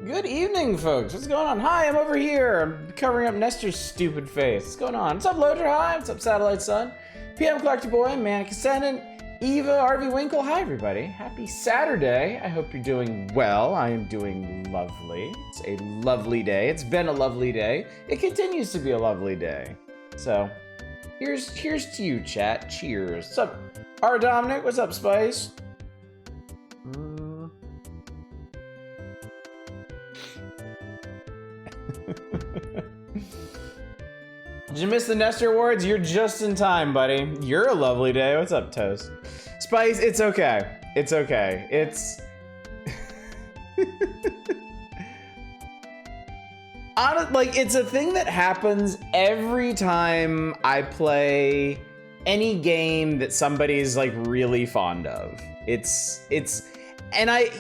Good evening, folks. What's going on? Hi, I'm over here. I'm covering up Nestor's stupid face. What's going on? What's up, Loader? Hi. What's up, Satellite Sun? PM Collector Boy, Manic Ascendant, Eva, RV Winkle. Hi, everybody. Happy Saturday. I hope you're doing well. I am doing lovely. It's a lovely day. It's been a lovely day. It continues to be a lovely day. So, here's to you, chat. Cheers. What's up, R. Dominic? What's up, Spice? Did you miss the Nestor Awards? You're just in time, buddy. You're a lovely day. What's up, Toast? Spice, it's okay. It's okay. It's... it's a thing that happens every time I play any game that somebody's like really fond of. And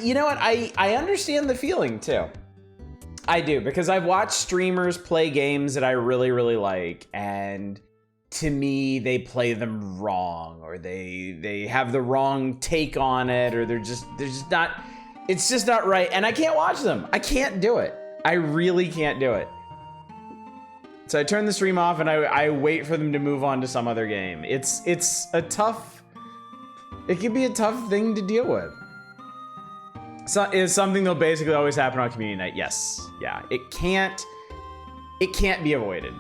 you know what? I understand the feeling too. I do, because I've watched streamers play games that I really, really like, and to me, they play them wrong, or they have the wrong take on it, or they're just not, it's just not right, and I can't watch them. I can't do it. I really can't do it. So I turn the stream off and I wait for them to move on to some other game. It can be a tough thing to deal with. So is something that'll basically always happen on community night. Yes. Yeah. It can't be avoided.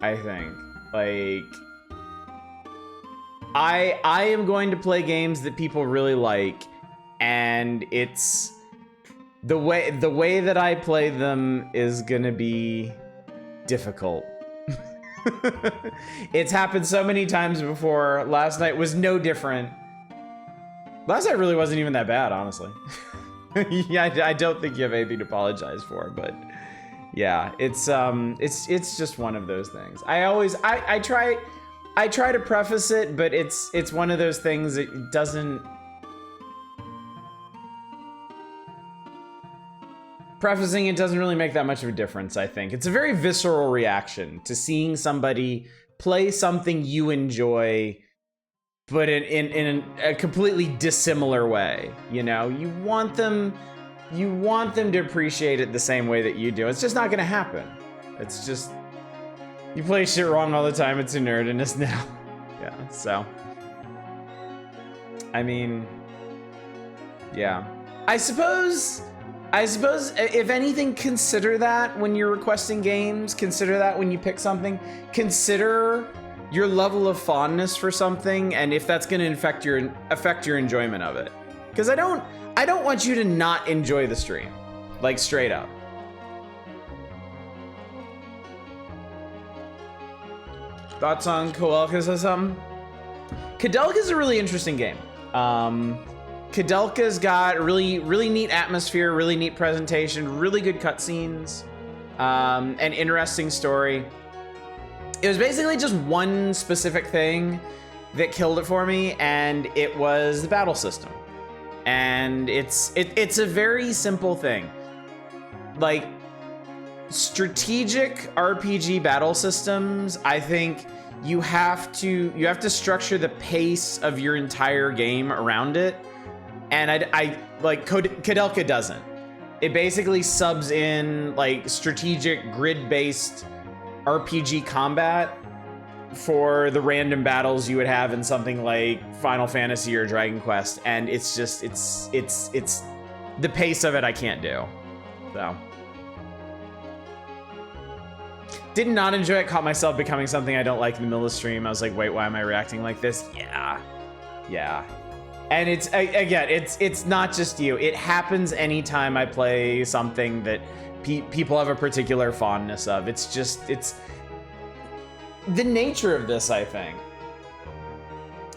I think. Like, I am going to play games that people really like, and it's the way that I play them is gonna be difficult. It's happened so many times before. Last night was no different. Last night really wasn't even that bad, honestly. Yeah, I don't think you have anything to apologize for, but yeah, it's just one of those things. I try to preface it, but it's one of those things that doesn't. Prefacing it doesn't really make that much of a difference, I think. It's a very visceral reaction to seeing somebody play something you enjoy, but in a completely dissimilar way. You know, you want them to appreciate it the same way that you do. It's just not gonna happen. It's just, you play shit wrong all the time. It's a nerdiness now. Yeah, so I mean, yeah, I suppose if anything, consider that when you're requesting games. Consider that when you pick something. Consider your level of fondness for something, and if that's going to affect your enjoyment of it. Because I don't want you to not enjoy the stream, like straight up. Thoughts on Kadelka's or something? Kadelka's a really interesting game. Kadelka's got really, really neat atmosphere, really neat presentation, really good cutscenes, an interesting story. It was basically just one specific thing that killed it for me, and it was the battle system. And it's a very simple thing. Like, strategic RPG battle systems, I think you have to structure the pace of your entire game around it. And I like Kadelka doesn't. It basically subs in like strategic grid-based RPG combat for the random battles you would have in something like Final Fantasy or Dragon Quest, and it's just it's the pace of it I can't do. So did not enjoy it. Caught myself becoming something I don't like in the middle of the stream. I was like, wait, why am I reacting like this? Yeah. And it's not just you. It happens anytime I play something that people have a particular fondness of. It's the nature of this, I think.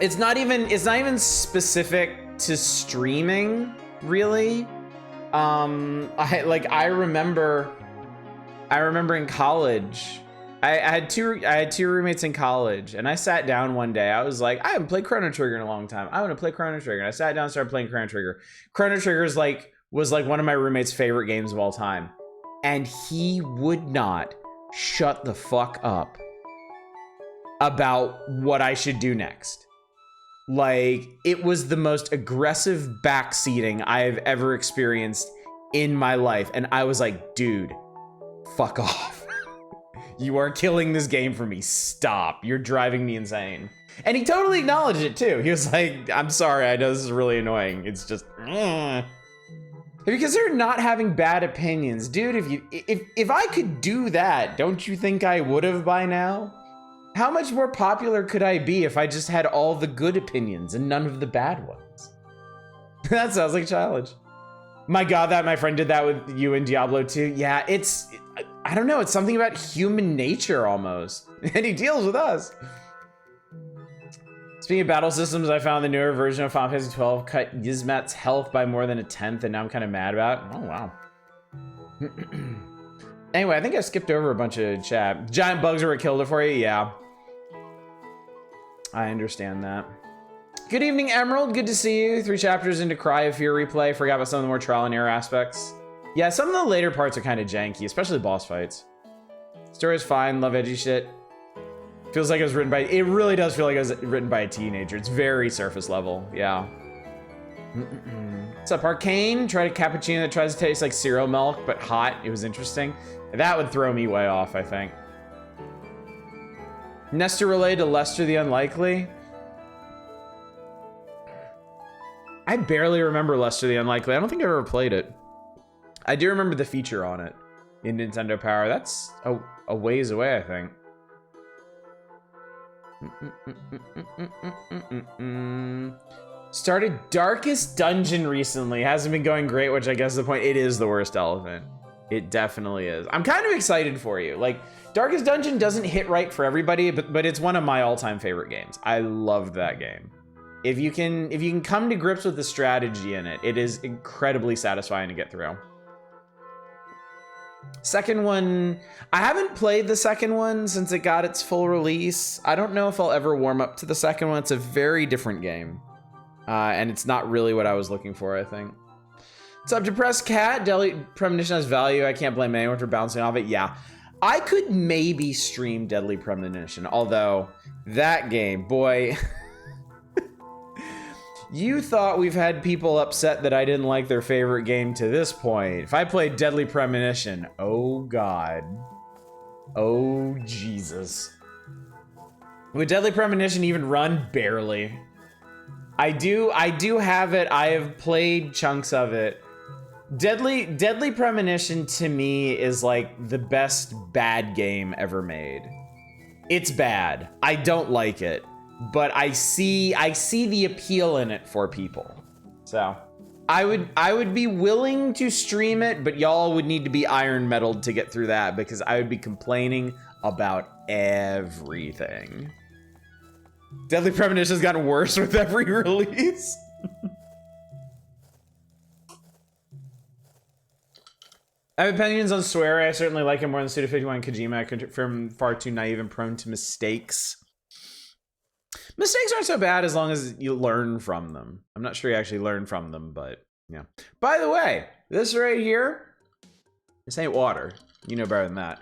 It's not even specific to streaming, really. I remember in college, I had two roommates in college, and I sat down one day. I was like, I haven't played Chrono Trigger in a long time. I want to play Chrono Trigger. And I sat down and started playing Chrono Trigger. Chrono Trigger was like one of my roommate's favorite games of all time. And he would not shut the fuck up about what I should do next. Like, it was the most aggressive backseating I have ever experienced in my life. And I was like, dude, fuck off. You are killing this game for me. Stop. You're driving me insane. And he totally acknowledged it too. He was like, I'm sorry, I know this is really annoying. It's just, Because they're not having bad opinions. Dude, if I could do that, don't you think I would have by now? How much more popular could I be if I just had all the good opinions and none of the bad ones? That sounds like a challenge. My God, that my friend did that with you in Diablo 2. Yeah, I don't know, it's something about human nature almost. And he deals with us. Speaking of battle systems, I found the newer version of Final Fantasy 12 cut Yzmat's health by more than 1/10, and now I'm kind of mad about it. Oh, wow. Anyway, I think I skipped over a bunch of chat. Giant bugs are what killed it for you? Yeah. I understand that. Good evening, Emerald. Good to see you. 3 chapters into Cry of Fear replay. Forgot about some of the more trial and error aspects. Yeah, some of the later parts are kind of janky, especially boss fights. Story's fine. Love edgy shit. Feels like it was written by... It really does feel like it was written by a teenager. It's very surface level. Yeah. What's up, Arcane? Tried a cappuccino that tries to taste like cereal milk, but hot. It was interesting. That would throw me way off, I think. Nestor related to Lester the Unlikely. I barely remember Lester the Unlikely. I don't think I ever played it. I do remember the feature on it in Nintendo Power. That's a ways away, I think. Started Darkest Dungeon recently. Hasn't been going great, which I guess is the point. It is the worst elephant. It definitely is. I'm kind of excited for you. Like, Darkest Dungeon doesn't hit right for everybody, but it's one of my all-time favorite games. I loved that game. If you can come to grips with the strategy in it, it is incredibly satisfying to get through. Second one, I haven't played the second one since it got its full release. I don't know if I'll ever warm up to the second one. It's a very different game. And it's not really what I was looking for, I think. What's up, Depressed Cat? Deadly Premonition has value. I can't blame anyone for bouncing off it. Yeah, I could maybe stream Deadly Premonition, although that game, boy... You thought we've had people upset that I didn't like their favorite game to this point. If I played Deadly Premonition, oh God. Oh Jesus. Would Deadly Premonition even run? Barely. I do have it. I have played chunks of it. Deadly Premonition to me is like the best bad game ever made. It's bad. I don't like it. But I see the appeal in it for people. So I would be willing to stream it, but y'all would need to be iron metaled to get through that because I would be complaining about everything. Deadly Premonition has gotten worse with every release. I have opinions on Swear. I certainly like him more than Suda51 and Kojima. I confirm far too naive and prone to mistakes. Mistakes aren't so bad as long as you learn from them. I'm not sure you actually learn from them, but yeah. By the way, this right here, this ain't water. You know better than that.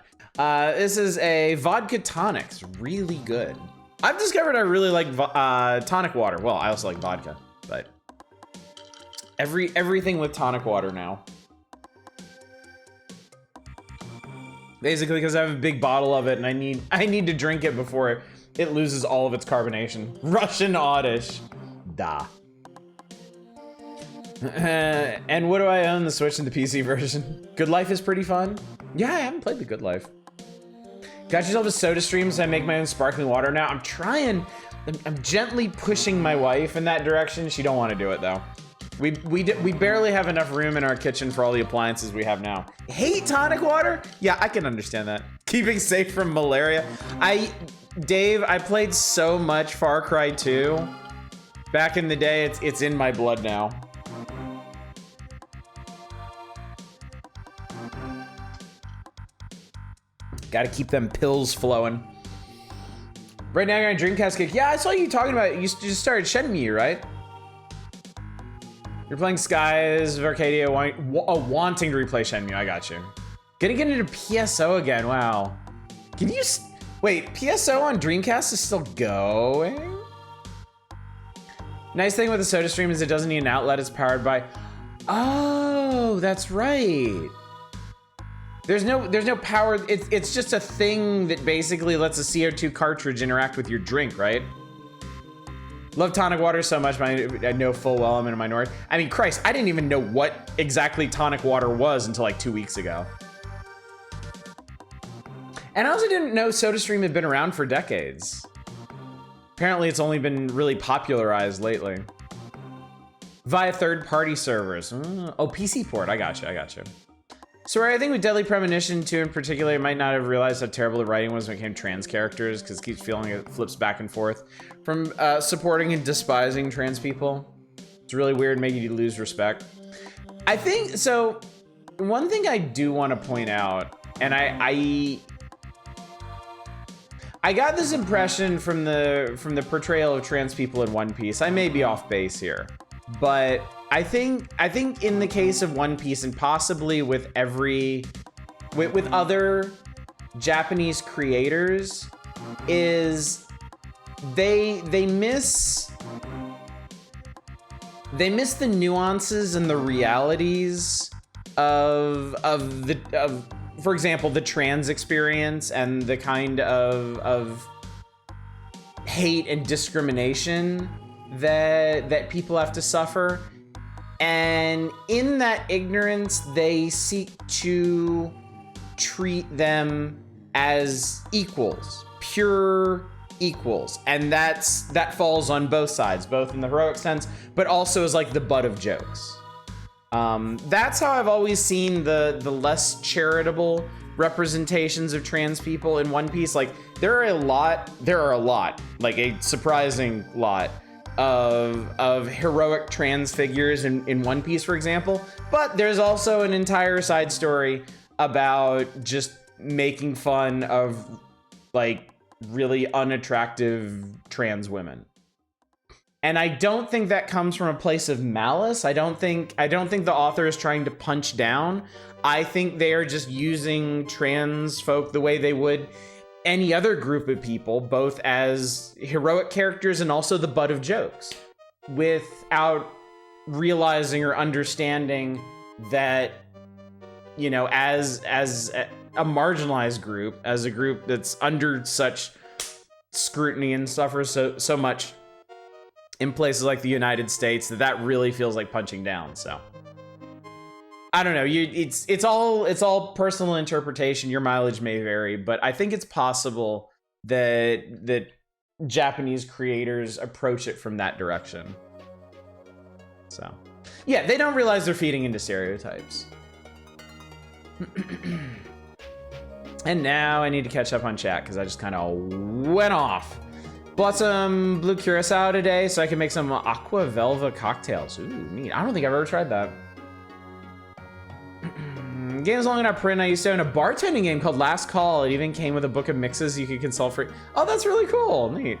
This is a vodka tonic. It's really good. I've discovered I really like tonic water. Well, I also like vodka, but everything with tonic water now. Basically, because I have a big bottle of it and I need to drink it before it loses all of its carbonation. Russian Oddish. Da. And what do I own? The Switch and the PC version. Good Life is pretty fun. Yeah, I haven't played the Good Life. Got yourself a soda stream, so I make my own sparkling water now. I'm trying. I'm gently pushing my wife in that direction. She don't want to do it though. We barely have enough room in our kitchen for all the appliances we have now. Hate tonic water? Yeah, I can understand that. Keeping safe from malaria. Dave, I played so much Far Cry 2. Back in the day, it's in my blood now. Gotta keep them pills flowing. Right now you're on Dreamcast kick. Yeah, I saw you talking about it. You just started Shenmue, right? You're playing Skies of Arcadia, wanting to replay Shenmue. I got you. Gonna get into PSO again. Wow. Can you... Wait, PSO on Dreamcast is still going? Nice thing with the Soda Stream is it doesn't need an outlet. It's powered by... Oh, that's right. There's no power. It's just a thing that basically lets a CO2 cartridge interact with your drink, right? Love tonic water so much, but I know full well I'm in a minority. I mean, Christ, I didn't even know what exactly tonic water was until like 2 weeks ago. And I also didn't know SodaStream had been around for decades. Apparently it's only been really popularized lately. Via third-party servers. Oh, PC port, I got you. So I think with Deadly Premonition 2 in particular, I might not have realized how terrible the writing was when it came to trans characters, because it keeps feeling it flips back and forth from supporting and despising trans people. It's really weird, making you lose respect. I think, so one thing I do want to point out, and I got this impression from the portrayal of trans people in One Piece. I may be off base here, but I think in the case of One Piece, and possibly with other Japanese creators, is they miss the nuances and the realities of for example, the trans experience and the kind of hate and discrimination that people have to suffer. And in that ignorance, they seek to treat them as equals, pure equals. And that falls on both sides, both in the heroic sense, but also as like the butt of jokes. That's how I've always seen the less charitable representations of trans people in One Piece. Like there are a lot, like a surprising lot of heroic trans figures in One Piece, for example, but there's also an entire side story about just making fun of like really unattractive trans women. And I don't think that comes from a place of malice. I don't think the author is trying to punch down. I think they are just using trans folk the way they would any other group of people, both as heroic characters and also the butt of jokes, without realizing or understanding that, you know, as a marginalized group, as a group that's under such scrutiny and suffers so much in places like the United States, that really feels like punching down. So I don't know. It's all personal interpretation. Your mileage may vary, but I think it's possible that Japanese creators approach it from that direction. So yeah, they don't realize they're feeding into stereotypes. And now I need to catch up on chat because I just kind of went off. Bought some blue curacao today so I can make some aqua velva cocktails. Ooh, neat. I don't think I've ever tried that. Game's long enough print. I used to own a bartending game called Last Call. It even came with a book of mixes you could consult for. Oh, that's really cool. Neat.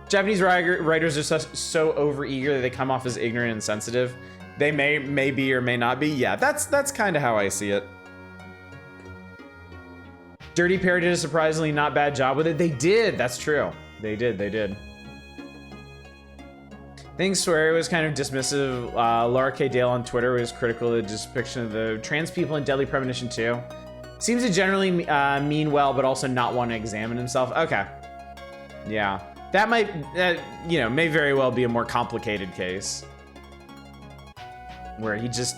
Japanese writers are so overeager that they come off as ignorant and sensitive. They may be or may not be. Yeah, that's kind of how I see it. Dirty Pair did a surprisingly not bad job with it. They did. That's true. They did. I think Swery was kind of dismissive. Laura K. Dale on Twitter was critical of the depiction of the trans people in Deadly Premonition 2. Seems to generally mean well, but also not want to examine himself. Okay. Yeah. That might, may very well be a more complicated case. Where he just,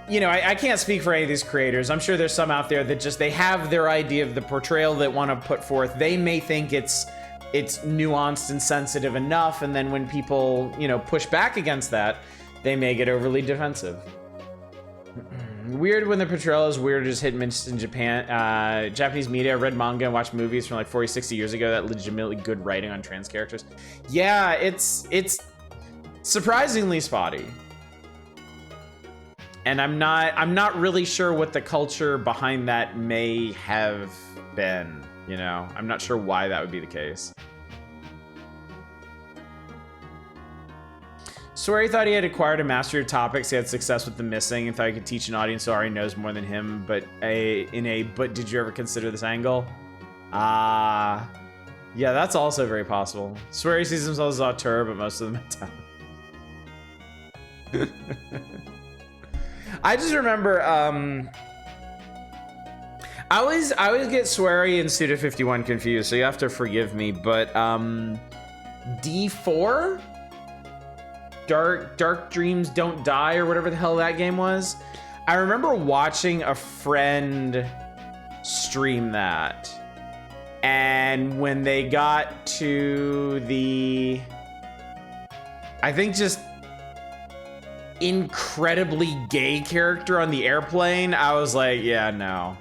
I can't speak for any of these creators. I'm sure there's some out there that just, they have their idea of the portrayal they want to put forth. They may think it's nuanced and sensitive enough, and then when people, push back against that, they may get overly defensive. Weird when the portrayal is weird just hit and miss in Japan. Japanese media, read manga and watched movies from like 40, 60 years ago that legitimately good writing on trans characters. Yeah, it's surprisingly spotty. And I'm not really sure what the culture behind that may have been, I'm not sure why that would be the case. Swery thought he had acquired a mastery of topics. He had success with the missing and thought he could teach an audience who already knows more than him, but did you ever consider this angle? Yeah, that's also very possible. Swery sees himself as auteur, but most of them I just remember, I always get Swery and Suda51 confused, so you have to forgive me, but, D4? Dark Dreams Don't Die, or whatever the hell that game was. I remember watching a friend stream that, and when they got to the, I think just incredibly gay character on the airplane, I was like, yeah, no.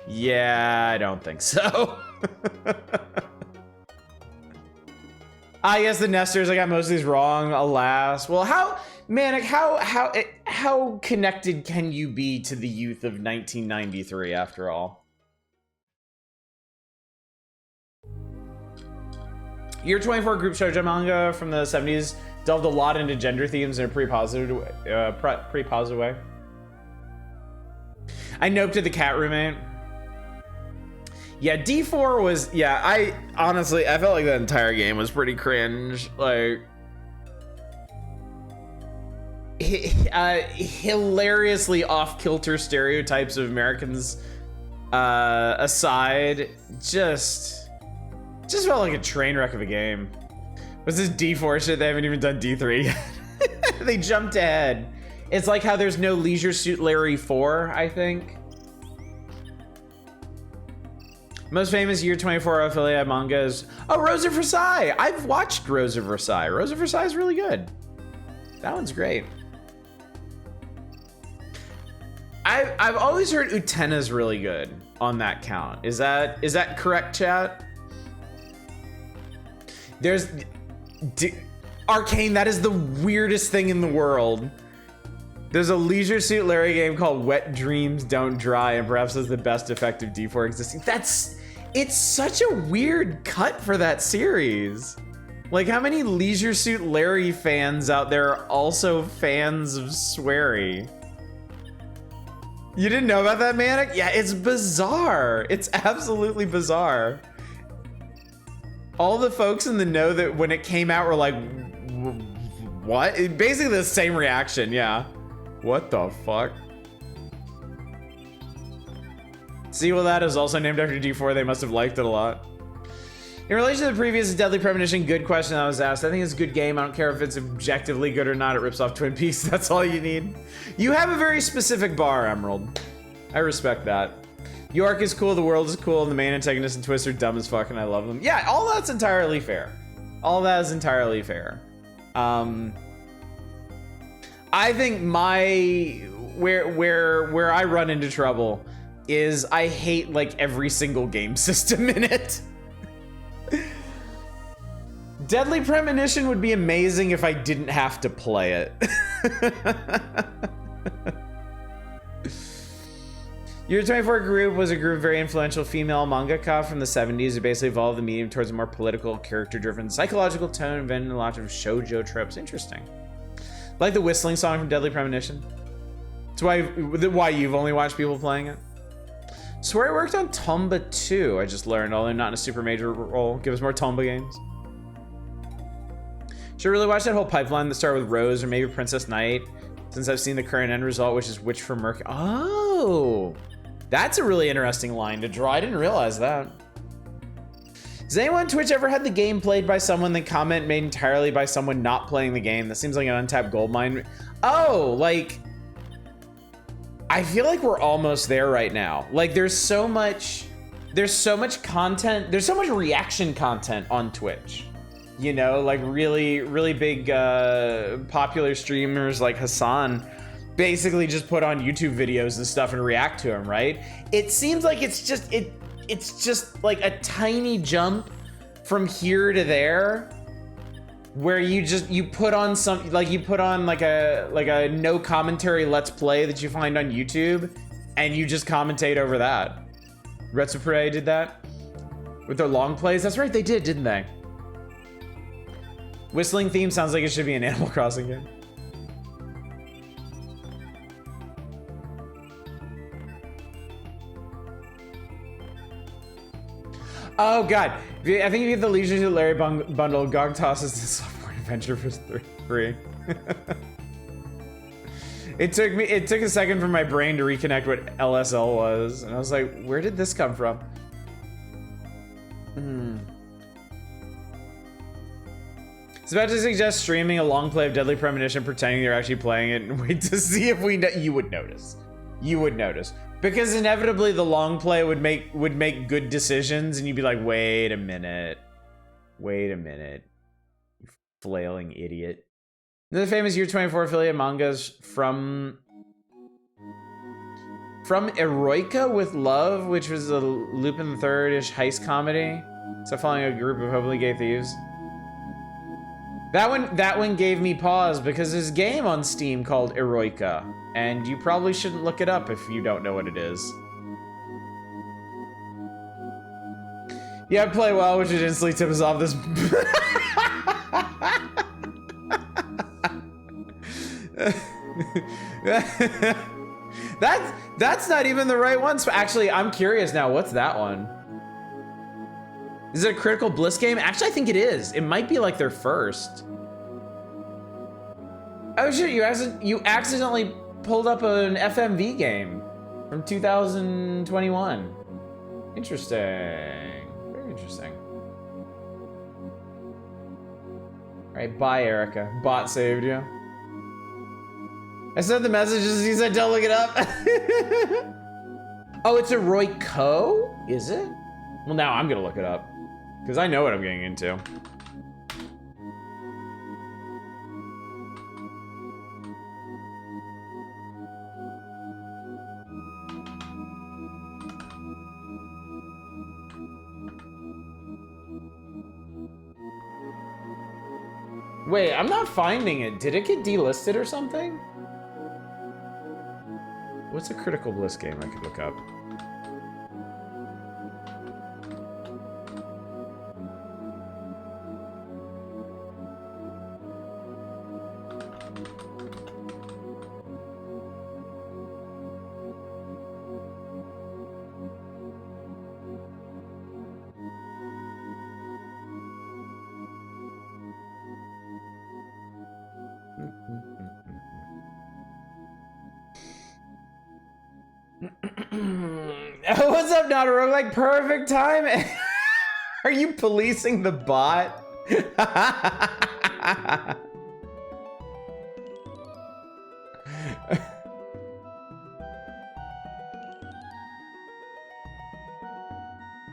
Yeah, I don't think so. I guess the Nesters, I got most of these wrong, alas. Well, how, Manic, how connected can you be to the youth of 1993 after all? Year 24 group shoujo manga from the 70s delved a lot into gender themes in a pretty positive way. I noped at the cat roommate. Yeah, D4 was, yeah, I honestly, I felt like that entire game was pretty cringe. Like, hilariously off-kilter stereotypes of Americans aside, just felt like a train wreck of a game. What's this D4 shit? They haven't even done D3 yet. They jumped ahead. It's like how there's no Leisure Suit Larry 4, I think. Most famous Year 24 affiliate manga is, oh, Rose of Versailles. I've watched Rose of Versailles. Rose of Versailles is really good. That one's great. I've always heard Utena's really good on that count. Is that correct, chat? There's Arcane, that is the weirdest thing in the world. There's a Leisure Suit Larry game called Wet Dreams Don't Dry, and perhaps is the best effective D4 existing. It's such a weird cut for that series. Like, how many Leisure Suit Larry fans out there are also fans of Swery? You didn't know about that, Manic? Yeah, it's bizarre. It's absolutely bizarre. All the folks in the know that when it came out were like, what? Basically the same reaction, yeah. What the fuck? See, well, that is also named after D4. They must have liked it a lot. In relation to the previous Deadly Premonition, good question I was asked. I think it's a good game. I don't care if it's objectively good or not. It rips off Twin Peaks. That's all you need. You have a very specific bar, Emerald. I respect that. York is cool, the world is cool, and the main antagonist and twist are dumb as fuck, and I love them. Yeah, all that's entirely fair. All that is entirely fair. I think where I run into trouble is I hate like every single game system in it. Deadly Premonition would be amazing if I didn't have to play it. Year 24 group was a group of very influential female mangaka from the 70s who basically evolved the medium towards a more political, character-driven, psychological tone, inventing a lot of shoujo tropes. Interesting. Like the whistling song from Deadly Premonition. That's why you've only watched people playing it. Swear I worked on Tomba 2, I just learned, although not in a super major role. Give us more Tomba games. Should really watch that whole pipeline that started with Rose or maybe Princess Knight, since I've seen the current end result, which is Witch from Mercury. Oh, that's a really interesting line to draw. I didn't realize that. Has anyone on Twitch ever had the game played by someone, then comment made entirely by someone not playing the game? That seems like an untapped gold mine. Oh, like, I feel like we're almost there right now. Like, there's so much content, there's so much reaction content on Twitch. You know, like really, really big popular streamers like Hassan basically just put on YouTube videos and stuff and react to them, right? It seems like it's just like a tiny jump from here to there where you put on some, like you put on like a no commentary let's play that you find on YouTube and you just commentate over that. Retsupre did that with their long plays. That's right, they did, didn't they? Whistling theme sounds like it should be an Animal Crossing game. Oh god, I think if you get the Leisure Suit Larry bundle, GOG tosses the software adventure for free. It took a second for my brain to reconnect what LSL was, and I was like, where did this come from? It's about to suggest streaming a long play of Deadly Premonition, pretending you're actually playing it, and wait to see if we know. You would notice. You would notice. Because inevitably the long play would make good decisions, and you'd be like, wait a minute. Wait a minute. You flailing idiot. Another famous Year 24 affiliate mangas from Eroica with Love, which was a Lupin the Third-ish heist comedy. So following a group of hopefully gay thieves. That one gave me pause because there's a game on Steam called Eroica, and you probably shouldn't look it up if you don't know what it is. Yeah, I play well, which would instantly tip us off this. That's not even the right one. So actually, I'm curious now. What's that one? Is it a Critical Bliss game? Actually, I think it is. It might be like their first. Oh shit! You accidentally pulled up an FMV game from 2021. Interesting. Very interesting. All right, bye, Erica. Bot saved you. I sent the messages. He said, "Don't look it up." Oh, it's a Roy Co. Is it? Well, now I'm gonna look it up because I know what I'm getting into. Wait, I'm not finding it. Did it get delisted or something? What's a Critical Bliss game I could look up? What's up, not a roguelike? Perfect time. Are you policing the bot?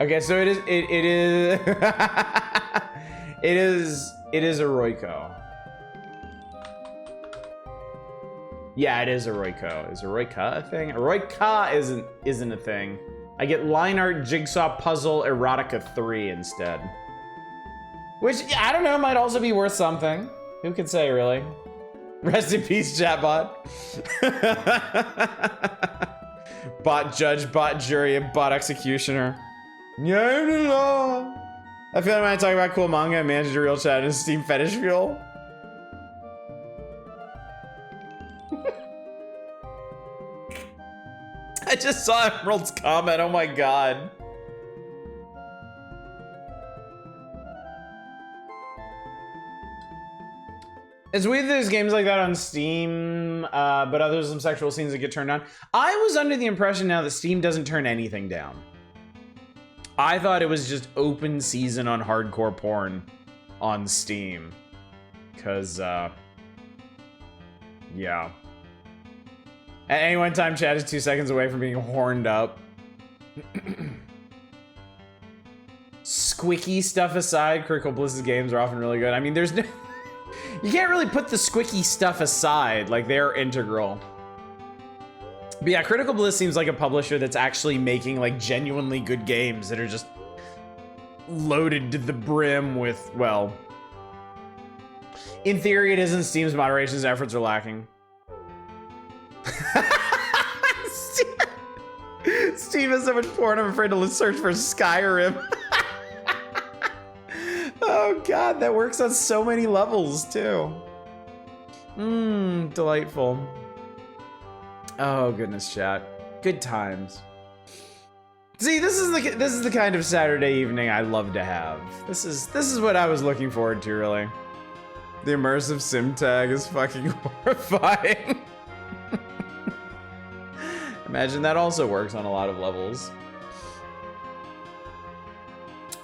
Okay, so it is it is a Royco. Yeah, it is a Royco. Is a Royca a thing? A Royca isn't a thing. I get line art jigsaw puzzle erotica 3 instead. Which, I don't know, might also be worth something. Who can say, really? Rest in peace, chatbot. Bot judge, bot jury, and bot executioner. Yeah, I feel like when I talk about cool manga, I manage a real chat and Steam fetish fuel. I just saw Emerald's comment, oh my god. It's weird that there's games like that on Steam, but there's some sexual scenes that get turned on. I was under the impression now that Steam doesn't turn anything down. I thought it was just open season on hardcore porn on Steam. Cause, yeah. At any one time, chat is 2 seconds away from being horned up. Squicky stuff aside, Critical Bliss's games are often really good. I mean, there's no... You can't really put the squicky stuff aside, like they're integral. But yeah, Critical Bliss seems like a publisher that's actually making like genuinely good games that are just loaded to the brim with, well... In theory, it isn't. Steam's moderation's efforts are lacking. Steam has so much porn, I'm afraid to search for Skyrim. Oh god, that works on so many levels too. Delightful. Oh goodness, chat. Good times. See, this is the kind of Saturday evening I love to have. This is what I was looking forward to, really. The immersive sim tag is fucking horrifying. Imagine that also works on a lot of levels.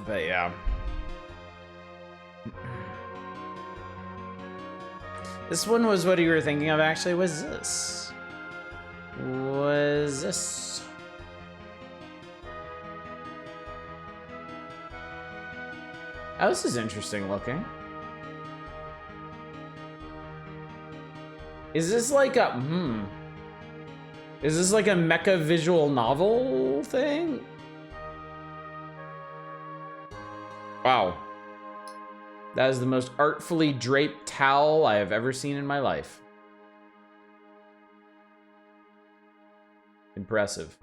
But yeah. This one was what you were thinking of, actually. Was this? Was this? Oh, this is interesting looking. Is this like a, is this like a mecha visual novel thing? Wow. That is the most artfully draped towel I have ever seen in my life. Impressive.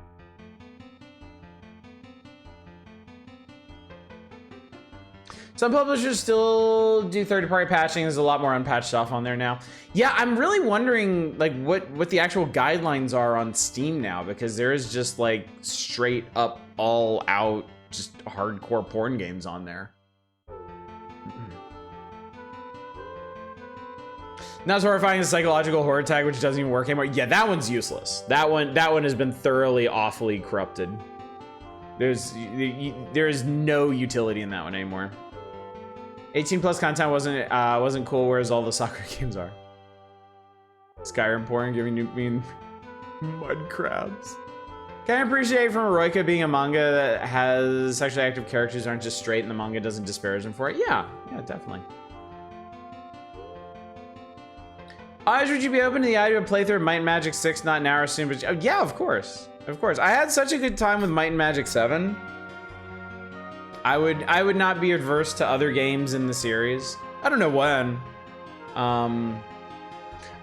Some publishers still do third-party patching. There's a lot more unpatched stuff on there now. Yeah, I'm really wondering like what the actual guidelines are on Steam now, because there is just like straight up all out just hardcore porn games on there. Not as horrifying as psychological horror tag, which doesn't even work anymore. Yeah, that one's useless. That one has been thoroughly awfully corrupted. There is no utility in that one anymore. 18 plus content wasn't cool, whereas all the soccer games are. Skyrim porn giving you mean mud crabs. Can I appreciate from Eroica being a manga that has sexually active characters aren't just straight and the manga doesn't disparage them for it? Yeah, definitely. Eyes, would you be open to the idea of a playthrough of Might and Magic 6 not now or soon? But oh, yeah, of course. Of course. I had such a good time with Might and Magic 7. I would not be adverse to other games in the series. I don't know when.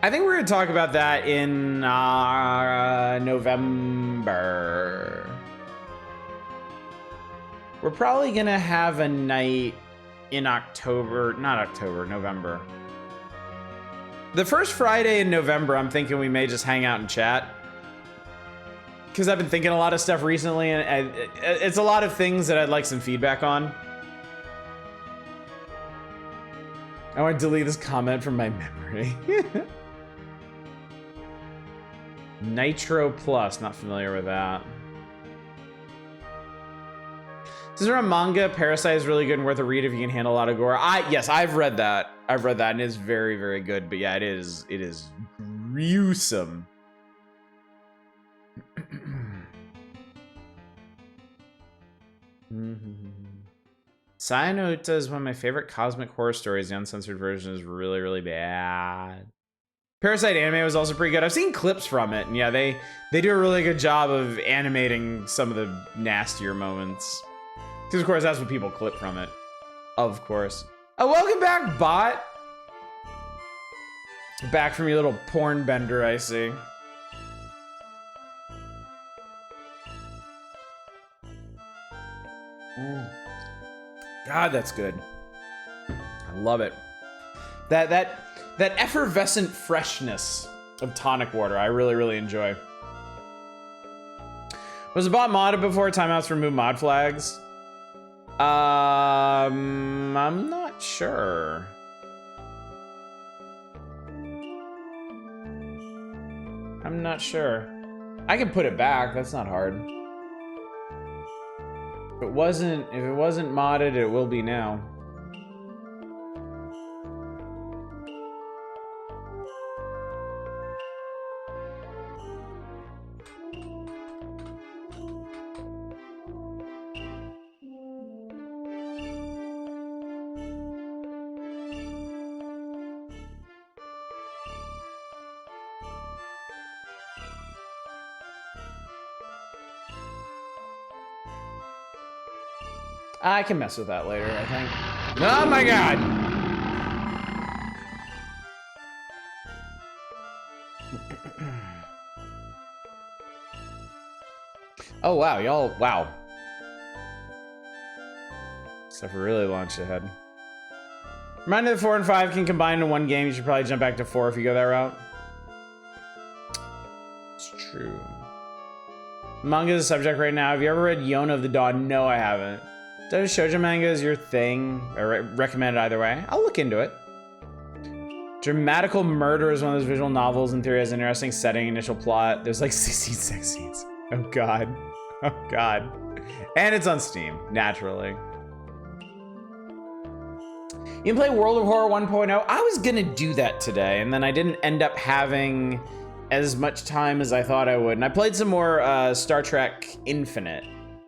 I think we're gonna talk about that in November. We're probably gonna have a night in November. The first Friday in November, I'm thinking we may just hang out and chat. Because I've been thinking a lot of stuff recently, and it's a lot of things that I'd like some feedback on. I want to delete this comment from my memory. Nitro Plus, not familiar with that. Is there a manga? Parasite is really good and worth a read if you can handle a lot of gore. Yes, I've read that. And it's very, very good. But yeah, it is gruesome. Sayonota is one of my favorite cosmic horror stories. The uncensored version is really, really bad. Parasite anime was also pretty good. I've seen clips from it, and yeah, they do a really good job of animating some of the nastier moments. Because of course that's what people clip from it. Of course. Oh, welcome back, bot. Back from your little porn bender, I see. God, that's good. I love it. That effervescent freshness of tonic water, I really, really enjoy. Was the bot modded before timeouts remove mod flags? I'm not sure. I'm not sure. I can put it back, that's not hard. If it wasn't modded, it will be now. I can mess with that later, I think. Oh my god! Oh wow, y'all, wow. Stuff really launched ahead. Reminder that 4 and 5 can combine in one game. You should probably jump back to 4 if you go that route. It's true. Manga is a subject right now. Have you ever read Yona of the Dawn? No, I haven't. Does shoujo manga is your thing? I recommend it either way. I'll look into it. Dramatical Murder is one of those visual novels. In theory, has an interesting setting, initial plot. There's like 16 sex scenes. Oh god. Oh god. And it's on Steam, naturally. You can play World of Horror 1.0. I was gonna do that today, and then I didn't end up having as much time as I thought I would. And I played some more Star Trek Infinite.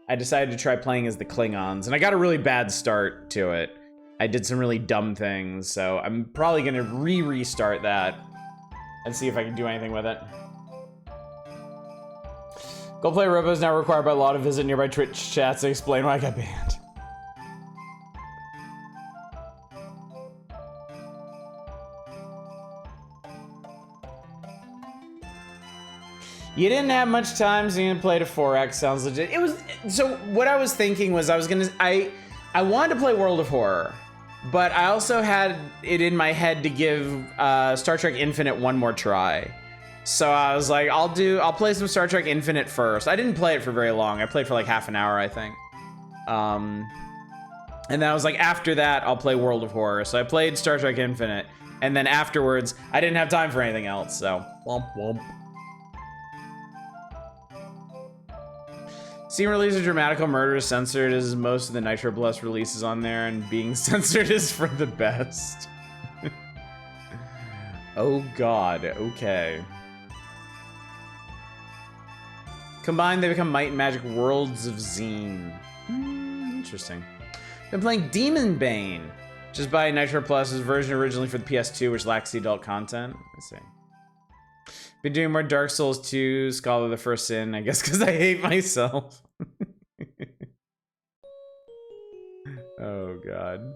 I decided to try playing as the Klingons, and I got a really bad start to it. I did some really dumb things, so I'm probably gonna restart that and see if I can do anything with it. Go play Robo is now required by law to visit nearby Twitch chats to explain why I got banned. You didn't have much time, so you didn't play to 4X. Sounds legit. It was, so what I was thinking was I wanted to play World of Horror, but I also had it in my head to give Star Trek Infinite one more try. So I was like, I'll play some Star Trek Infinite first. I didn't play it for very long. I played for like half an hour, I think. And then I was like, after that, I'll play World of Horror. So I played Star Trek Infinite, and then afterwards, I didn't have time for anything else, so womp womp. Steam release of Dramatical Murder is censored as most of the Nitro Blast releases on there, and being censored is for the best. Oh god, okay. Combined, they become Might and Magic Worlds of Zine. Interesting. Been playing Demon Bane, just by Nitro Plus's version originally for the PS2, which lacks the adult content. Let's see. Been doing more Dark Souls 2, Scholar of the First Sin, I guess because I hate myself. Oh god.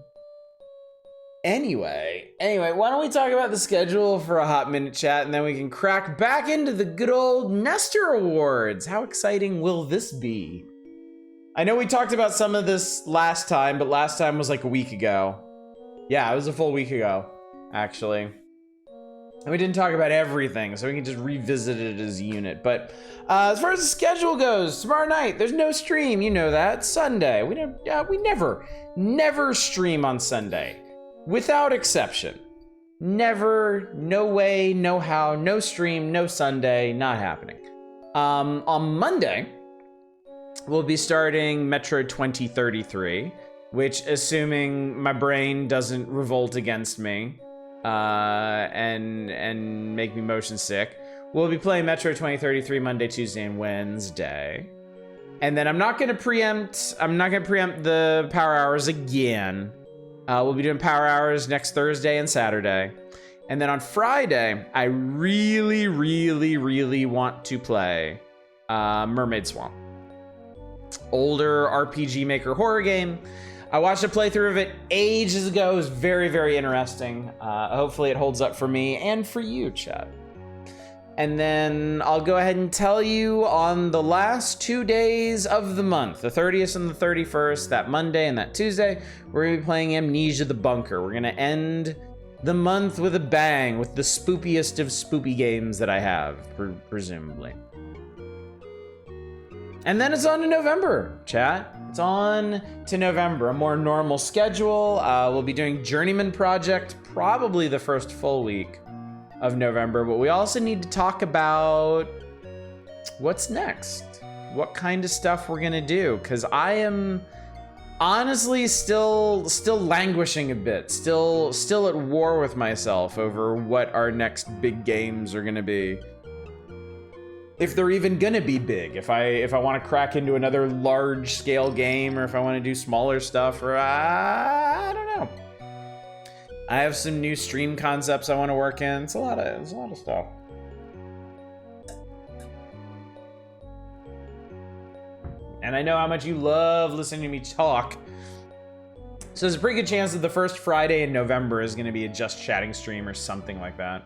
Anyway, why don't we talk about the schedule for a hot minute chat, and then we can crack back into the good old Nestor Awards. How exciting will this be? I know we talked about some of this last time, but last time was like a week ago. Yeah, it was a full week ago, actually. And we didn't talk about everything, so we can just revisit it as a unit. But as far as the schedule goes, tomorrow night, there's no stream, you know that. Sunday, we never stream on Sunday. Without exception. Never, no way, no how, no stream, no Sunday, not happening. On Monday, we'll be starting Metro 2033, which, assuming my brain doesn't revolt against me, and make me motion sick, we'll be playing Metro 2033 Monday, Tuesday, and Wednesday. And then I'm not gonna preempt the Power Hours again. We'll be doing Power Hours next Thursday and Saturday. And then on Friday, I really, really, really want to play Mermaid Swamp. Older RPG Maker horror game. I watched a playthrough of it ages ago. It was very, very interesting. Hopefully it holds up for me and for you, chat. And then I'll go ahead and tell you on the last 2 days of the month, the 30th and the 31st, that Monday and that Tuesday, we're gonna be playing Amnesia the Bunker. We're gonna end the month with a bang, with the spoopiest of spoopy games that I have, presumably. And then it's on to November, chat. It's on to November, a more normal schedule. We'll be doing Journeyman Project probably the first full week of November, but we also need to talk about what's next, what kind of stuff we're gonna do, because I am honestly still languishing a bit, still at war with myself over what our next big games are gonna be. If they're even gonna be big, if I want to crack into another large scale game, or if I want to do smaller stuff, or I don't know. I have some new stream concepts I want to work in. It's a lot of stuff. And I know how much you love listening to me talk. So there's a pretty good chance that the first Friday in November is going to be a Just Chatting stream or something like that.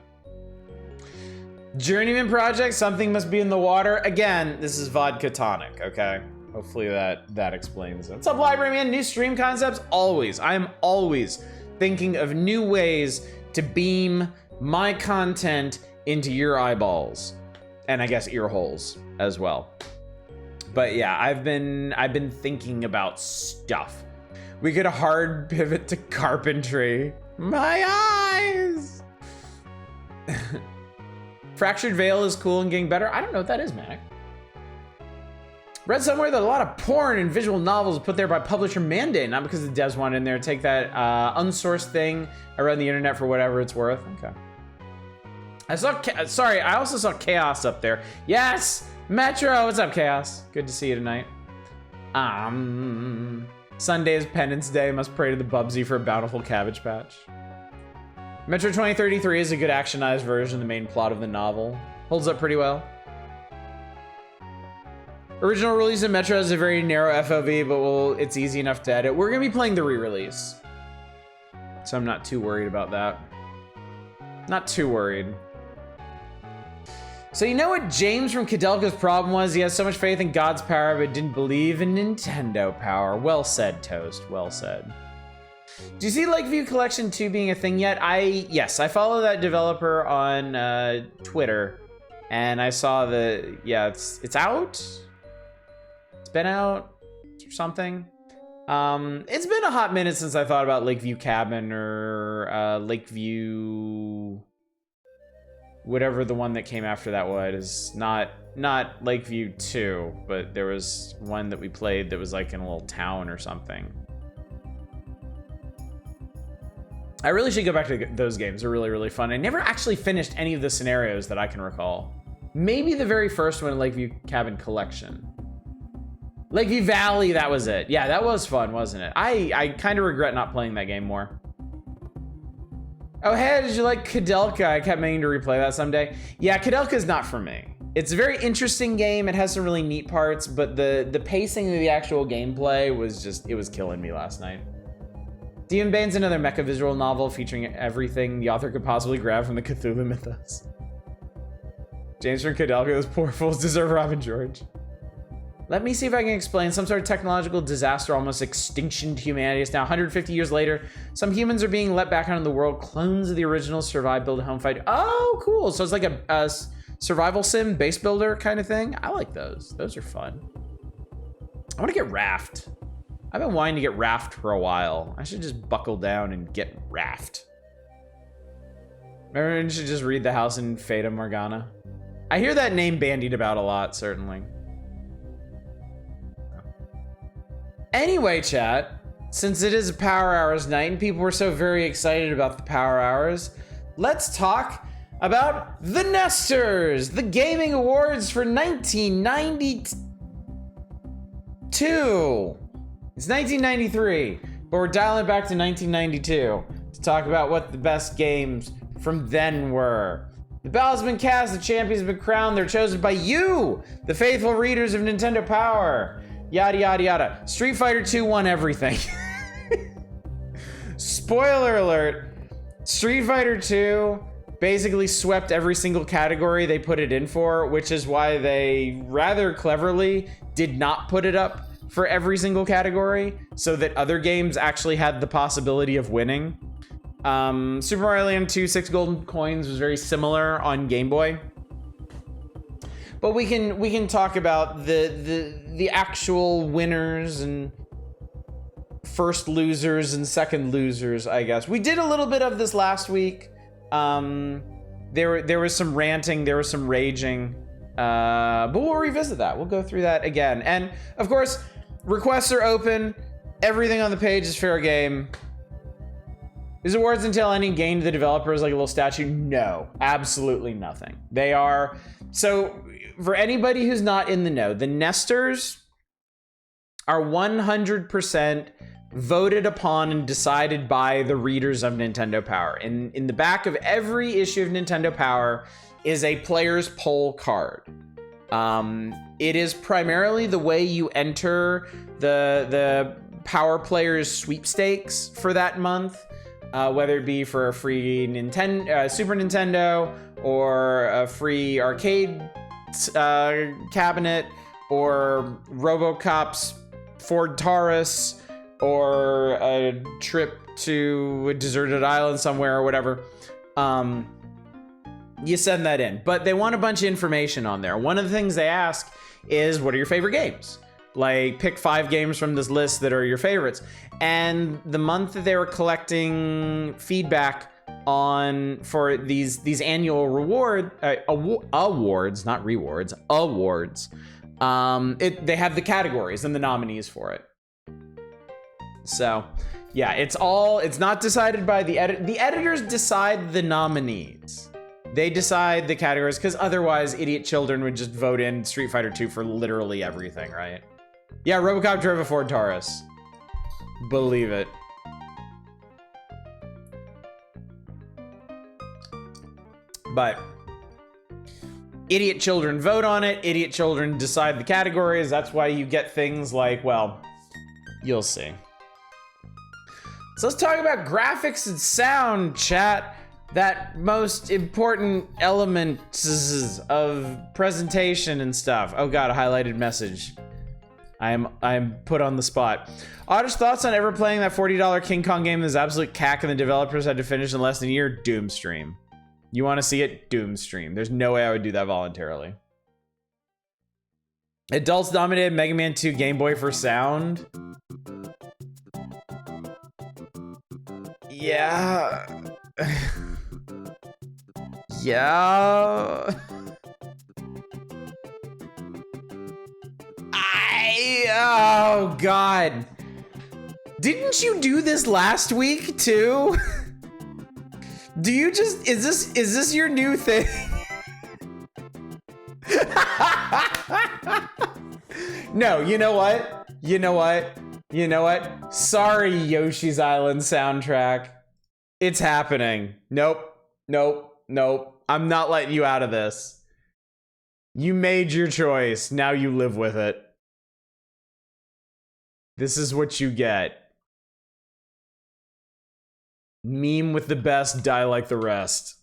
Journeyman Project, something must be in the water. Again, this is vodka tonic, okay? Hopefully that explains it. What's up, Library Man? New stream concepts? Always. I am always thinking of new ways to beam my content into your eyeballs. And I guess ear holes as well. But yeah, I've been thinking about stuff. We could hard pivot to carpentry. My eyes! Fractured Veil is cool and getting better. I don't know what that is, Manic. Read somewhere that a lot of porn and visual novels put there by publisher mandate, not because the devs wanted in there. Take that unsourced thing around the internet for whatever it's worth. Okay. I also saw Chaos up there. Yes, Metro. What's up, Chaos? Good to see you tonight. Sunday is Penance Day. Must pray to the Bubsy for a bountiful Cabbage Patch. Metro 2033 is a good actionized version of the main plot of the novel. Holds up pretty well. Original release of Metro is a very narrow FOV, but it's easy enough to edit. We're gonna be playing the re-release, so I'm not too worried about that. Not too worried. So you know what James from Kadelka's problem was? He has so much faith in God's power, but didn't believe in Nintendo power. Well said, Toast. Well said. Do you see Lakeview Collection 2 being a thing yet? Yes, I follow that developer on Twitter, and I saw it's out. It's been out or something. It's been a hot minute since I thought about Lakeview Cabin or Lakeview, whatever the one that came after that was. Not Lakeview 2, but there was one that we played that was like in a little town or something. I really should go back to those games. They're really, really fun. I never actually finished any of the scenarios that I can recall. Maybe the very first one in Lakeview Cabin Collection. Lakeview Valley, that was it. Yeah, that was fun, wasn't it? I kind of regret not playing that game more. Oh, hey, did you like Kadelka? I kept meaning to replay that someday. Yeah, Kadelka is not for me. It's a very interesting game. It has some really neat parts, but the pacing of the actual gameplay was just, it was killing me last night. Demon Bane's another mecha visual novel featuring everything the author could possibly grab from the Cthulhu mythos. James from Kadelka, those poor fools deserve Robin George. Let me see if I can explain. Some sort of technological disaster almost extinctioned humanity. It's now 150 years later. Some humans are being let back out in the world. Clones of the original survive, build a home, fight. Oh, cool. So it's like a survival sim base builder kind of thing. I like those. Those are fun. I want to get Raft. I've been wanting to get Raft for a while. I should just buckle down and get Raft. Everyone should just read The House in Fata Morgana. I hear that name bandied about a lot, certainly. Anyway, chat, since it is Power Hours night and people were so very excited about the Power Hours, let's talk about the Nesters, the gaming awards for 1992. It's 1993, but we're dialing it back to 1992 to talk about what the best games from then were. The ballot's been cast, the champions have been crowned, they're chosen by you, the faithful readers of Nintendo Power. Yada, yada, yada. Street Fighter 2 won everything. Spoiler alert. Street Fighter 2 basically swept every single category they put it in for, which is why they rather cleverly did not put it up for every single category so that other games actually had the possibility of winning. Super Mario Land 2 6 golden coins was very similar on Game Boy. But we can talk about the actual winners and first losers and second losers, I guess. We did a little bit of this last week. There was some ranting, there was some raging, but we'll revisit that. We'll go through that again. And of course, requests are open. Everything on the page is fair game. Is awards entail any gain to the developers, like a little statue? No, absolutely nothing. They are, so for anybody who's not in the know, the Nesters are 100% voted upon and decided by the readers of Nintendo Power. In the back of every issue of Nintendo Power is a player's poll card. It is primarily the way you enter the Power Players sweepstakes for that month. Whether it be for a free Super Nintendo or a free arcade cabinet or RoboCop's Ford Taurus or a trip to a deserted island somewhere or whatever, you send that in. But they want a bunch of information on there. One of the things they ask is, what are your favorite games? Like, pick 5 games from this list that are your favorites. And the month that they were collecting feedback for these annual awards, not rewards, awards. They have the categories and the nominees for it. So, yeah, it's not decided by the editors decide the nominees. They decide the categories, because otherwise idiot children would just vote in Street Fighter 2 for literally everything, right? Yeah, RoboCop drove a Ford Taurus. Believe it. But idiot children vote on it. Idiot children decide the categories. That's why you get things like, well, you'll see. So let's talk about graphics and sound, chat. That most important elements of presentation and stuff. Oh god, a highlighted message. I'm put on the spot. Oddest thoughts on ever playing that $40 King Kong game that's absolute cack and the developers had to finish in less than a year? Doomstream. You want to see it? Doomstream. There's no way I would do that voluntarily. Adults dominated Mega Man 2 Game Boy for sound. Yeah. Yeah. Oh god. Didn't you do this last week too? Do you just, is this your new thing? No, you know what? You know what? You know what? Sorry, Yoshi's Island soundtrack. It's happening. Nope. Nope. Nope. I'm not letting you out of this. You made your choice. Now you live with it. This is what you get. Meme with the best, die like the rest.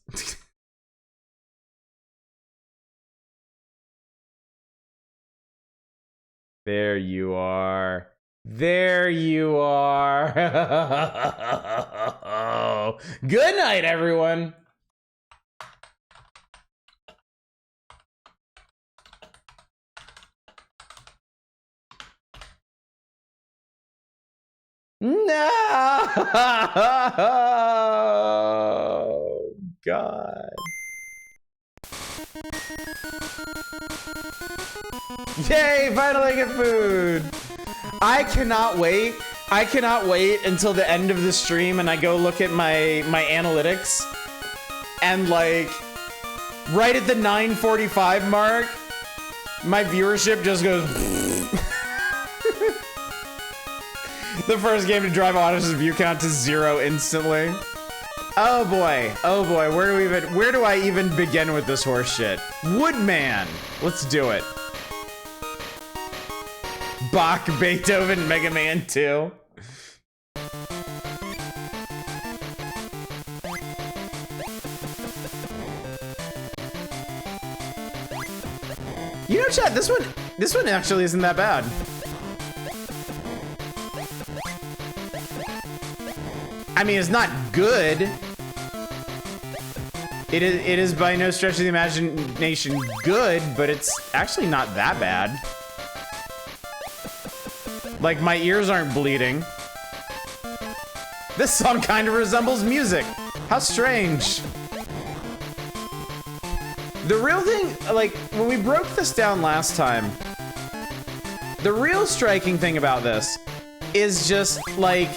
There you are. There you are. Good night, everyone. No! God. Yay, finally get food! I cannot wait. I cannot wait until the end of the stream and I go look at my analytics and like right at the 9:45 mark, my viewership just goes. The first game to drive Honest's view count to 0 instantly. Oh boy, where do I even begin with this horse shit? Woodman, let's do it. Bach, Beethoven, Mega Man 2. You know, chat, this one actually isn't that bad. I mean, it's not good. It is by no stretch of the imagination good, but it's actually not that bad. Like, my ears aren't bleeding. This song kind of resembles music. How strange. The real thing, like, when we broke this down last time, the real striking thing about this is just, like...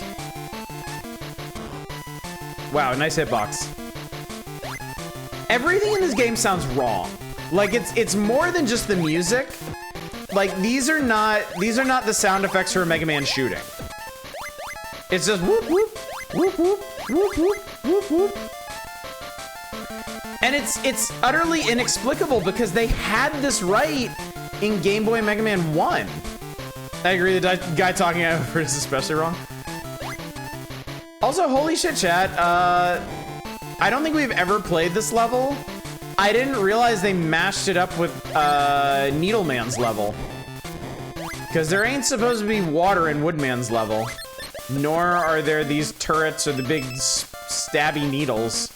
Wow, nice hitbox. Everything in this game sounds wrong. Like, it's more than just the music. Like, these are not the sound effects for a Mega Man shooting. It's just whoop whoop whoop whoop whoop whoop whoop whoop. And it's utterly inexplicable because they had this right in Game Boy Mega Man 1. I agree, the guy talking over is especially wrong. Also, holy shit, chat, I don't think we've ever played this level. I didn't realize they mashed it up with Needleman's level. Because there ain't supposed to be water in Woodman's level. Nor are there these turrets or the big stabby needles.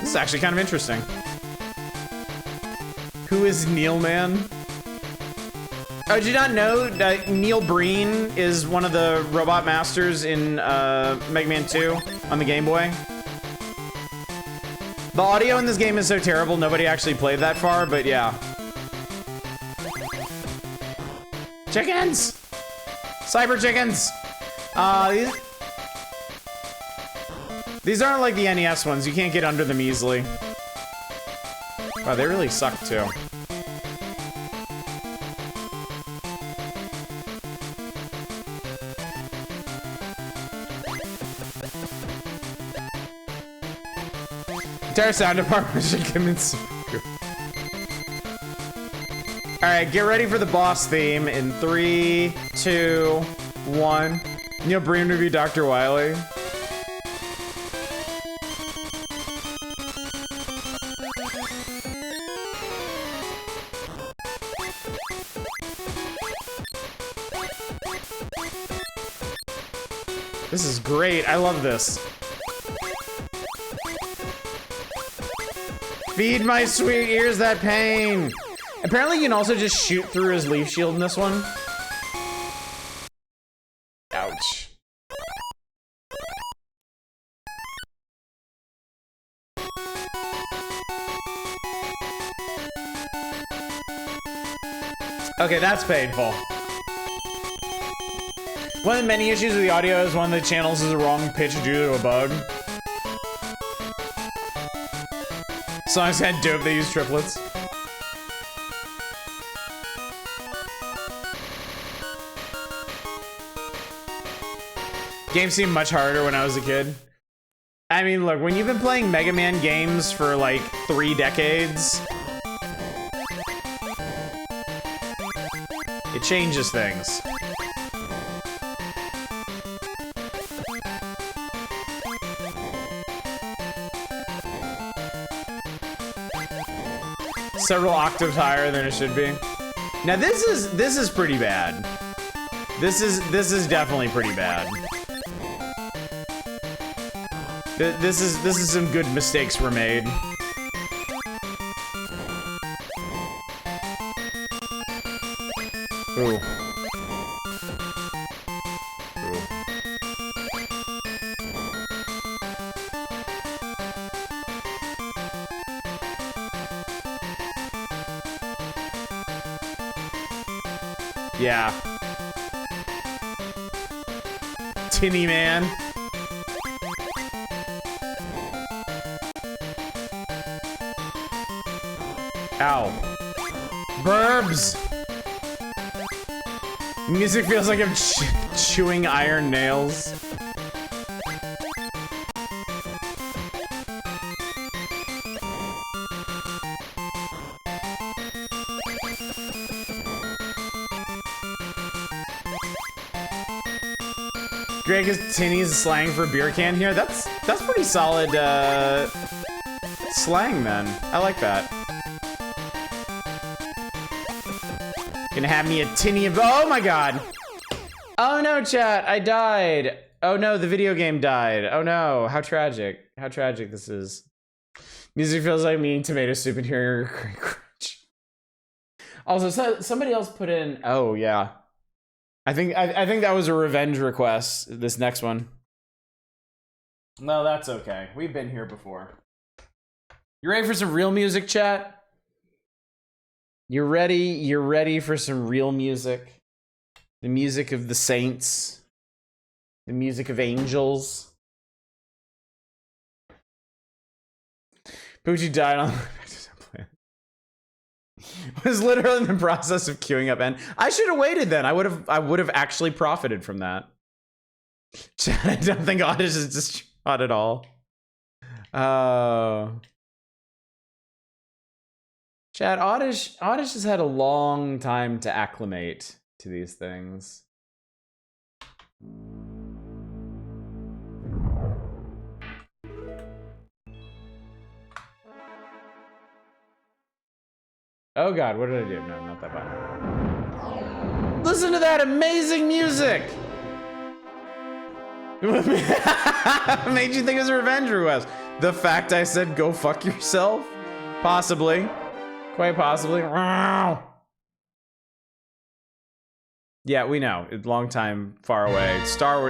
This is actually kind of interesting. Who is Neilman? Oh, did you not know that Neil Breen is one of the robot masters in Mega Man 2 on the Game Boy? The audio in this game is so terrible, nobody actually played that far, but yeah. Chickens! Cyber chickens! These aren't like the NES ones. You can't get under them easily. Wow, they really suck too. Entire sound department should come in. Alright, get ready for the boss theme in 3, 2, 1. Neil Breen review Dr. Wily. This is great. I love this. Feed my sweet ears that pain. Apparently you can also just shoot through his leaf shield in this one. Ouch. Okay, that's painful. One of the many issues with the audio is one of the channels is the wrong pitch due to a bug. Songs had dope, they use triplets. Games seemed much harder when I was a kid. I mean, look, when you've been playing Mega Man games for like 3 decades, it changes things. Several octaves higher than it should be. Now this is pretty bad. This is definitely pretty bad. This is some good mistakes were made. Ooh. Yeah. Tinny Man. Ow. Burbs! Music feels like I'm chewing iron nails. Greg is tinny's slang for beer can here. That's pretty solid slang, man. I like that. Gonna have me a tinny of— oh my god! Oh no, chat, I died. Oh no, the video game died. Oh no, how tragic. How tragic this is. Music feels like me eating tomato soup and hearing a crunch. Also, somebody else put in— oh yeah. I think that was a revenge request, this next one. No, that's okay. We've been here before. You ready for some real music, chat? You're ready for some real music? The music of the saints. The music of angels. Poochie died on was literally in the process of queuing up, and I should have waited then. I would have actually profited from that. I don't think Oddish is distraught at all. Chad, Oddish has had a long time to acclimate to these things. Oh god, what did I do? No, not that button. Listen to that amazing music! What made you think it was a revenge request? The fact I said go fuck yourself? Possibly. Quite possibly. Yeah, we know. It's long time far away. Star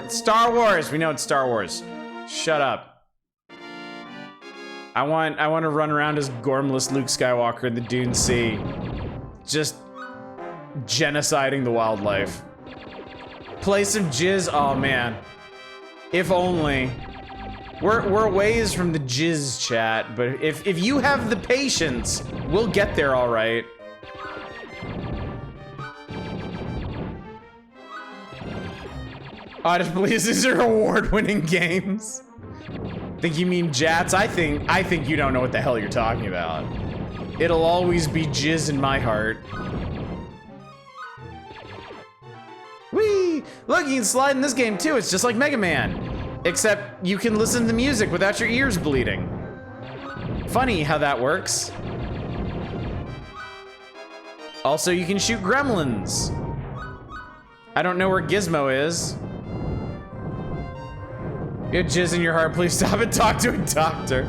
Wars. We know it's Star Wars. Shut up. I want to run around as gormless Luke Skywalker in the Dune Sea, just genociding the wildlife. Play some jizz. Oh man, if only. We're ways from the jizz chat, but if you have the patience, we'll get there all right. Oddest Police, these are award-winning games. Think you mean Jats? I think you don't know what the hell you're talking about. It'll always be jizz in my heart. Whee! Look, you can slide in this game too. It's just like Mega Man. Except you can listen to the music without your ears bleeding. Funny how that works. Also, you can shoot gremlins. I don't know where Gizmo is. You have jizz in your heart, please stop and talk to a doctor.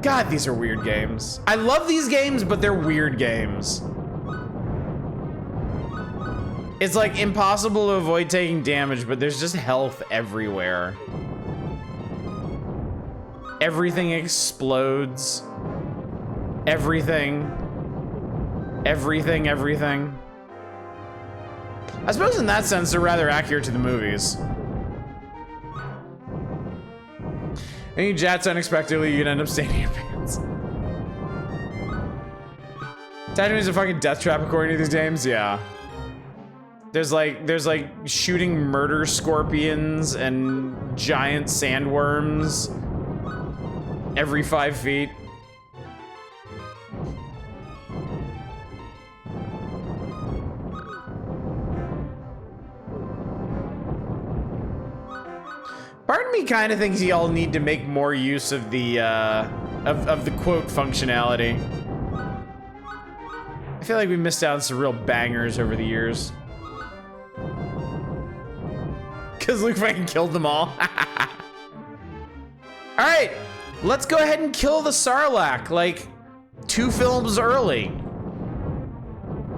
God, these are weird games. I love these games, but they're weird games. It's like impossible to avoid taking damage, but there's just health everywhere. Everything explodes. Everything. Everything. I suppose in that sense, they're rather accurate to the movies. And you jats unexpectedly, you'd end up staining your pants. Tatooine is a fucking death trap according to these games, yeah. There's like shooting murder scorpions and giant sandworms every 5 feet. Part of me kind of thinks y'all need to make more use of the quote functionality. I feel like we missed out on some real bangers over the years. Because Luke fucking killed them all. Alright, let's go ahead and kill the Sarlacc, like 2 films early.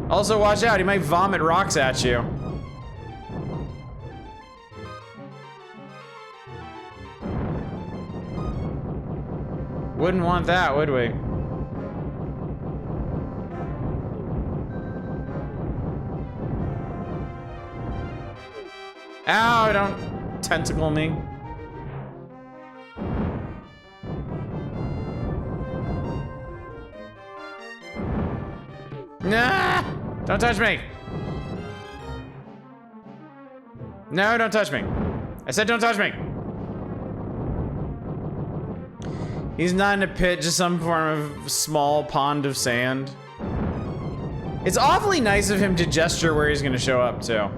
Also, watch out, he might vomit rocks at you. Wouldn't want that, would we? Ow, don't tentacle me. Nah! Don't touch me! No, don't touch me. I said don't touch me. He's not in a pit, just some form of small pond of sand. It's awfully nice of him to gesture where he's gonna show up to.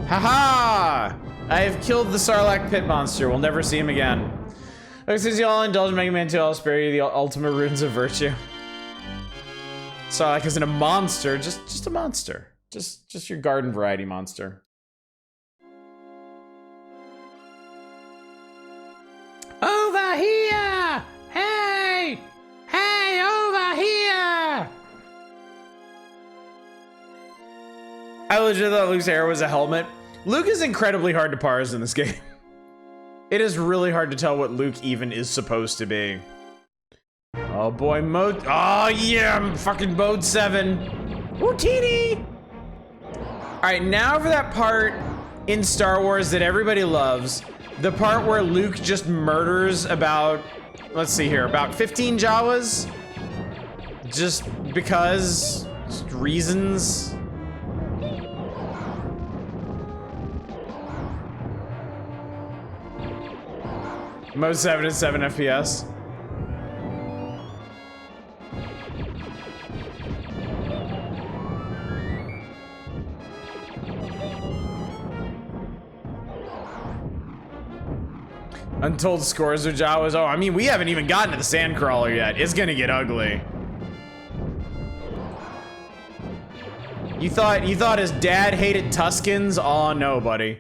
Haha! I have killed the Sarlacc pit monster. We'll never see him again. Okay, since you all indulge in Mega Man 2, I'll spare you the ultimate runes of virtue. Sarlacc isn't a monster, just a monster. Just your garden variety monster. Over here! Hey! Hey, over here! I legit thought Luke's hair was a helmet. Luke is incredibly hard to parse in this game. It is really hard to tell what Luke even is supposed to be. Oh boy, mode. Oh yeah, I'm fucking mode 7. Wootini! Alright, now for that part in Star Wars that everybody loves. The part where Luke just murders about, let's see here, about 15 Jawas. Just because, just reasons. Mode 7 is 7 FPS. Untold scores of Jawas. Oh, I mean, we haven't even gotten to the Sandcrawler yet. It's gonna get ugly. You thought his dad hated Tuskens? Oh no, buddy.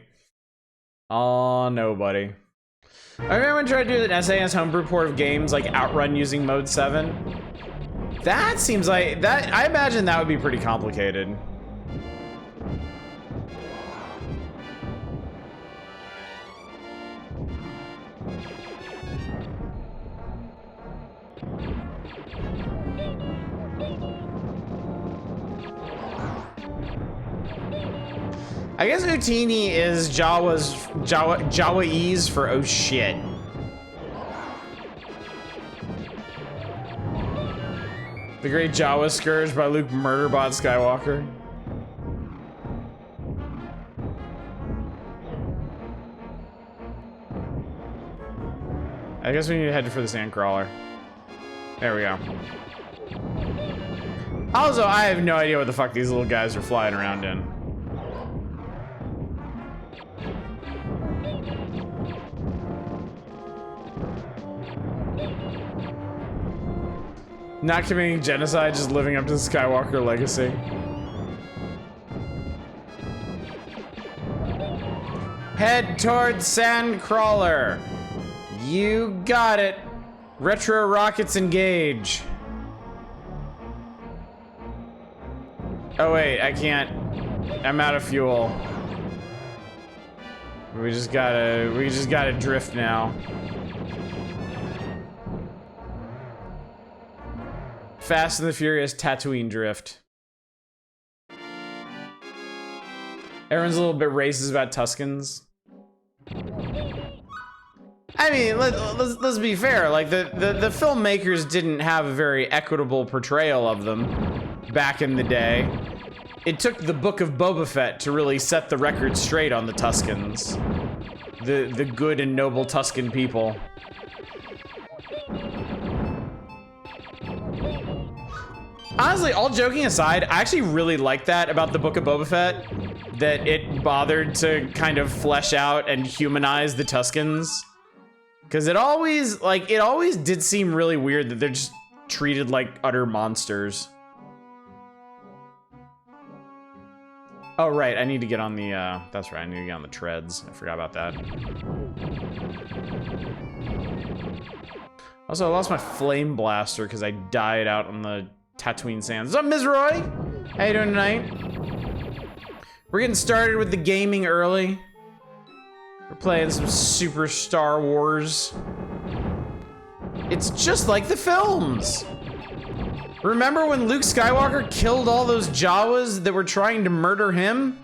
Oh no, buddy. I remember when I tried to do an SAS homebrew port of games like Outrun using Mode 7. That seems like that. I imagine that would be pretty complicated. I guess Utini is Jawaese for oh shit. The Great Jawa Scourge by Luke Murderbot Skywalker. I guess we need to head for the Sandcrawler. There we go. Also, I have no idea what the fuck these little guys are flying around in. Not committing genocide, just living up to the Skywalker legacy. Head towards Sandcrawler. You got it. Retro rockets engage. Oh wait, I can't. I'm out of fuel. We just gotta drift now. Fast and the Furious Tatooine drift. Everyone's a little bit racist about Tuskens. I mean, let's be fair. Like the filmmakers didn't have a very equitable portrayal of them back in the day. It took the Book of Boba Fett to really set the record straight on the Tuskens, the good and noble Tusken people. Honestly, all joking aside, I actually really like that about the Book of Boba Fett, that it bothered to kind of flesh out and humanize the Tuskens. Because it always did seem really weird that they're just treated like utter monsters. Oh, right, I need to get on the, that's right, I need to get on the treads. I forgot about that. Also, I lost my flame blaster because I died out on the Tatooine sands. What's up, Ms. Roy? How you doing tonight? We're getting started with the gaming early. We're playing some Super Star Wars. It's just like the films. Remember when Luke Skywalker killed all those Jawas that were trying to murder him?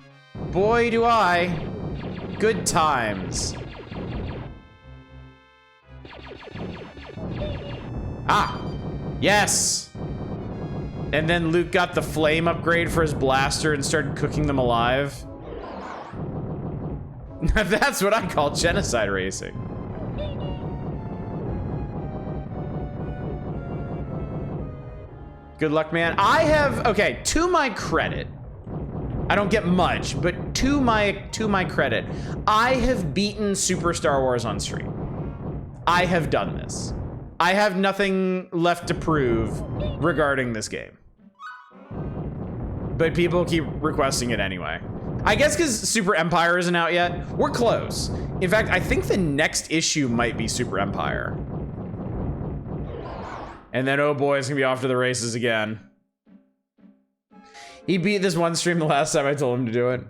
Boy, do I. Good times. Ah, yes. And then Luke got the flame upgrade for his blaster and started cooking them alive. That's what I call genocide racing. Good luck, man. I have, okay, to my credit, I don't get much, but to my credit, I have beaten Super Star Wars on stream. I have done this. I have nothing left to prove regarding this game. But people keep requesting it anyway. I guess because Super Empire isn't out yet. We're close. In fact, I think the next issue might be Super Empire. And then, oh boy, it's gonna be off to the races again. He beat this one stream the last time I told him to do it.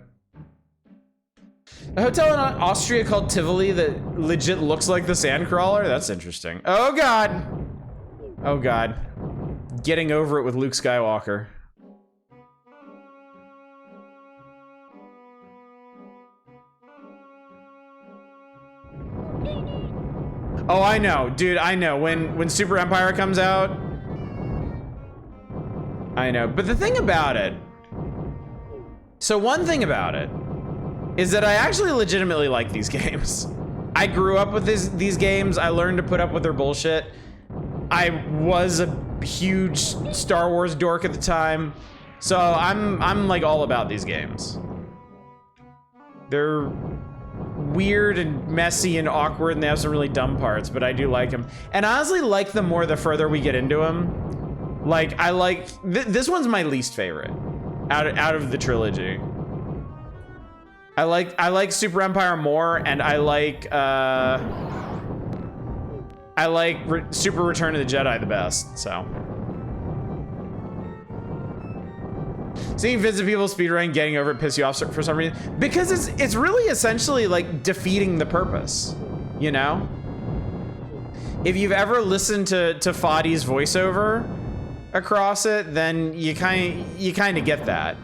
A hotel in Austria called Tivoli that legit looks like the Sandcrawler? That's interesting. Oh God. Oh God. Getting over it with Luke Skywalker. Oh, I know, dude, I know. When Super Empire comes out, I know. But the thing about it, so one thing about it is that I actually legitimately like these games. I grew up with these games. I learned to put up with their bullshit. I was a huge Star Wars dork at the time, so I'm like all about these games. They're weird and messy and awkward, and they have some really dumb parts, but I do like them. And I honestly like them more the further we get into them. Like, I like... this one's my least favorite out of the trilogy. I like Super Empire more, and I like Super Return of the Jedi the best, so. Seeing vids of people speedrunning, getting over it piss you off for some reason. Because it's really essentially like defeating the purpose, you know? If you've ever listened to Fadi's voiceover across it, then you kind of get that.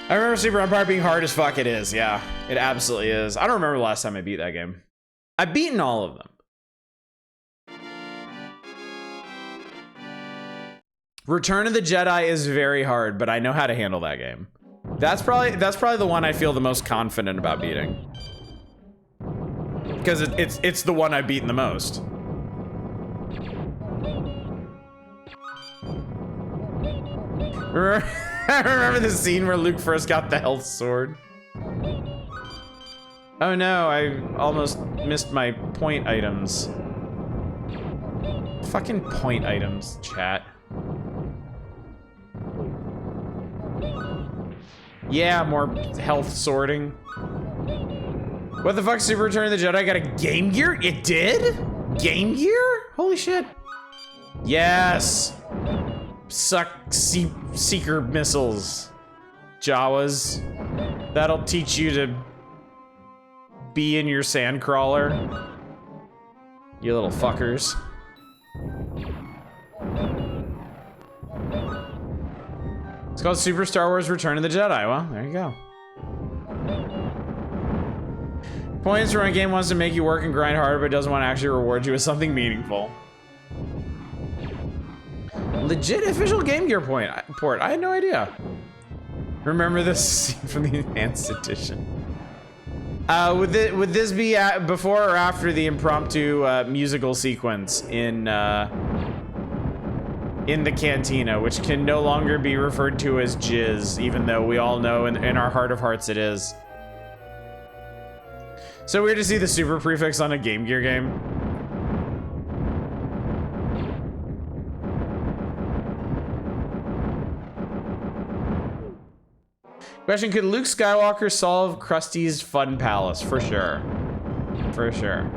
I remember Super Empire being hard as fuck. It is, yeah. It absolutely is. I don't remember the last time I beat that game. I've beaten all of them. Return of the Jedi is very hard, but I know how to handle that game. That's probably the one I feel the most confident about beating. Because it's the one I've beaten the most. Remember the scene where Luke first got the health sword? Oh no, I almost missed my point items. Fucking point items, chat. Yeah, more health sorting. What the fuck, Super Return of the Jedi got a Game Gear? It did? Game Gear? Holy shit. Yes. Suck seeker missiles. Jawas. That'll teach you to be in your sandcrawler. You little fuckers. It's called Super Star Wars Return of the Jedi. Well, there you go. Points for a game wants to make you work and grind harder, but doesn't want to actually reward you with something meaningful. Legit official Game Gear port. I had no idea. Remember this scene from the Enhanced Edition. Would this be before or after the impromptu musical sequence in the cantina, which can no longer be referred to as jizz, even though we all know in our heart of hearts it is. So weird to see the super prefix on a Game Gear game. Question, could Luke Skywalker solve Krusty's Fun Palace? For sure. For sure.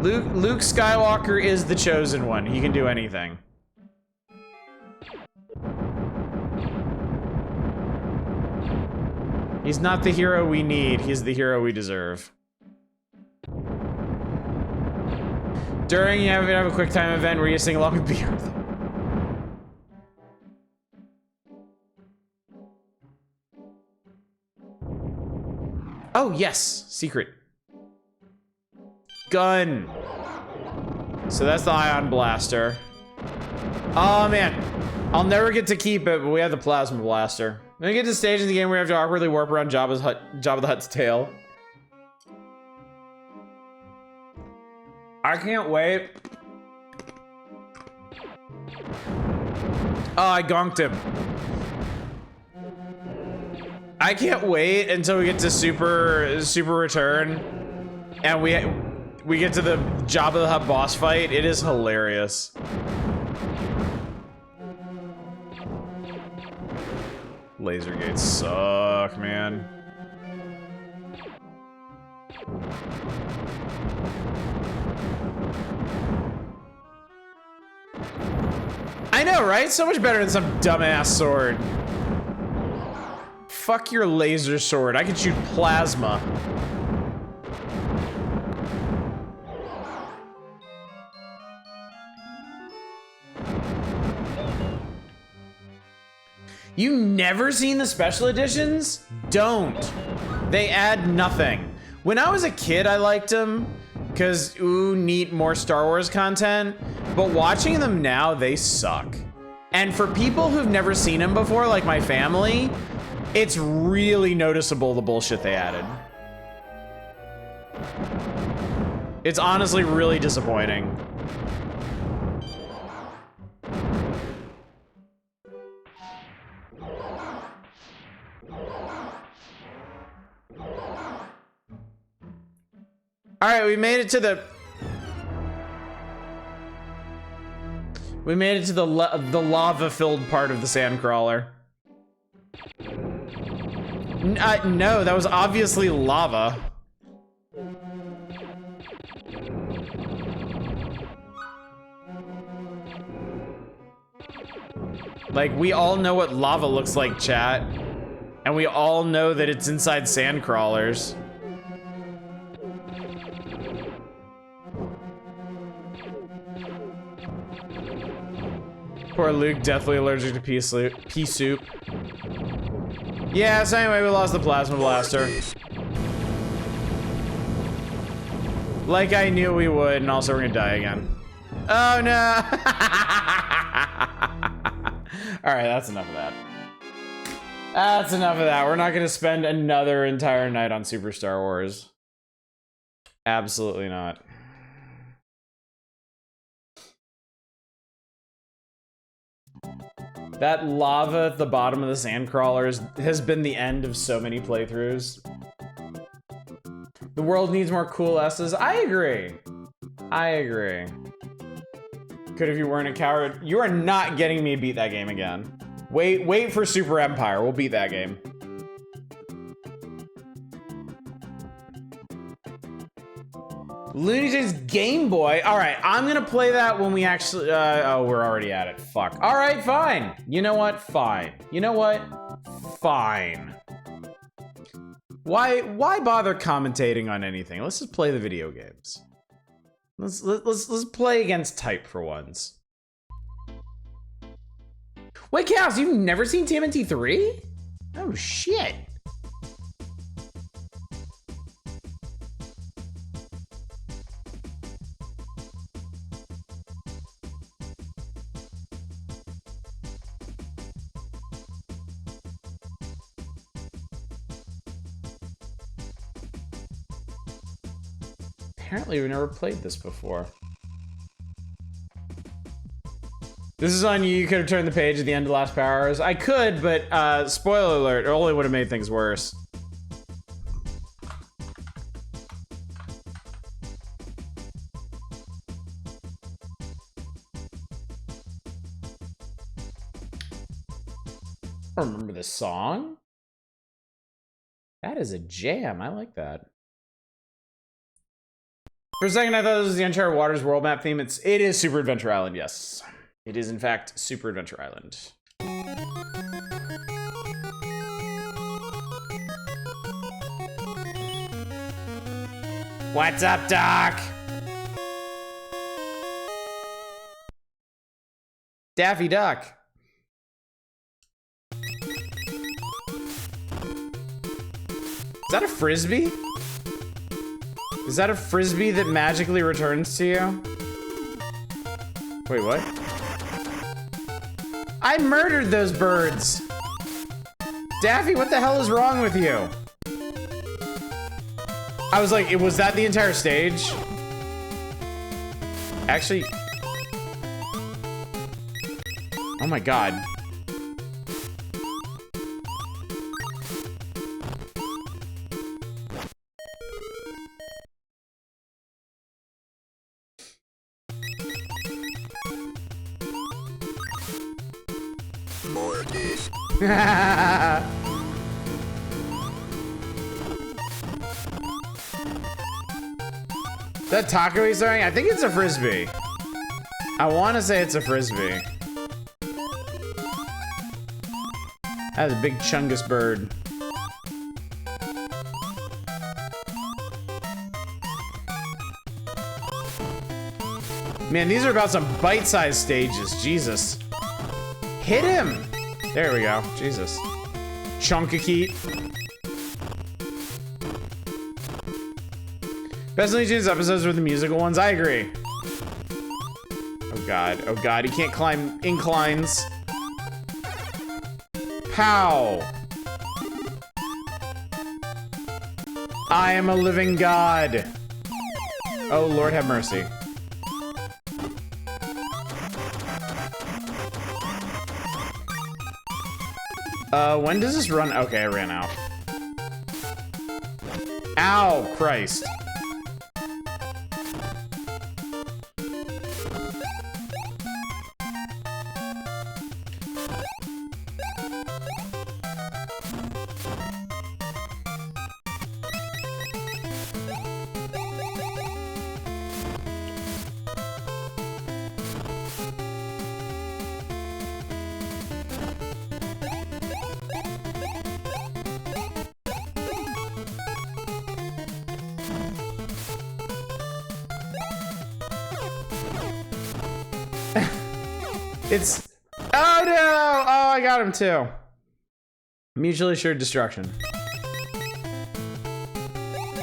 Luke Skywalker is the chosen one. He can do anything. He's not the hero we need. He's the hero we deserve. During, you have a quick time event where you sing along with Beer. Oh, yes. Secret. Gun. So that's the ion blaster. Oh, man. I'll never get to keep it, but we have the plasma blaster. Then we get to the stage in the game where we have to awkwardly warp around Jabba the Hutt's tail. I can't wait. Oh, I gonked him. I can't wait until we get to Super Return, and we get to the Jabba the Hutt boss fight. It is hilarious. Laser gates suck, man. I know, right? So much better than some dumbass sword. Fuck your laser sword. I can shoot plasma. You never seen the special editions? Don't. They add nothing. When I was a kid, I liked them because, ooh, neat, more Star Wars content. But watching them now, they suck. And for people who've never seen them before, like my family, it's really noticeable the bullshit they added. It's honestly really disappointing. All right, we made it to the... We made it to the lava-filled part of the sandcrawler. No, that was obviously lava. Like, we all know what lava looks like, chat. And we all know that it's inside sandcrawlers. Poor Luke, deathly allergic to pea soup. Yeah, so anyway, we lost the plasma blaster. Like I knew we would, and also we're gonna die again. Oh no! Alright, that's enough of that. That's enough of that. We're not gonna spend another entire night on Super Star Wars. Absolutely not. That lava at the bottom of the sandcrawlers has been the end of so many playthroughs. The world needs more cool S's. I agree. I agree. Could if you weren't a coward. You are not getting me to beat that game again. Wait for Super Empire. We'll beat that game. Looney Tunes Game Boy. All right, I'm gonna play that when we actually. Oh, we're already at it. Fuck. All right, fine. You know what? Fine. You know what? Fine. Why bother commentating on anything? Let's just play the video games. Let's play against type for once. Wait, Chaos, you've never seen TMNT 3? Oh shit. Apparently, we've never played this before. This is on you. You could have turned the page at the end of the last Power Hours. I could, but spoiler alert, it only would have made things worse. I remember this song. That is a jam. I like that. For a second, I thought this was the Uncharted Waters world map theme. It is Super Adventure Island, yes. It is, in fact, Super Adventure Island. What's up, Doc? Daffy Duck. Is that a frisbee? Is that a frisbee that magically returns to you? Wait, what? I murdered those birds! Daffy, what the hell is wrong with you? I was like, was that the entire stage? Actually... Oh my god. That taco he's throwing? I think it's a frisbee. I want to say it's a frisbee. That is a big chungus bird. Man, these are about some bite-sized stages. Jesus. Hit him! There we go. Jesus. Chunkakeet. Best Looney Tunes episodes were the musical ones. I agree. Oh god. Oh god. He can't climb inclines. Pow. I am a living god. Oh, Lord have mercy. When does this run? Okay, I ran out. Ow, Christ. It's... Oh no! Oh, I got him too. Mutually assured destruction.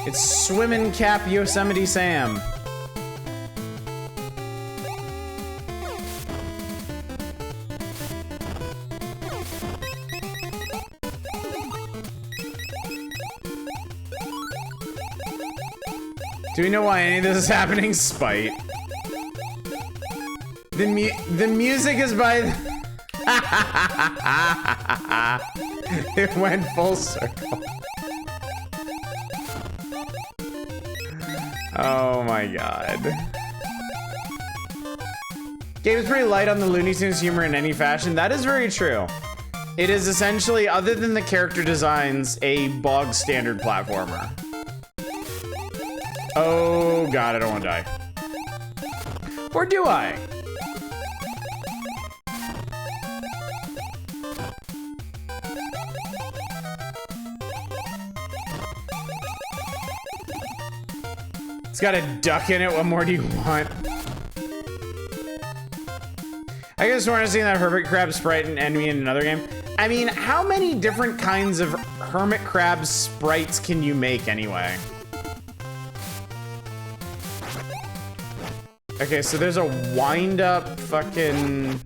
It's Swimmin' Cap Yosemite Sam. Do we know why any of this is happening? Spite. The music is by... It went full circle. Oh my god. Game is pretty light on the Looney Tunes humor in any fashion. That is very true. It is essentially, other than the character designs, a bog standard platformer. Oh god, I don't want to die. Or do I? It's got a duck in it. What more do you want? I guess we're not seeing that hermit crab sprite and enemy in another game. I mean, how many different kinds of hermit crab sprites can you make anyway? Okay, so there's a wind-up fucking...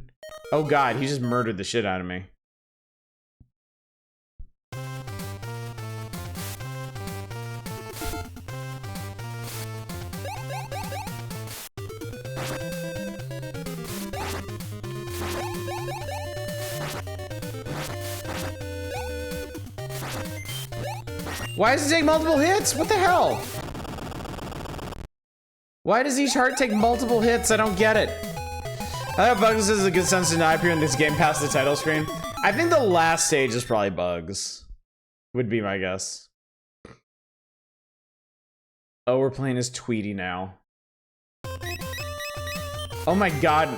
Oh god, he just murdered the shit out of me. Why does it take multiple hits? What the hell? Why does each heart take multiple hits? I don't get it. I thought Bugs is a good sense to not appear in this game past the title screen. I think the last stage is probably Bugs. Would be my guess. Oh, we're playing as Tweety now. Oh my god.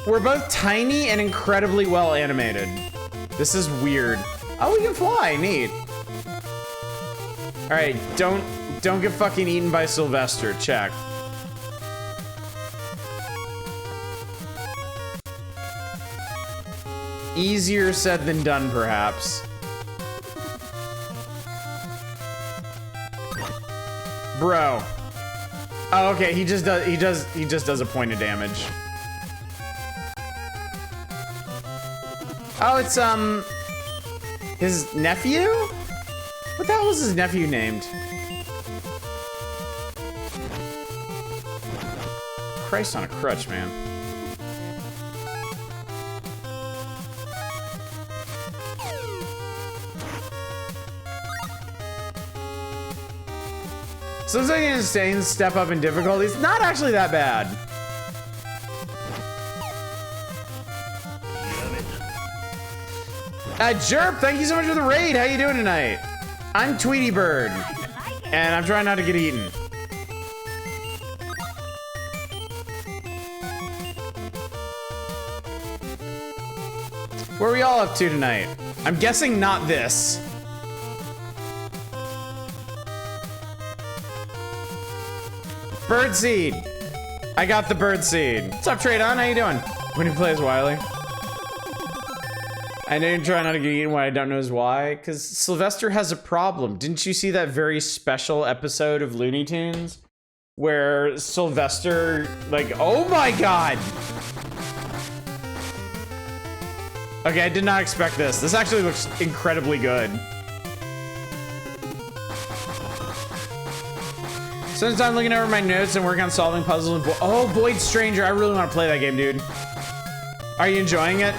We're both tiny and incredibly well animated. This is weird. Oh, we can fly. Neat. Alright, don't get fucking eaten by Sylvester. Check. Easier said than done, perhaps. Bro. Oh, okay, he just does a point of damage. Oh, it's his nephew? What the hell was his nephew named? Christ on a crutch, man. So it's like an insane step up in difficulty. It's not actually that bad. Jerp, thank you so much for the raid. How you doing tonight? I'm Tweety Bird, and I'm trying not to get eaten. Where are we all up to tonight? I'm guessing not this. Birdseed. I got the birdseed. What's up, Traydon? How you doing? When he plays Wily. I know you're trying not to get eaten. What I don't know is why. Because Sylvester has a problem. Didn't you see that very special episode of Looney Tunes? Where Sylvester, like, oh my god! Okay, I did not expect this. This actually looks incredibly good. Since I'm looking over my notes and working on solving puzzles. Oh, Void Stranger. I really want to play that game, dude. Are you enjoying it?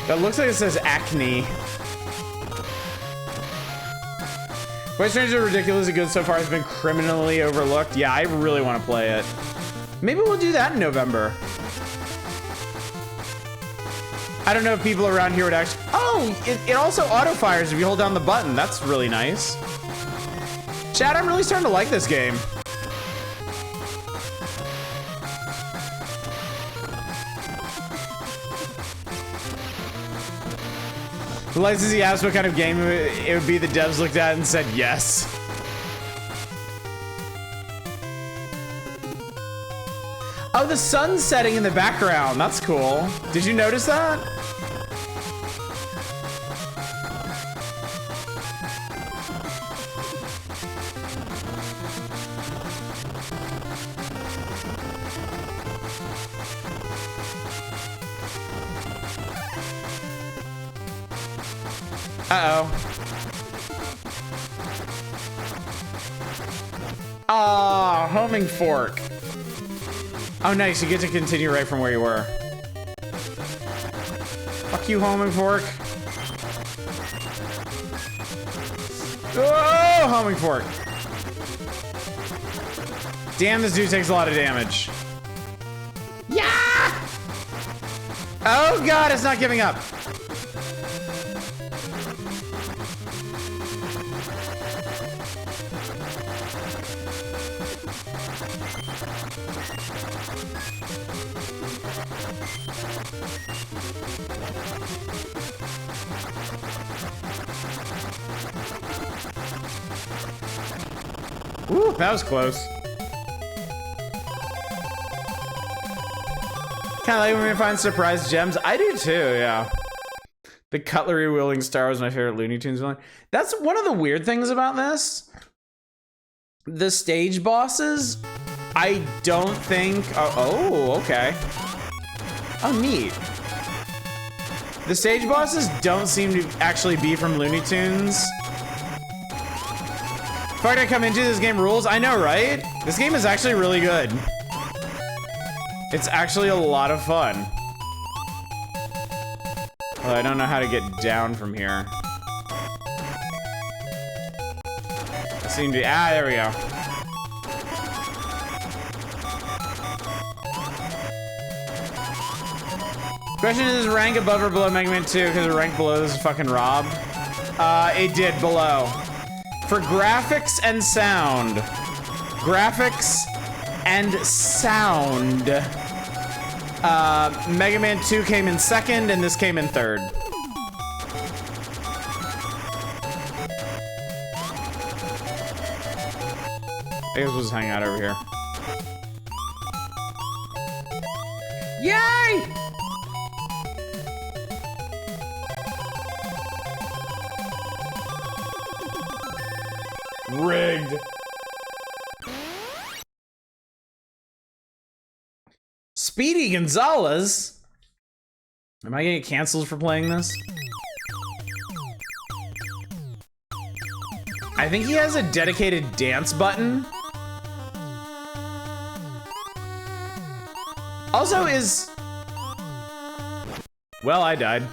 That looks like it says acne. Void Stranger is ridiculously good so far. It's been criminally overlooked. Yeah, I really want to play it. Maybe we'll do that in November. I don't know if people around here would actually... Oh, it also auto-fires if you hold down the button. That's really nice. Chad, I'm really starting to like this game. The licensee asked what kind of game it would be. The devs looked at it and said yes. Oh, the sun's setting in the background. That's cool. Did you notice that? Uh-oh. Ah, homing fork. Oh, nice. You get to continue right from where you were. Fuck you, homing fork. Oh, homing fork. Damn, this dude takes a lot of damage. Yeah! Oh, God, it's not giving up. Ooh, that was close. Kinda like when we find surprise gems. I do too, yeah. The cutlery wielding star was my favorite Looney Tunes villain. That's one of the weird things about this. The stage bosses, I don't think... Oh, okay. Oh, neat. The stage bosses don't seem to actually be from Looney Tunes. The fact I come into this game rules. I know, right? This game is actually really good. It's actually a lot of fun. Well, I don't know how to get down from here. I seem to... Ah, there we go. Question is rank above or below Mega Man 2? Because the rank below this is fucking robbed. It did below. For graphics and sound. Graphics and sound. Mega Man 2 came in second, and this came in third. I guess we'll just hang out over here. Yay! Rigged. Speedy Gonzalez? Am I gonna get canceled for playing this? I think he has a dedicated dance button. Also is... Well, I died.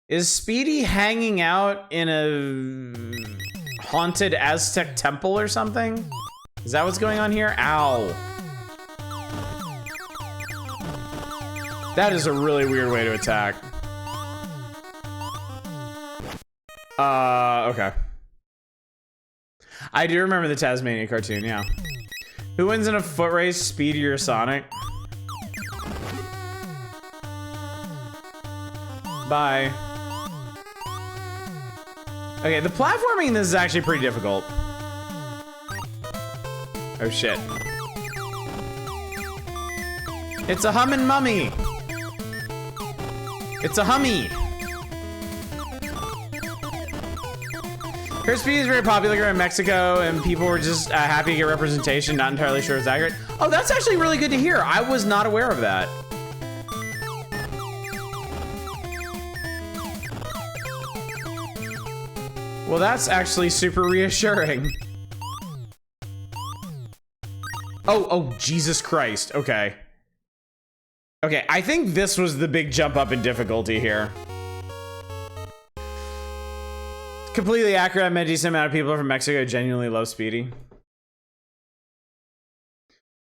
Is Speedy hanging out in a haunted Aztec temple or something? Is that what's going on here? Ow. That is a really weird way to attack. Okay. I do remember the Tasmania cartoon, yeah. Who wins in a foot race, Speedy or Sonic? Bye. Okay, the platforming in this is actually pretty difficult. Oh shit. It's a hummin' mummy. It's a hummy. Her speed is very popular in Mexico, and people were just happy to get representation. Not entirely sure it's accurate. Oh, that's actually really good to hear. I was not aware of that. Well, that's actually super reassuring. Oh, Jesus Christ. Okay. Okay, I think this was the big jump up in difficulty here. Completely accurate. I met a decent amount of people from Mexico who genuinely love Speedy.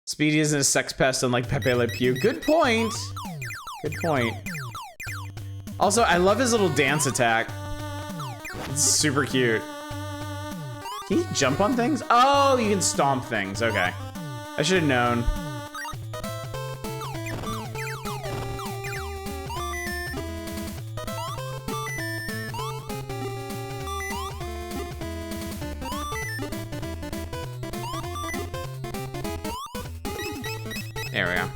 Speedy isn't a sex pest unlike Pepe Le Pew. Good point. Good point. Also, I love his little dance attack. It's super cute. Can you jump on things? Oh, you can stomp things. Okay. I should have known. There we go.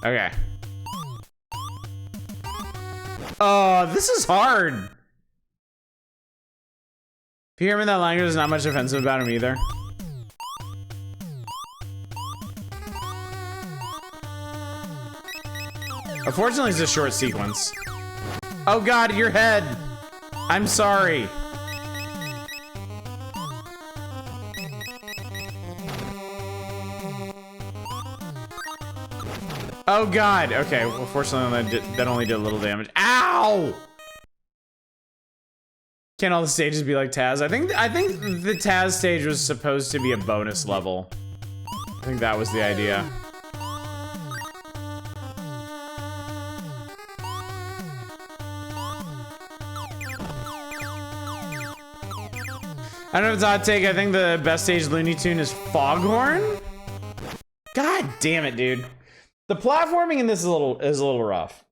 Okay. Oh, this is hard. If you hear me in that language, there's not much offensive about him either. Unfortunately, it's a short sequence. Oh god, your head! I'm sorry. Oh god, okay, well fortunately that only did a little damage. Ow! Can't all the stages be like Taz? I think the Taz stage was supposed to be a bonus level. I think that was the idea. I don't know if it's a hot take. I think the best stage Looney Tune is Foghorn. God damn it, dude. The platforming in this is a little rough.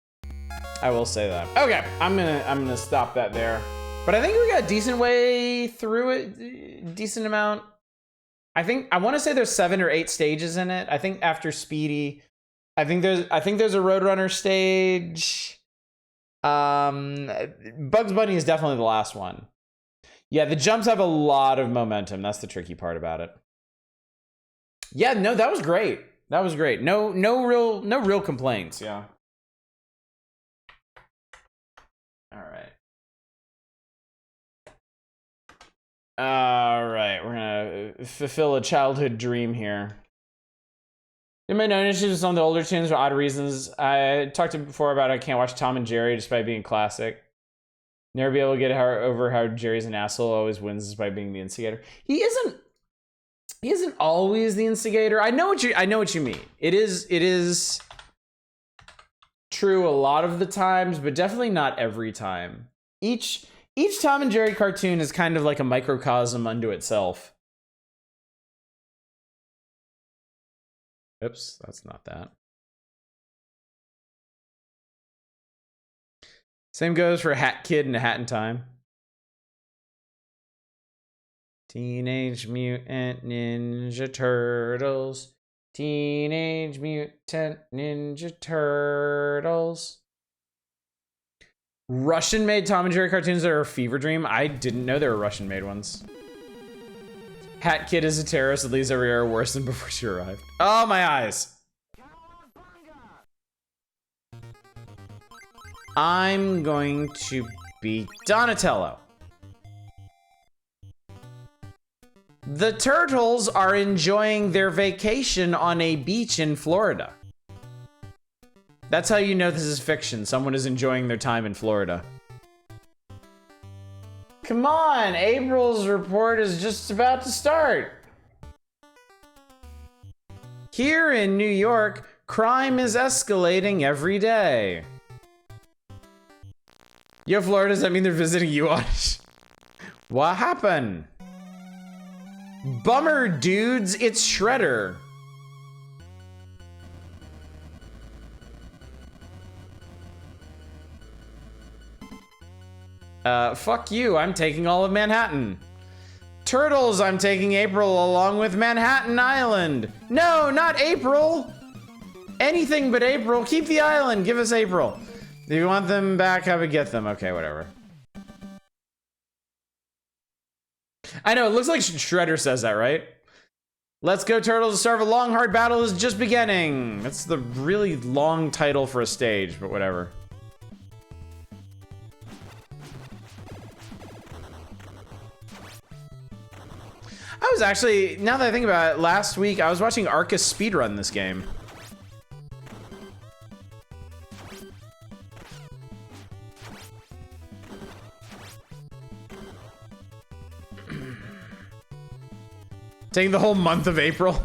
I will say that. Okay, I'm gonna stop that there. But I think we got a decent way through it. Decent amount. I want to say there's 7 or 8 stages in it. I think after Speedy, I think there's a Roadrunner stage. Bugs Bunny is definitely the last one. Yeah, the jumps have a lot of momentum. That's the tricky part about it. Yeah, no, that was great. That was great. No real complaints. Yeah. All right, we're gonna fulfill a childhood dream here. In my known issues with some of the older tunes for odd reasons. I talked to you before about I can't watch Tom and Jerry despite being classic. Never be able to get over how Jerry's an asshole, always wins despite being the instigator. He isn't always the instigator. I know what you mean. It is true a lot of the times, but definitely not every time. Each Tom and Jerry cartoon is kind of like a microcosm unto itself. Oops, that's not that. Same goes for Hat Kid and A Hat in Time. Teenage Mutant Ninja Turtles. Teenage Mutant Ninja Turtles. Russian-made Tom and Jerry cartoons that are a fever dream? I didn't know there were Russian-made ones. Hat Kid is a terrorist that leaves every era worse than before she arrived. Oh, my eyes. I'm going to be Donatello. The turtles are enjoying their vacation on a beach in Florida. That's how you know this is fiction. Someone is enjoying their time in Florida. Come on, April's report is just about to start. Here in New York, crime is escalating every day. Yo, Florida, does that mean they're visiting you, Anish? What happened? Bummer, dudes, it's Shredder. Fuck you, I'm taking all of Manhattan. Turtles, I'm taking April along with Manhattan Island. No, not April. Anything but April. Keep the island, give us April. If you want them back, how we get them? Okay, whatever. I know, it looks like Shredder says that, right? Let's go, Turtles. The start of a long, hard battle is just beginning. That's the really long title for a stage, but whatever. I was actually, now that I think about it, last week I was watching Arcus speedrun this game. Taking the whole month of April.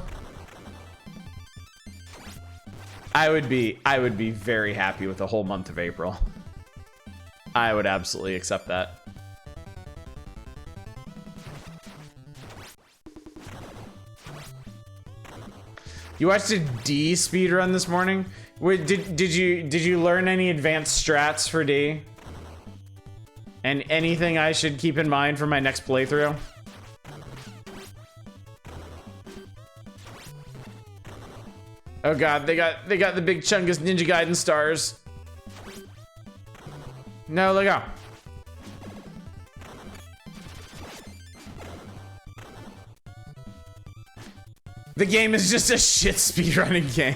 I would be very happy with the whole month of April. I would absolutely accept that. You watched a D speedrun this morning? Wait, did you learn any advanced strats for D? And anything I should keep in mind for my next playthrough? Oh god, they got the big Chungus Ninja Gaiden stars. No, look out. The game is just a shit speedrunning game.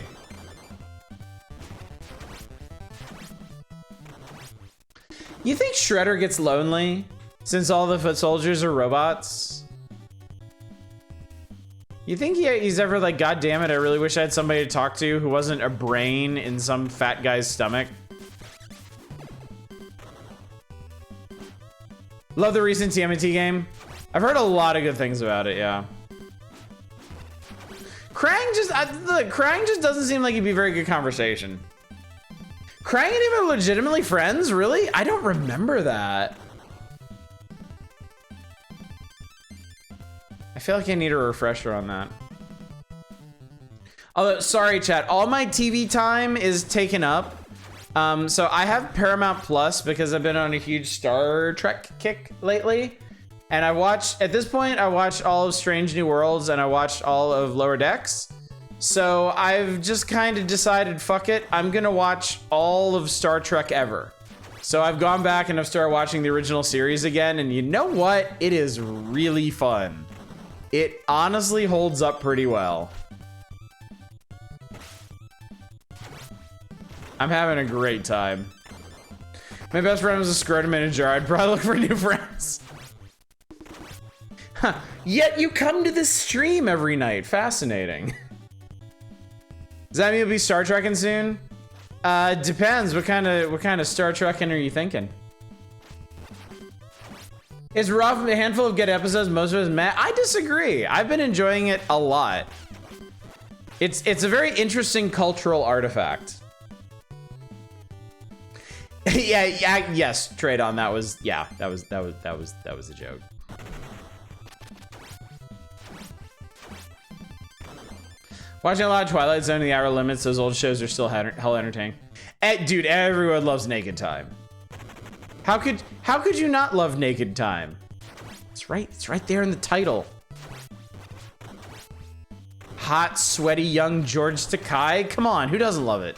You think Shredder gets lonely since all the foot soldiers are robots? You think he's ever like, God damn it, I really wish I had somebody to talk to who wasn't a brain in some fat guy's stomach? Love the recent TMNT game. I've heard a lot of good things about it, yeah. Krang just doesn't seem like he'd be very good conversation. Krang and him are legitimately friends? Really? I don't remember that. I feel like I need a refresher on that. Although, sorry chat, all my TV time is taken up. So I have Paramount Plus because I've been on a huge Star Trek kick lately. And at this point, I watched all of Strange New Worlds and I watched all of Lower Decks. So I've just kind of decided, fuck it, I'm gonna watch all of Star Trek ever. So I've gone back and I've started watching the original series again, and you know what? It is really fun. It honestly holds up pretty well. I'm having a great time. My best friend was a scrotum in a jar. I'd probably look for new friends. Huh. Yet you come to this stream every night. Fascinating. Does that mean you'll be Star Trekking soon? Depends. What kind of Star Trekking are you thinking? It's rough. A handful of good episodes. Most of it is meh. I disagree. I've been enjoying it a lot. It's a very interesting cultural artifact. Yes, trade on that was a joke. Watching a lot of Twilight Zone in the hour limits, those old shows are still hell entertaining. Dude, everyone loves Naked Time. How could you not love Naked Time? It's right there in the title. Hot, sweaty, young George Takei. Come on, who doesn't love it?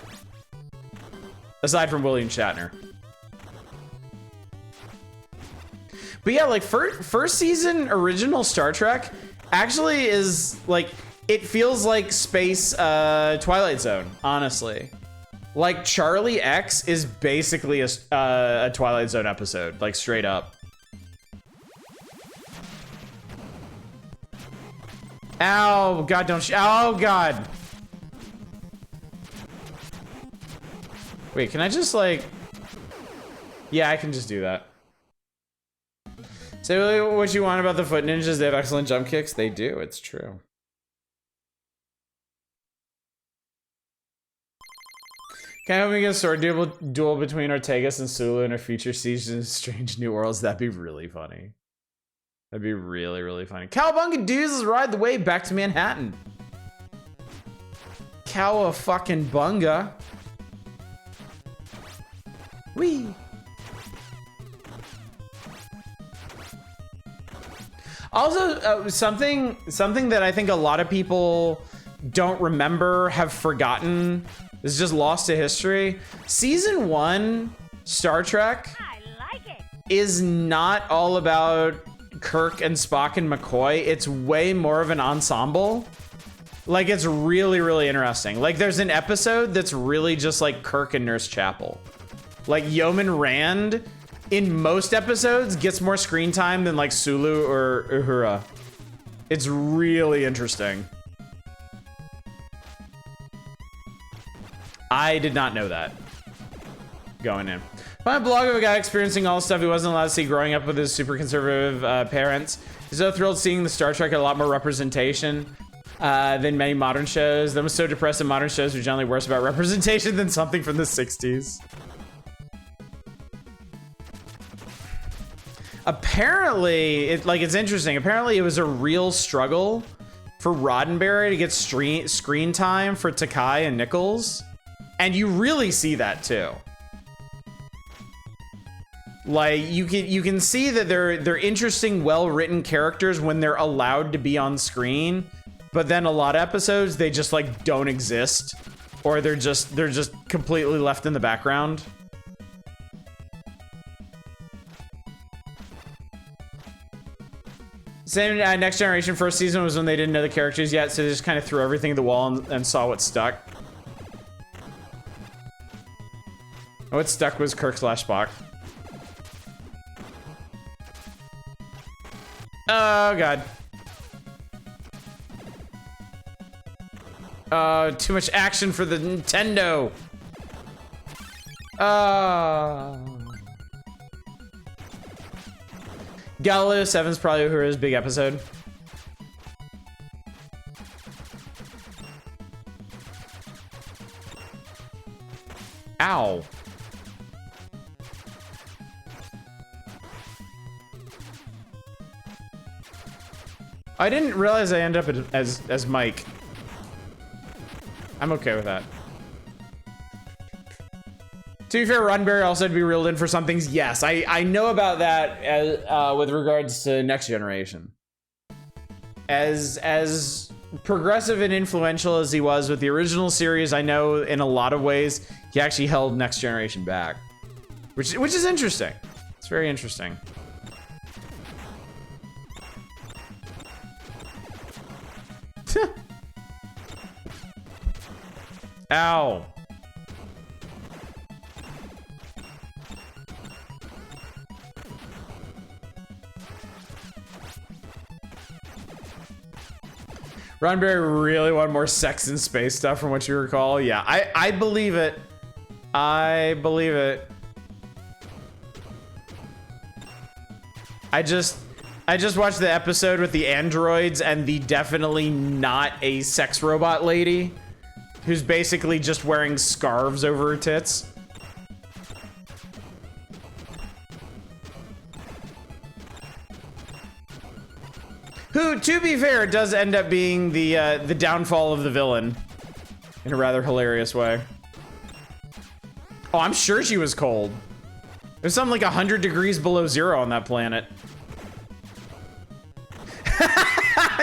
Aside from William Shatner. But yeah, like first season original Star Trek actually is like, it feels like space Twilight Zone, honestly. Like Charlie X is basically a Twilight Zone episode, like straight up. Ow, God, don't oh God. Wait, can I just like, yeah, I can just do that. Say really what you want about the Foot Ninjas. They have excellent jump kicks. They do, it's true. Can I help me get a sword duel between Ortegas and Sulu in a future season of Strange New Worlds? That'd be really funny. That'd be really, really funny. Cowabunga dudes, let's ride the wave back to Manhattan. Cowa fucking bunga. Wee. Also, something that I think a lot of people don't remember, have forgotten, is just lost to history. Season 1 Star Trek is not all about Kirk and Spock and McCoy. It's way more of an ensemble. Like, it's really, really interesting. Like, there's an episode that's really just like Kirk and Nurse Chapel. Like, Yeoman Rand, in most episodes, gets more screen time than like Sulu or Uhura. It's really interesting. I did not know that going in. Find a blog of a guy experiencing all the stuff he wasn't allowed to see growing up with his super conservative parents. He's so thrilled seeing the Star Trek had a lot more representation than many modern shows. Then was so depressed that modern shows are generally worse about representation than something from the 60s. Apparently, it's interesting. Apparently it was a real struggle for Roddenberry to get screen time for Takei and Nichols. And you really see that too. Like, you can see that they're interesting, well-written characters when they're allowed to be on screen. but then a lot of episodes, they just like don't exist, or they're just completely left in the background. Same Next Generation first season was when they didn't know the characters yet, so they just kind of threw everything at the wall and saw what stuck. What stuck was Kirk / Spock. Oh god. Too much action for the Nintendo. Galileo 7's probably Uhura's big episode. Ow. I didn't realize I ended up as Mike. I'm okay with that. To be fair, Roddenberry also had to be reeled in for some things. Yes, I know about that as, with regards to Next Generation. As progressive and influential as he was with the original series, I know in a lot of ways he actually held Next Generation back, which is interesting. It's very interesting. Ow. Roddenberry really wanted more sex and space stuff from what you recall. Yeah, I believe it. I believe it. I just watched the episode with the androids and the definitely not a sex robot lady who's basically just wearing scarves over her tits. Who, to be fair, does end up being the downfall of the villain in a rather hilarious way. Oh, I'm sure she was cold. There's something like 100 degrees below zero on that planet.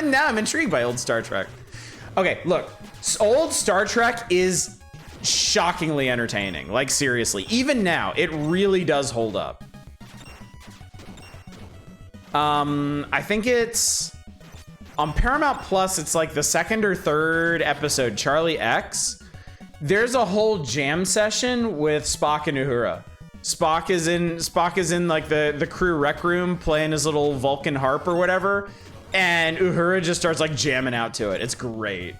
Now I'm intrigued by old Star Trek. Okay, look, old Star Trek is shockingly entertaining. Like, seriously, even now, it really does hold up. I think it's on Paramount Plus. It's like the second or third episode, Charlie X. There's a whole jam session with Spock and Uhura. Spock is in like the crew rec room playing his little Vulcan harp or whatever, and Uhura just starts like jamming out to it. It's great.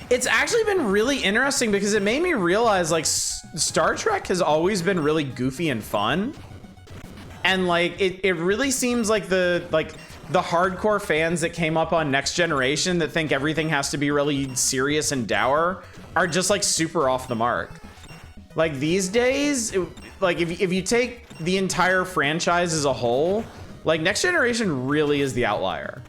It's actually been really interesting because it made me realize like Star Trek has always been really goofy and fun. And like it really seems like the hardcore fans that came up on Next Generation that think everything has to be really serious and dour are just like super off the mark. Like these days, like if you take the entire franchise as a whole, like Next Generation really is the outlier.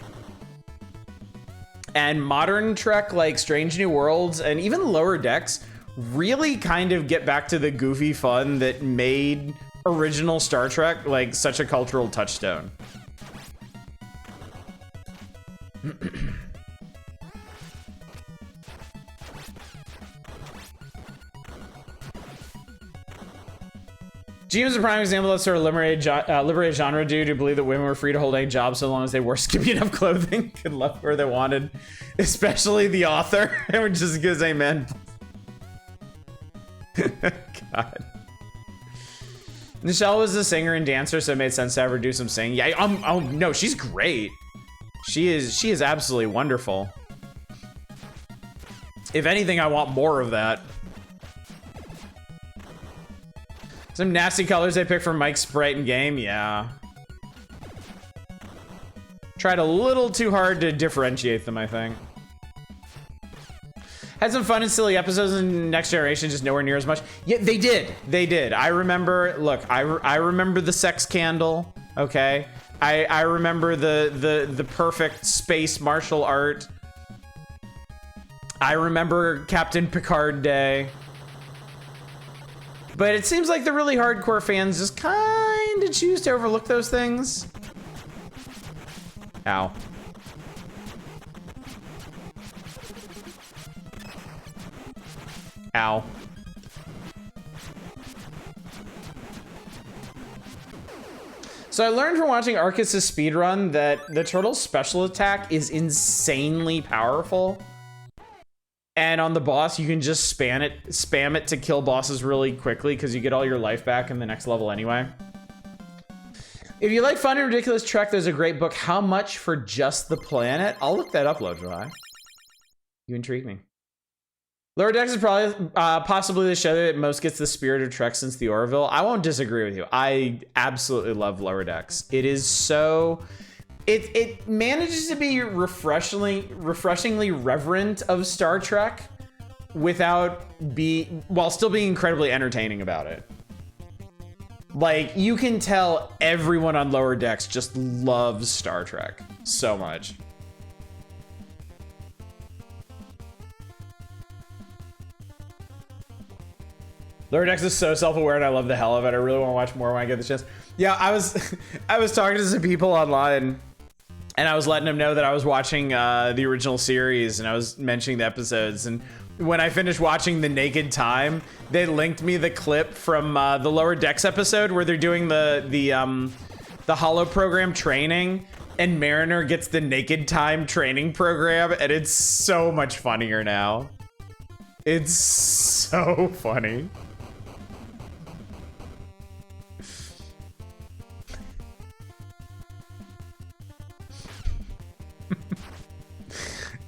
And modern Trek, like Strange New Worlds and even Lower Decks, really kind of get back to the goofy fun that made original Star Trek like such a cultural touchstone. GM is a prime example of sort of liberated genre dude who believed that women were free to hold any job so long as they wore skimpy enough clothing, could love where they wanted, especially the author. Which just gives amen. God. Nichelle was a singer and dancer, so it made sense to have her do some singing. Yeah, no, she's great. She is absolutely wonderful. If anything, I want more of that. Some nasty colors they picked from Mike's sprite and game, yeah. Tried a little too hard to differentiate them, I think. Had some fun and silly episodes in Next Generation, just nowhere near as much. Yeah, they did. They did. I remember, look, I remember the sex candle, okay? I remember the perfect space martial art. I remember Captain Picard Day. But it seems like the really hardcore fans just kind to choose to overlook those things? Ow. Ow. So I learned from watching Arcus' speedrun that the turtle's special attack is insanely powerful. And on the boss, you can just spam it to kill bosses really quickly because you get all your life back in the next level anyway. If you like fun and ridiculous Trek, there's a great book, How Much for Just the Planet? I'll look that up, Lojai. You intrigue me. Lower Decks is probably possibly the show that most gets the spirit of Trek since the Orville. I won't disagree with you. I absolutely love Lower Decks. It is so... It manages to be refreshingly reverent of Star Trek while still being incredibly entertaining about it. Like, you can tell everyone on Lower Decks just loves Star Trek so much. Lower Decks is so self-aware and I love the hell of it. I really want to watch more when I get the chance. Yeah, I was talking to some people online and I was letting them know that I was watching the original series and I was mentioning the episodes, and when I finished watching The Naked Time, they linked me the clip from the Lower Decks episode where they're doing the holo program training, and Mariner gets the Naked Time training program, and it's so much funnier now. It's so funny.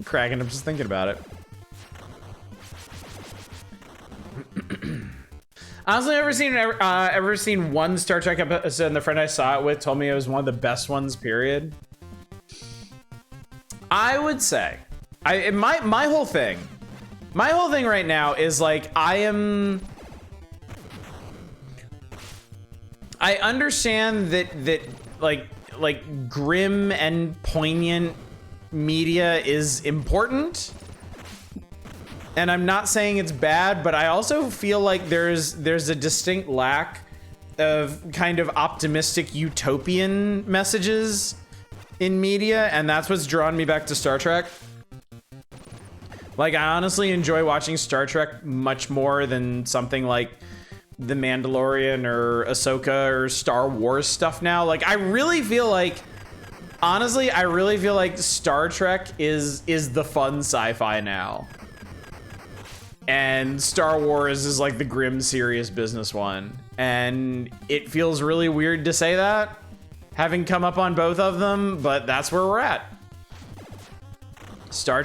Cracking up just thinking about it. Honestly, I've ever seen one Star Trek episode, and the friend I saw it with told me it was one of the best ones, period. I would say, my whole thing right now is like, I understand that like grim and poignant media is important, and I'm not saying it's bad, but I also feel like there's a distinct lack of kind of optimistic utopian messages in media, and that's what's drawn me back to Star Trek. Like, I honestly enjoy watching Star Trek much more than something like The Mandalorian or Ahsoka or Star Wars stuff now. Like, I really feel like, honestly, I really feel like Star Trek is the fun sci-fi now. And Star Wars is like the grim, serious business one. And it feels really weird to say that, having come up on both of them, but that's where we're at. Star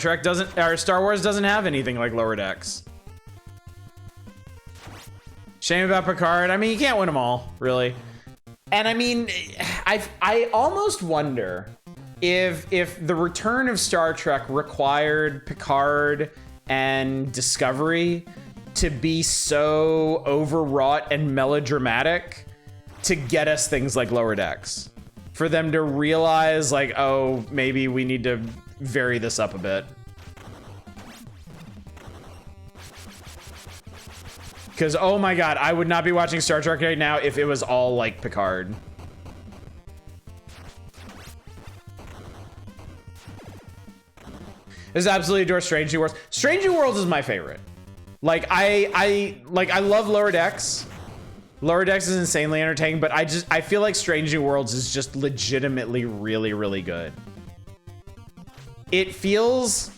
Wars doesn't have anything like Lower Decks. Shame about Picard. I mean, you can't win them all, really. And I mean, I almost wonder if the return of Star Trek required Picard and Discovery to be so overwrought and melodramatic to get us things like Lower Decks. For them to realize, like, oh, maybe we need to vary this up a bit. Because, oh my god, I would not be watching Star Trek right now if it was all like Picard. This is absolutely adore Strange New Worlds. Strange New Worlds is my favorite. Like, I love Lower Decks. Lower Decks is insanely entertaining, but I feel like Strange New Worlds is just legitimately really, really good. It feels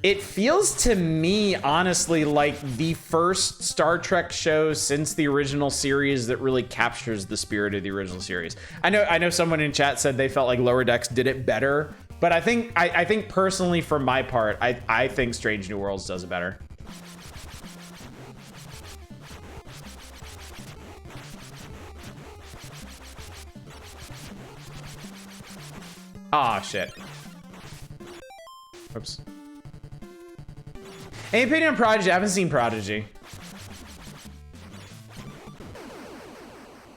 to me, honestly, like the first Star Trek show since the original series that really captures the spirit of the original series. I know someone in chat said they felt like Lower Decks did it better, but I think personally, for my part, I think Strange New Worlds does it better. Ah, shit. Oops. Any opinion on Prodigy? I haven't seen Prodigy.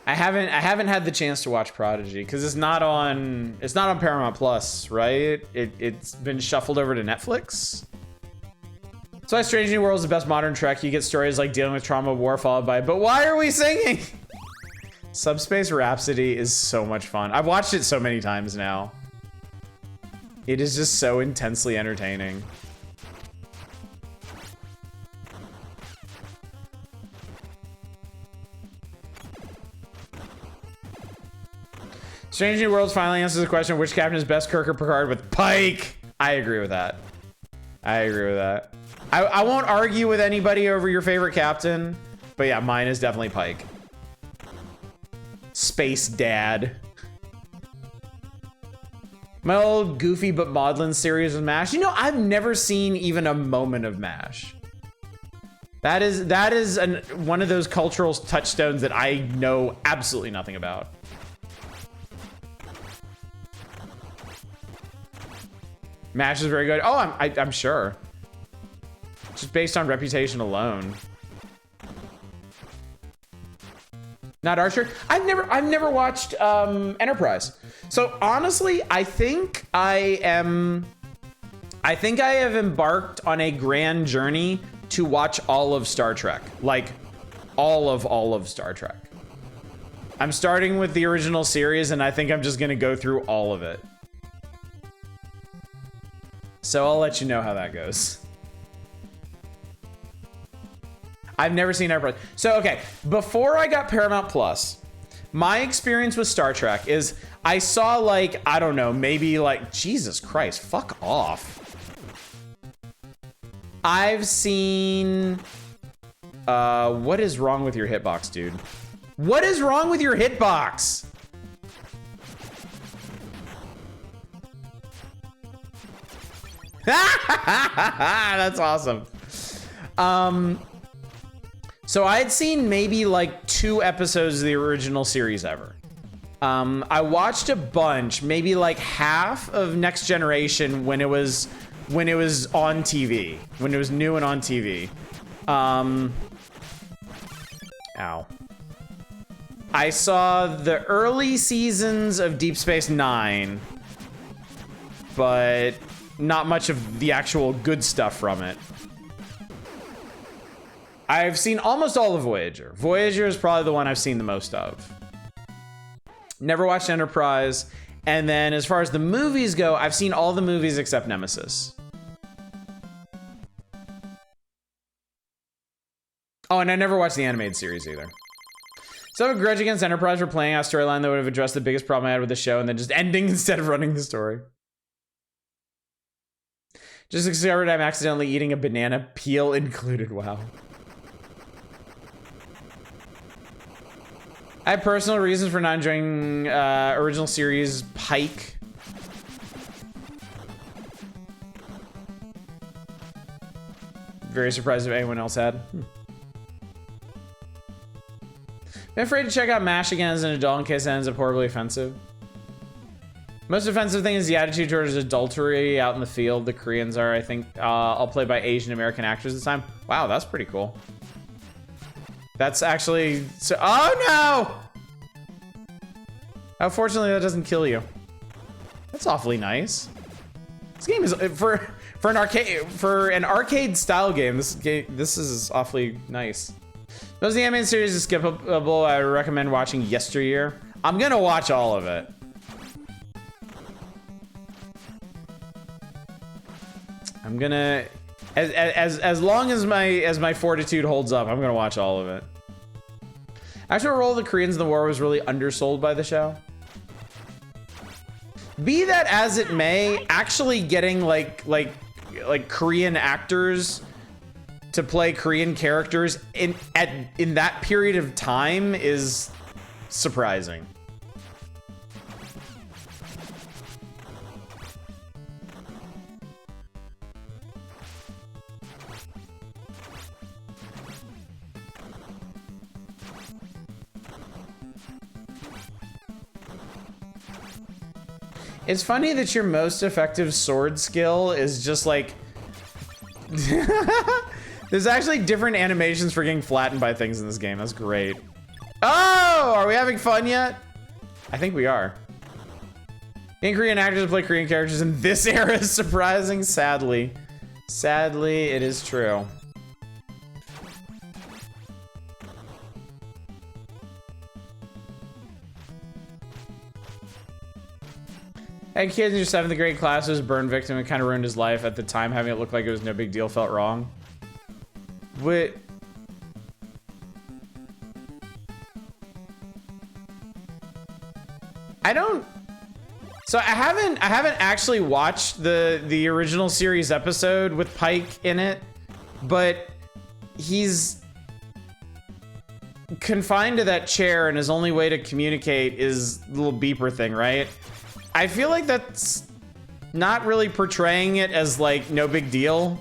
I haven't had the chance to watch Prodigy because it's not on Paramount Plus, right? It's been shuffled over to Netflix. So Strange New World is the best modern Trek. You get stories like dealing with trauma of war followed by, but why are we singing? Subspace Rhapsody is so much fun. I've watched it so many times now. It is just so intensely entertaining. Strange New Worlds finally answers the question, which captain is best, Kirk or Picard, with Pike? I agree with that. I agree with that. I won't argue with anybody over your favorite captain, but yeah, mine is definitely Pike. Space Dad. My old goofy but maudlin series with MASH. You know, I've never seen even a moment of MASH. That is one of those cultural touchstones that I know absolutely nothing about. MASH is very good. Oh, I'm sure. Just based on reputation alone. Not Archer. I've never watched Enterprise. So honestly, I think I have embarked on a grand journey to watch all of Star Trek. Like all of Star Trek. I'm starting with the original series and I think I'm just gonna go through all of it. So I'll let you know how that goes. I've never seen Enterprise. So, okay, before I got Paramount Plus, my experience with Star Trek is I saw like, I don't know, maybe like, Jesus Christ, fuck off. I've seen, what is wrong with your hitbox, dude? What is wrong with your hitbox? That's awesome. So I had seen maybe like 2 episodes of the original series ever. I watched a bunch, maybe like half of Next Generation when it was on TV, when it was new and on TV. Ow. I saw the early seasons of Deep Space Nine, but not much of the actual good stuff from it. I've seen almost all of Voyager. Voyager is probably the one I've seen the most of. Never watched Enterprise. And then as far as the movies go, I've seen all the movies except Nemesis. Oh, and I never watched the animated series either. So I have a grudge against Enterprise for playing out a storyline that would have addressed the biggest problem I had with the show and then just ending instead of running the story. Just discovered I'm accidentally eating a banana, peel included. Wow. I have personal reasons for not enjoying original series Pike. Very surprised if anyone else had. I'm afraid to check out MASH again as an adult in case it ends up horribly offensive. Most offensive thing is the attitude towards adultery out in the field. The Koreans are, I think, all played by Asian American actors this time. Wow, that's pretty cool. That's actually so. Oh no! Unfortunately, that doesn't kill you. That's awfully nice. This game is for an arcade style game. This is awfully nice. Those the animated series is skippable. I recommend watching Yesteryear. I'm gonna watch all of it. I'm gonna, as long as my fortitude holds up, I'm gonna watch all of it. Actual role of the Koreans in the war was really undersold by the show. Be that as it may, actually getting like Korean actors to play Korean characters in that period of time is surprising. It's funny that your most effective sword skill is just like... There's actually different animations for getting flattened by things in this game. That's great. Oh, are we having fun yet? I think we are. Getting Korean actors to play Korean characters in this era is surprising, sadly. Sadly, it is true. That kid in your 7th grade class was a burn victim and kind of ruined his life. At the time, having it look like it was no big deal felt wrong. What? I don't... So I haven't actually watched the original series episode with Pike in it, but he's confined to that chair and his only way to communicate is the little beeper thing, right? I feel like that's not really portraying it as like no big deal.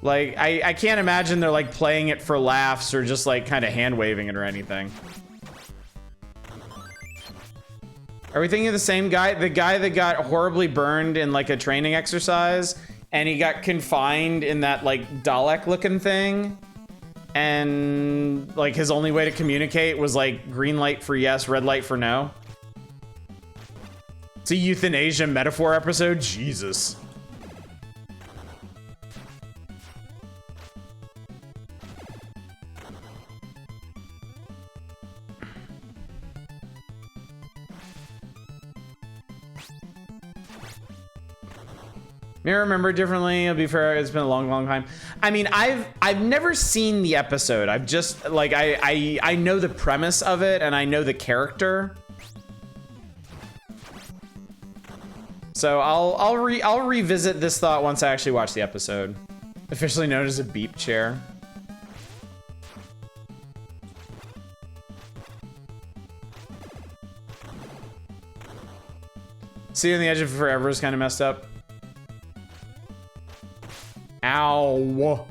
Like I can't imagine they're like playing it for laughs or just like kind of hand waving it or anything. Are we thinking of the same guy? The guy that got horribly burned in like a training exercise and he got confined in that like Dalek looking thing. And like his only way to communicate was like green light for yes, red light for no. It's a euthanasia metaphor episode. Jesus. May I remember differently? I'll be fair, it's been a long, long time. I mean, I've never seen the episode. I've just like I know the premise of it and I know the character. So I'll revisit this thought once I actually watch the episode. Officially known as a beep chair. See, on the edge of forever is kind of messed up. Ow.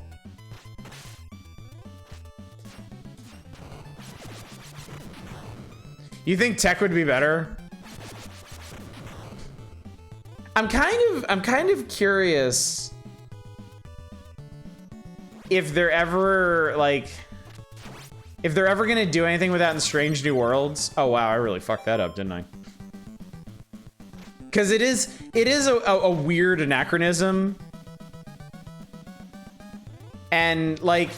You think tech would be better? I'm kind of curious if they're ever like if they're ever gonna do anything with that in Strange New Worlds. Oh wow, I really fucked that up, didn't I? Because it is a weird anachronism. And like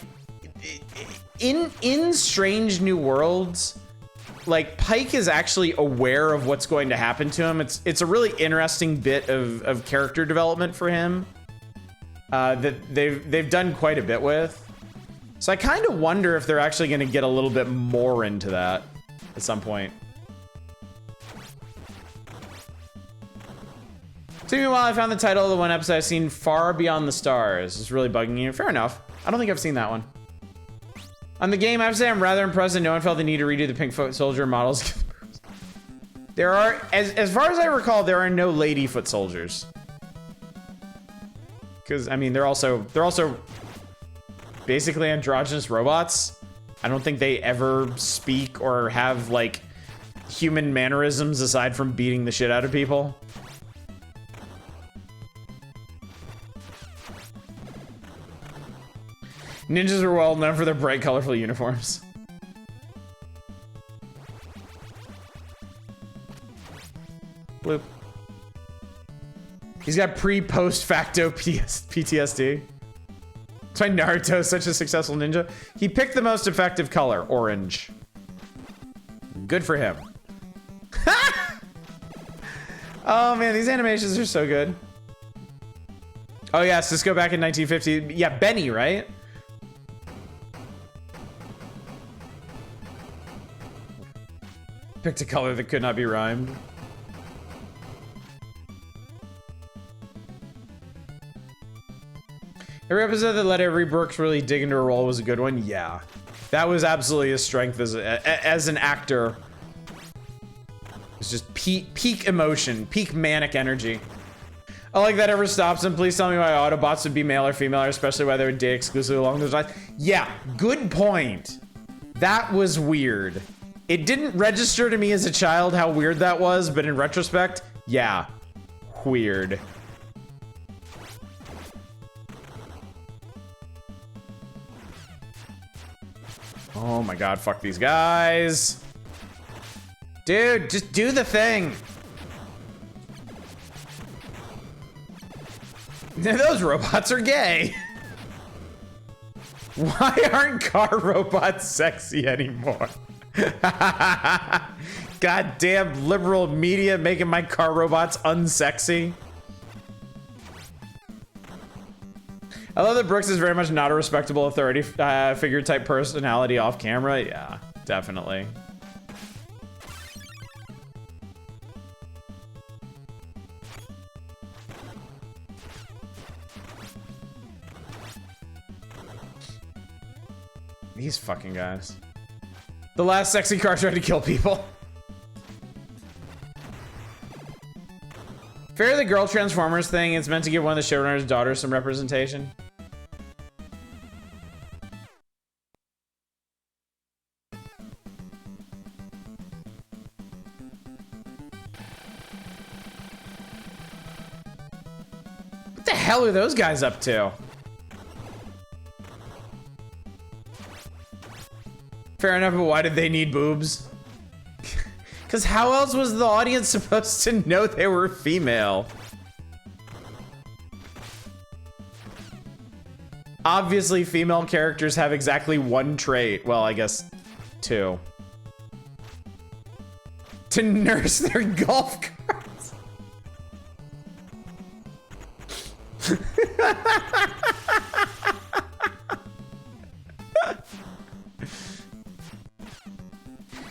in Strange New Worlds, like Pike is actually aware of what's going to happen to him. It's a really interesting bit of character development for him that they've done quite a bit with. So I kind of wonder if they're actually going to get a little bit more into that at some point. So meanwhile, I found the title of the one episode I've seen, Far Beyond the Stars. It's really bugging you. Fair enough. I don't think I've seen that one. On the game, I have to say I'm rather impressed that no one felt the need to redo the pink foot soldier models. There are, as far as I recall, there are no lady foot soldiers. Because I mean, they're also basically androgynous robots. I don't think they ever speak or have like human mannerisms aside from beating the shit out of people. Ninjas are well known for their bright, colorful uniforms. Bloop. He's got pre-post facto PTSD. That's why Naruto is such a successful ninja. He picked the most effective color, orange. Good for him. Oh man, these animations are so good. Oh yes, let's go back in 1950. Yeah, Benny, right? Picked a color that could not be rhymed. Every episode that let every Brooks really dig into a role was a good one. Yeah, that was absolutely his strength as an actor. It's just peak emotion, peak manic energy. I like that ever stops him. Please tell me why Autobots would be male or female, or especially why they would date exclusively along those lines. Yeah, good point. That was weird. It didn't register to me as a child how weird that was, but in retrospect, yeah, weird. Oh my god, fuck these guys. Dude, just do the thing. Those robots are gay. Why aren't car robots sexy anymore? Goddamn liberal media making my car robots unsexy. I love that Brooks is very much not a respectable authority figure type personality off camera. Yeah, definitely. These fucking guys. The last sexy car tried to kill people. Fair the girl Transformers thing, it's meant to give one of the showrunner's daughters some representation. What the hell are those guys up to? Fair enough, but why did they need boobs? Because how else was the audience supposed to know they were female? Obviously, female characters have exactly one trait. Well, I guess two. To nurse their golf carts.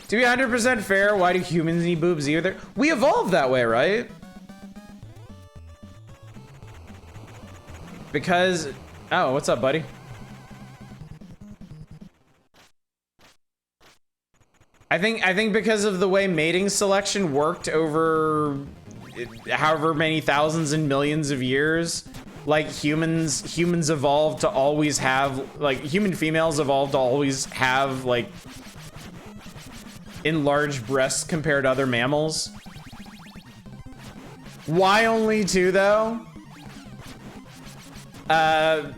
To be 100% fair, why do humans need boobs either? We evolved that way, right? Because... Oh, what's up, buddy? I think because of the way mating selection worked over however many thousands and millions of years, like humans evolved to always have, like, human females evolved to always have, like, enlarged breasts compared to other mammals. Why only two, though? Because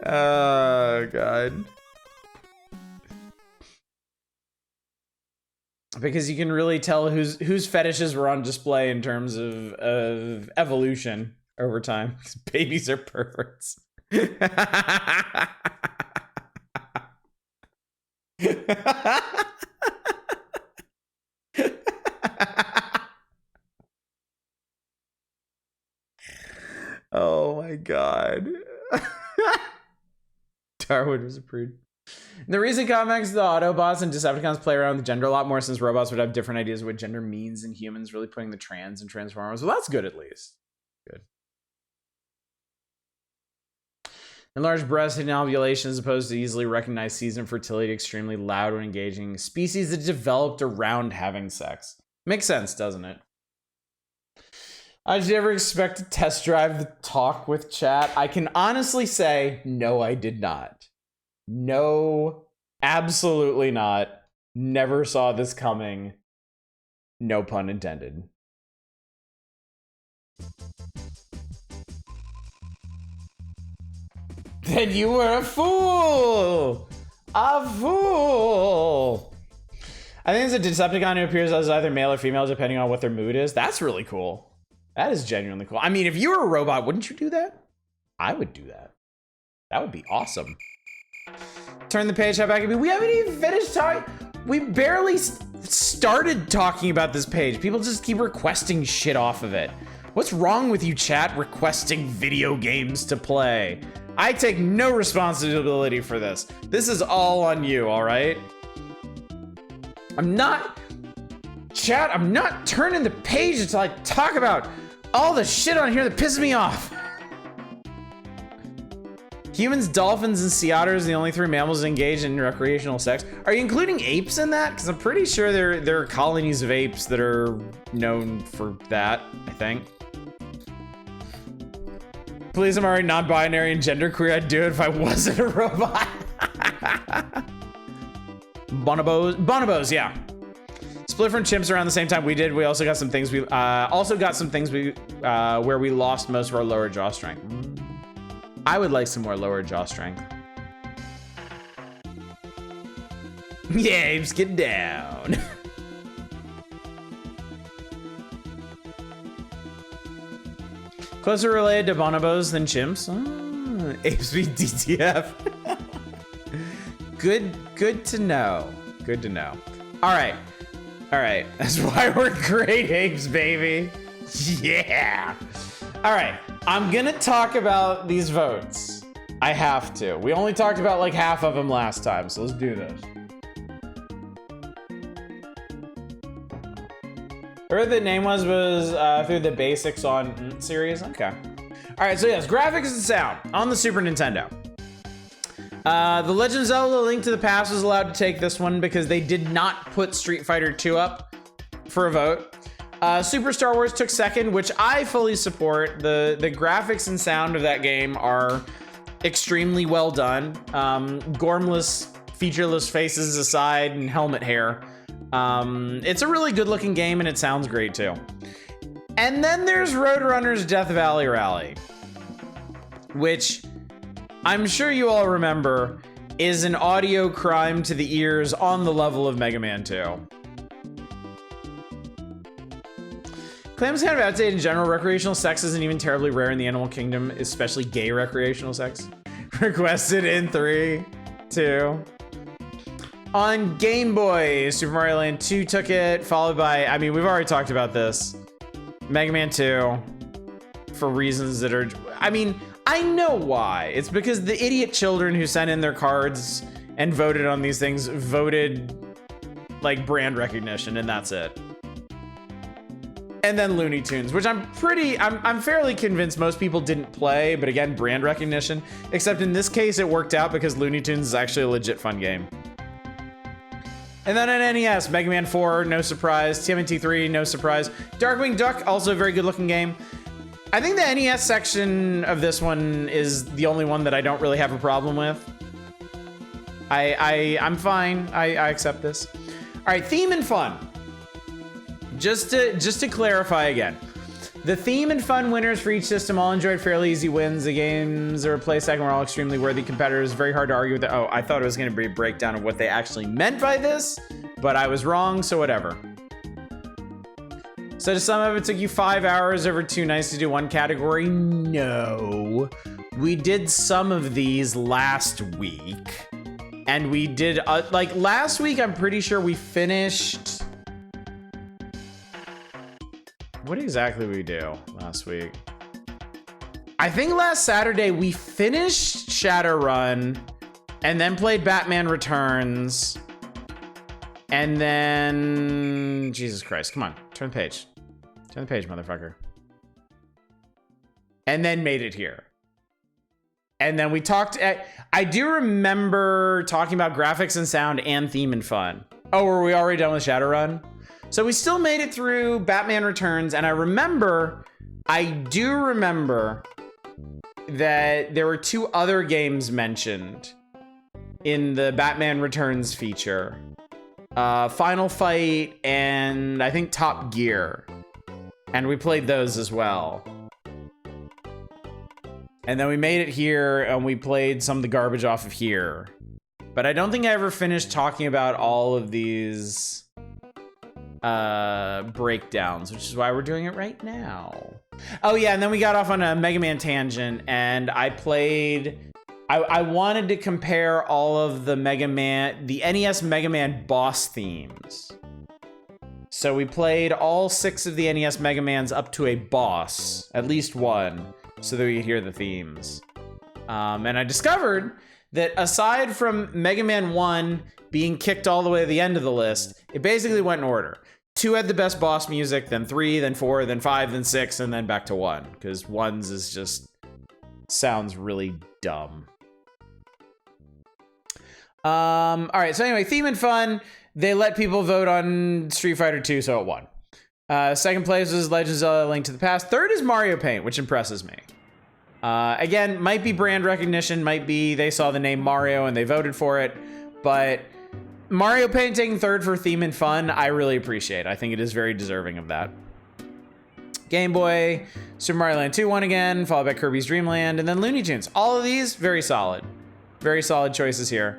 oh god. Because you can really tell whose fetishes were on display in terms of evolution over time. Because babies are perverts. Oh my god. Darwin was approved. In the recent comics, the Autobots and Decepticons play around with gender a lot more, since robots would have different ideas of what gender means than humans, really putting the trans in Transformers. Well, that's good at least. Good. Enlarged breast hidden ovulation as opposed to easily recognized season fertility, extremely loud when engaging. Species that developed around having sex. Makes sense, doesn't it? Did you ever expect to test drive the talk with chat? I can honestly say, no, I did not. No, absolutely not. Never saw this coming. No pun intended. Then you were a fool! A fool! I think it's a Decepticon who appears as either male or female depending on what their mood is. That's really cool. That is genuinely cool. I mean, if you were a robot, wouldn't you do that? I would do that. That would be awesome. Turn the page, how back it be. We haven't even finished talking. We barely started talking about this page. People just keep requesting shit off of it. What's wrong with you, chat, requesting video games to play? I take no responsibility for this. This is all on you, all right? Chat, I'm not turning the page until I talk about all the shit on here that pisses me off. Humans, dolphins, and sea otters are the only three mammals engaged in recreational sex. Are you including apes in that? Because I'm pretty sure there are colonies of apes that are known for that, I think. Please, I'm already non-binary and genderqueer. I'd do it if I wasn't a robot. Bonobos, yeah. Split from chimps around the same time we did. We also got some things where we lost most of our lower jaw strength. I would like some more lower jaw strength. Yeah, apes, get down. Closer related to bonobos than chimps. Apes v DTF. Good to know. Good to know. All right. That's why we're great apes, baby. Yeah. All right. I'm gonna talk about these votes. I have to. We only talked about like half of them last time, so let's do this. Whatever the name was through the Basics on series. Okay. All right, so yes, graphics and sound on the Super Nintendo. The Legend of Zelda: Link to the Past was allowed to take this one because they did not put Street Fighter 2 up for a vote. Super Star Wars took second, which I fully support. The graphics and sound of that game are extremely well done. Gormless, featureless faces aside and helmet hair. It's a really good looking game and it sounds great too. And then there's Roadrunner's Death Valley Rally, which I'm sure you all remember is an audio crime to the ears on the level of Mega Man 2. Claims kind of outdated in general. Recreational sex isn't even terribly rare in the animal kingdom, especially gay recreational sex. Requested in 3, 2. On Game Boy, Super Mario Land 2 took it, followed by, I mean, we've already talked about this. Mega Man 2, for reasons that are, I mean, I know why. It's because the idiot children who sent in their cards and voted on these things voted like brand recognition, and that's it. And then Looney Tunes, which I'm fairly convinced most people didn't play, but again, brand recognition. Except in this case, it worked out because Looney Tunes is actually a legit fun game. And then on NES, Mega Man 4, no surprise. TMNT 3, no surprise. Darkwing Duck, also a very good looking game. I think the NES section of this one is the only one that I don't really have a problem with. I'm fine. I accept this. All right, theme and fun. Just to clarify again, the theme and fun winners for each system all enjoyed fairly easy wins. The games that were played second were all extremely worthy competitors. Very hard to argue with that. Oh, I thought it was going to be a breakdown of what they actually meant by this, but I was wrong, so whatever. So to sum up, it took you 5 hours over 2 nights to do one category? No. We did some of these last week. And we did, like last week, I'm pretty sure we finished... What exactly did we do last week? I think last Saturday we finished Shadowrun and then played Batman Returns. And then, Jesus Christ, come on, turn the page. Turn the page, motherfucker. And then made it here. And then we talked I do remember talking about graphics and sound and theme and fun. Oh, were we already done with Shadowrun? So we still made it through Batman Returns, and I do remember that there were 2 other games mentioned in the Batman Returns feature. Final Fight and I think Top Gear. And we played those as well. And then we made it here and we played some of the garbage off of here. But I don't think I ever finished talking about all of these breakdowns, which is why we're doing it right now. Oh yeah, and then we got off on a Mega Man tangent and I wanted to compare all of the NES Mega Man boss themes. So we played all 6 of the NES Mega Mans up to a boss, at least one, so that we could hear the themes. And I discovered that aside from Mega Man 1 being kicked all the way to the end of the list, it basically went in order. 2 had the best boss music, then 3, then 4, then 5, then 6, and then back to 1. Because 1's is just sounds really dumb. All right, so anyway, theme and fun. They let people vote on Street Fighter 2, so it won. Second place was Legend of Zelda: Link to the Past. Third is Mario Paint, which impresses me. Again, might be brand recognition, might be they saw the name Mario and they voted for it, but Mario Paint taking third for theme and fun, I really appreciate. I think it is very deserving of that. Game Boy, Super Mario Land 2 won again, followed by Kirby's Dream Land, and then Looney Tunes. All of these, very solid. Very solid choices here.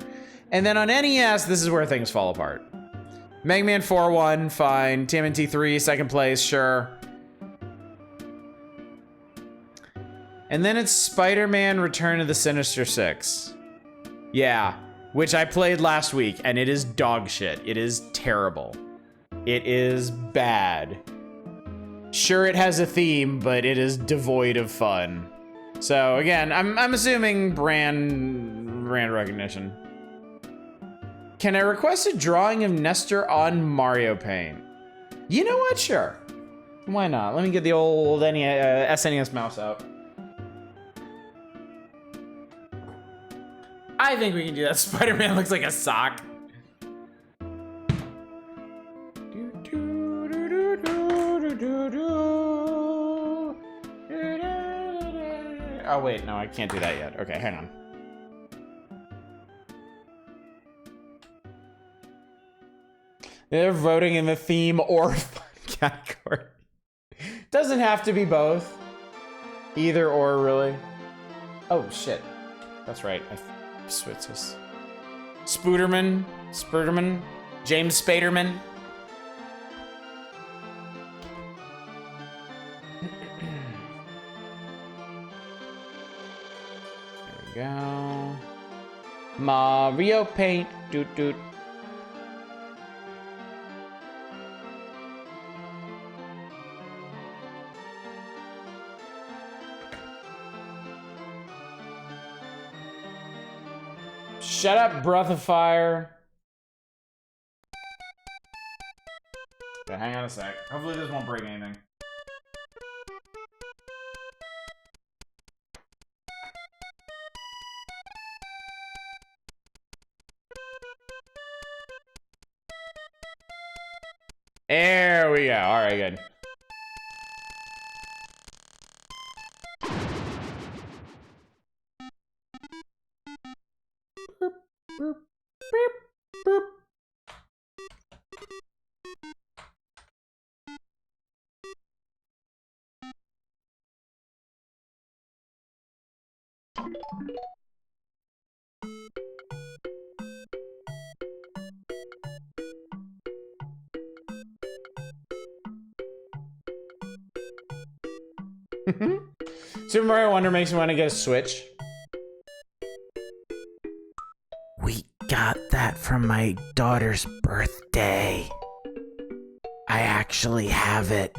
And then on NES, this is where things fall apart. Mega Man 4 won, fine. TMNT 3, second place, sure. And then it's Spider-Man Return of the Sinister Six. Yeah, which I played last week, and it is dog shit. It is terrible. It is bad. Sure, it has a theme, but it is devoid of fun. So again, I'm assuming brand recognition. Can I request a drawing of Nestor on Mario Paint? You know what? Sure. Why not? Let me get the old SNES mouse out. I think we can do that. Spider-Man looks like a sock. Oh wait, no, I can't do that yet. Okay, hang on. They're voting in the theme or fun category. Doesn't have to be both. Either or, really. Oh shit. That's right. I switched this. Spooderman. James Spaderman. There we go. Mario Paint. Doot doot. Shut up, breath of fire. Okay, hang on a sec. Hopefully this won't break anything. There we go. All right, good. Boop, boop, boop. Super Mario Wonder makes me want to get a Switch. We got that from my daughter's birthday. I actually have it.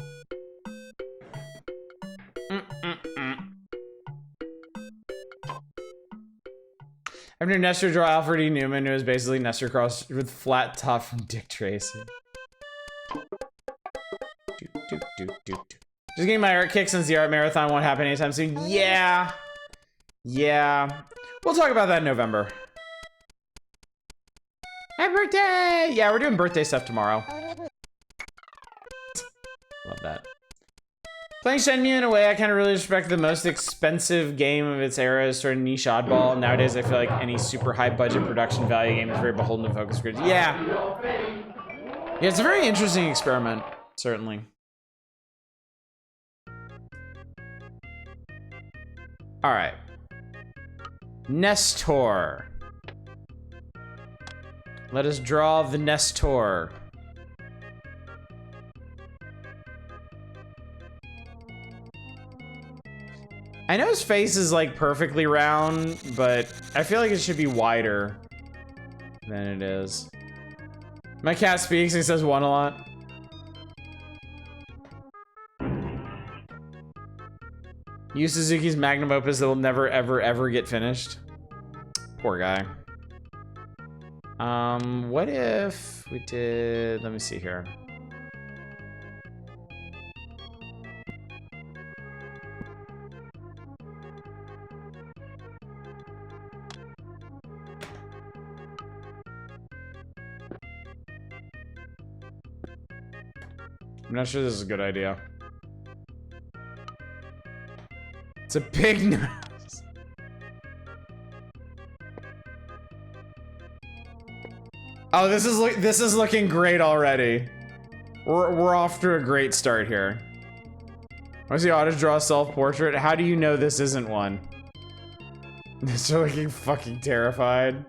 After Nestor draw Alfred E. Newman, who is basically Nestor crossed with Flat Top from Dick Tracy. Just getting my art kick since the art marathon won't happen anytime soon. Yeah. Yeah. We'll talk about that in November. Happy birthday! Yeah, we're doing birthday stuff tomorrow. Love that. Playing Shenmue in a way I kind of really respect the most expensive game of its era is sort of niche oddball. Nowadays, I feel like any super high budget production value game is very beholden to focus groups. Yeah. Yeah, it's a very interesting experiment, certainly. All right. Nestor. Let us draw the Nestor. I know his face is like perfectly round, but I feel like it should be wider than it is. My cat speaks and he says one a lot. Yu Suzuki's magnum opus that will never, ever, ever get finished. Poor guy. What if we did, let me see here. I'm not sure this is a good idea. It's a big nose. Oh, this is looking great already. We're off to a great start here. What's the auto draw self-portrait? How do you know this isn't one? They're looking fucking terrified.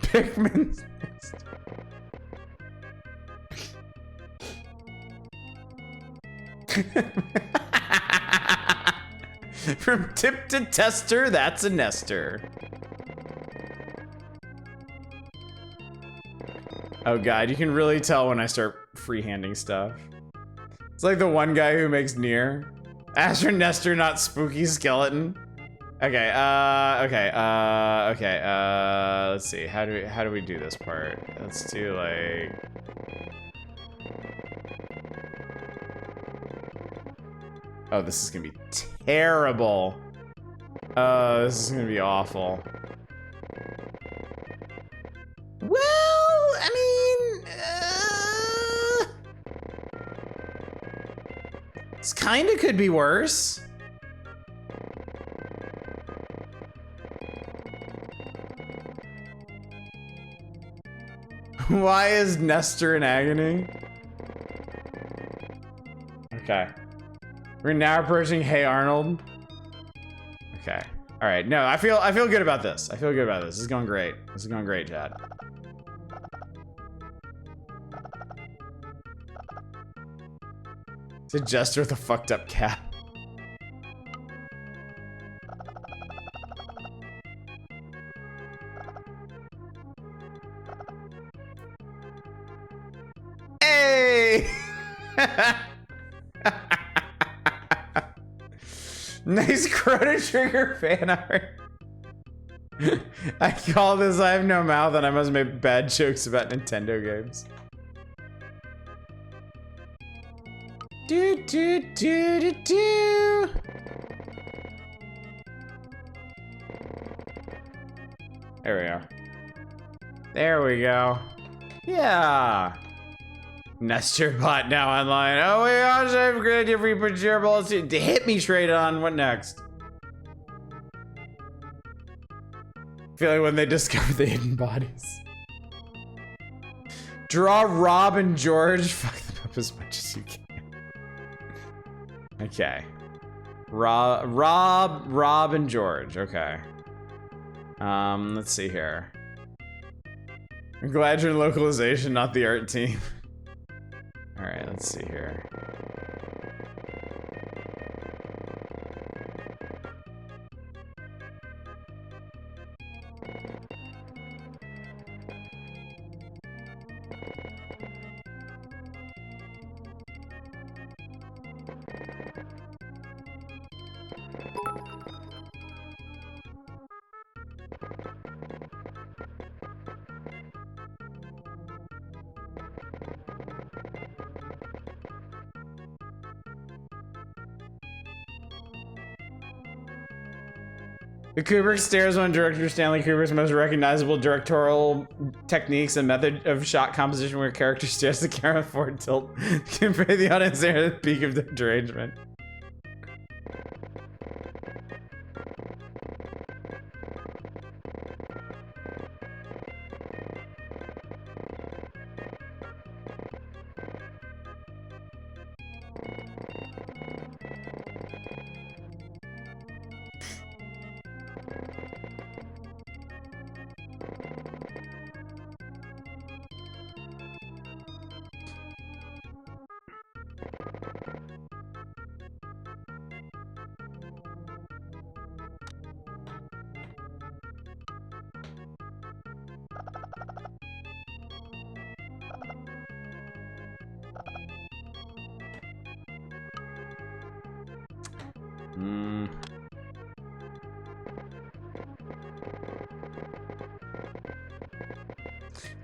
Pikmin's From tip to tester, that's a nester. Oh god, you can really tell when I start freehanding stuff. It's like the one guy who makes Nier. Astro Nester, not spooky skeleton. Okay, let's see. How do we do this part? Let's do like... Oh, this is gonna be terrible. Oh, this is gonna be awful. Well, I mean, this kinda could be worse. Why is Nestor in agony? Okay. We're now approaching Hey Arnold. Okay. All right. No, I feel good about this. I feel good about this. This is going great. This is going great, Chad. It's a jester with a fucked up cat. Hey! Nice Chrono Trigger fan art. I call this I have no mouth and I must make bad jokes about Nintendo games. Do do do do do. There we go. There we go. Yeah. Nestor bot now online. Oh my gosh, I've created your free procurable to hit me straight on. What next? Feeling when they discover the hidden bodies. Draw Rob and George. Fuck them up as much as you can. Okay. Rob and George. Okay. Let's see here. I'm glad you're in localization, not the art team. All right, let's see here. The Kubrick stares one of director Stanley Kubrick's most recognizable directorial techniques and method of shot composition where a character stares the camera forward tilt to convey the audience there at the peak of their derangement.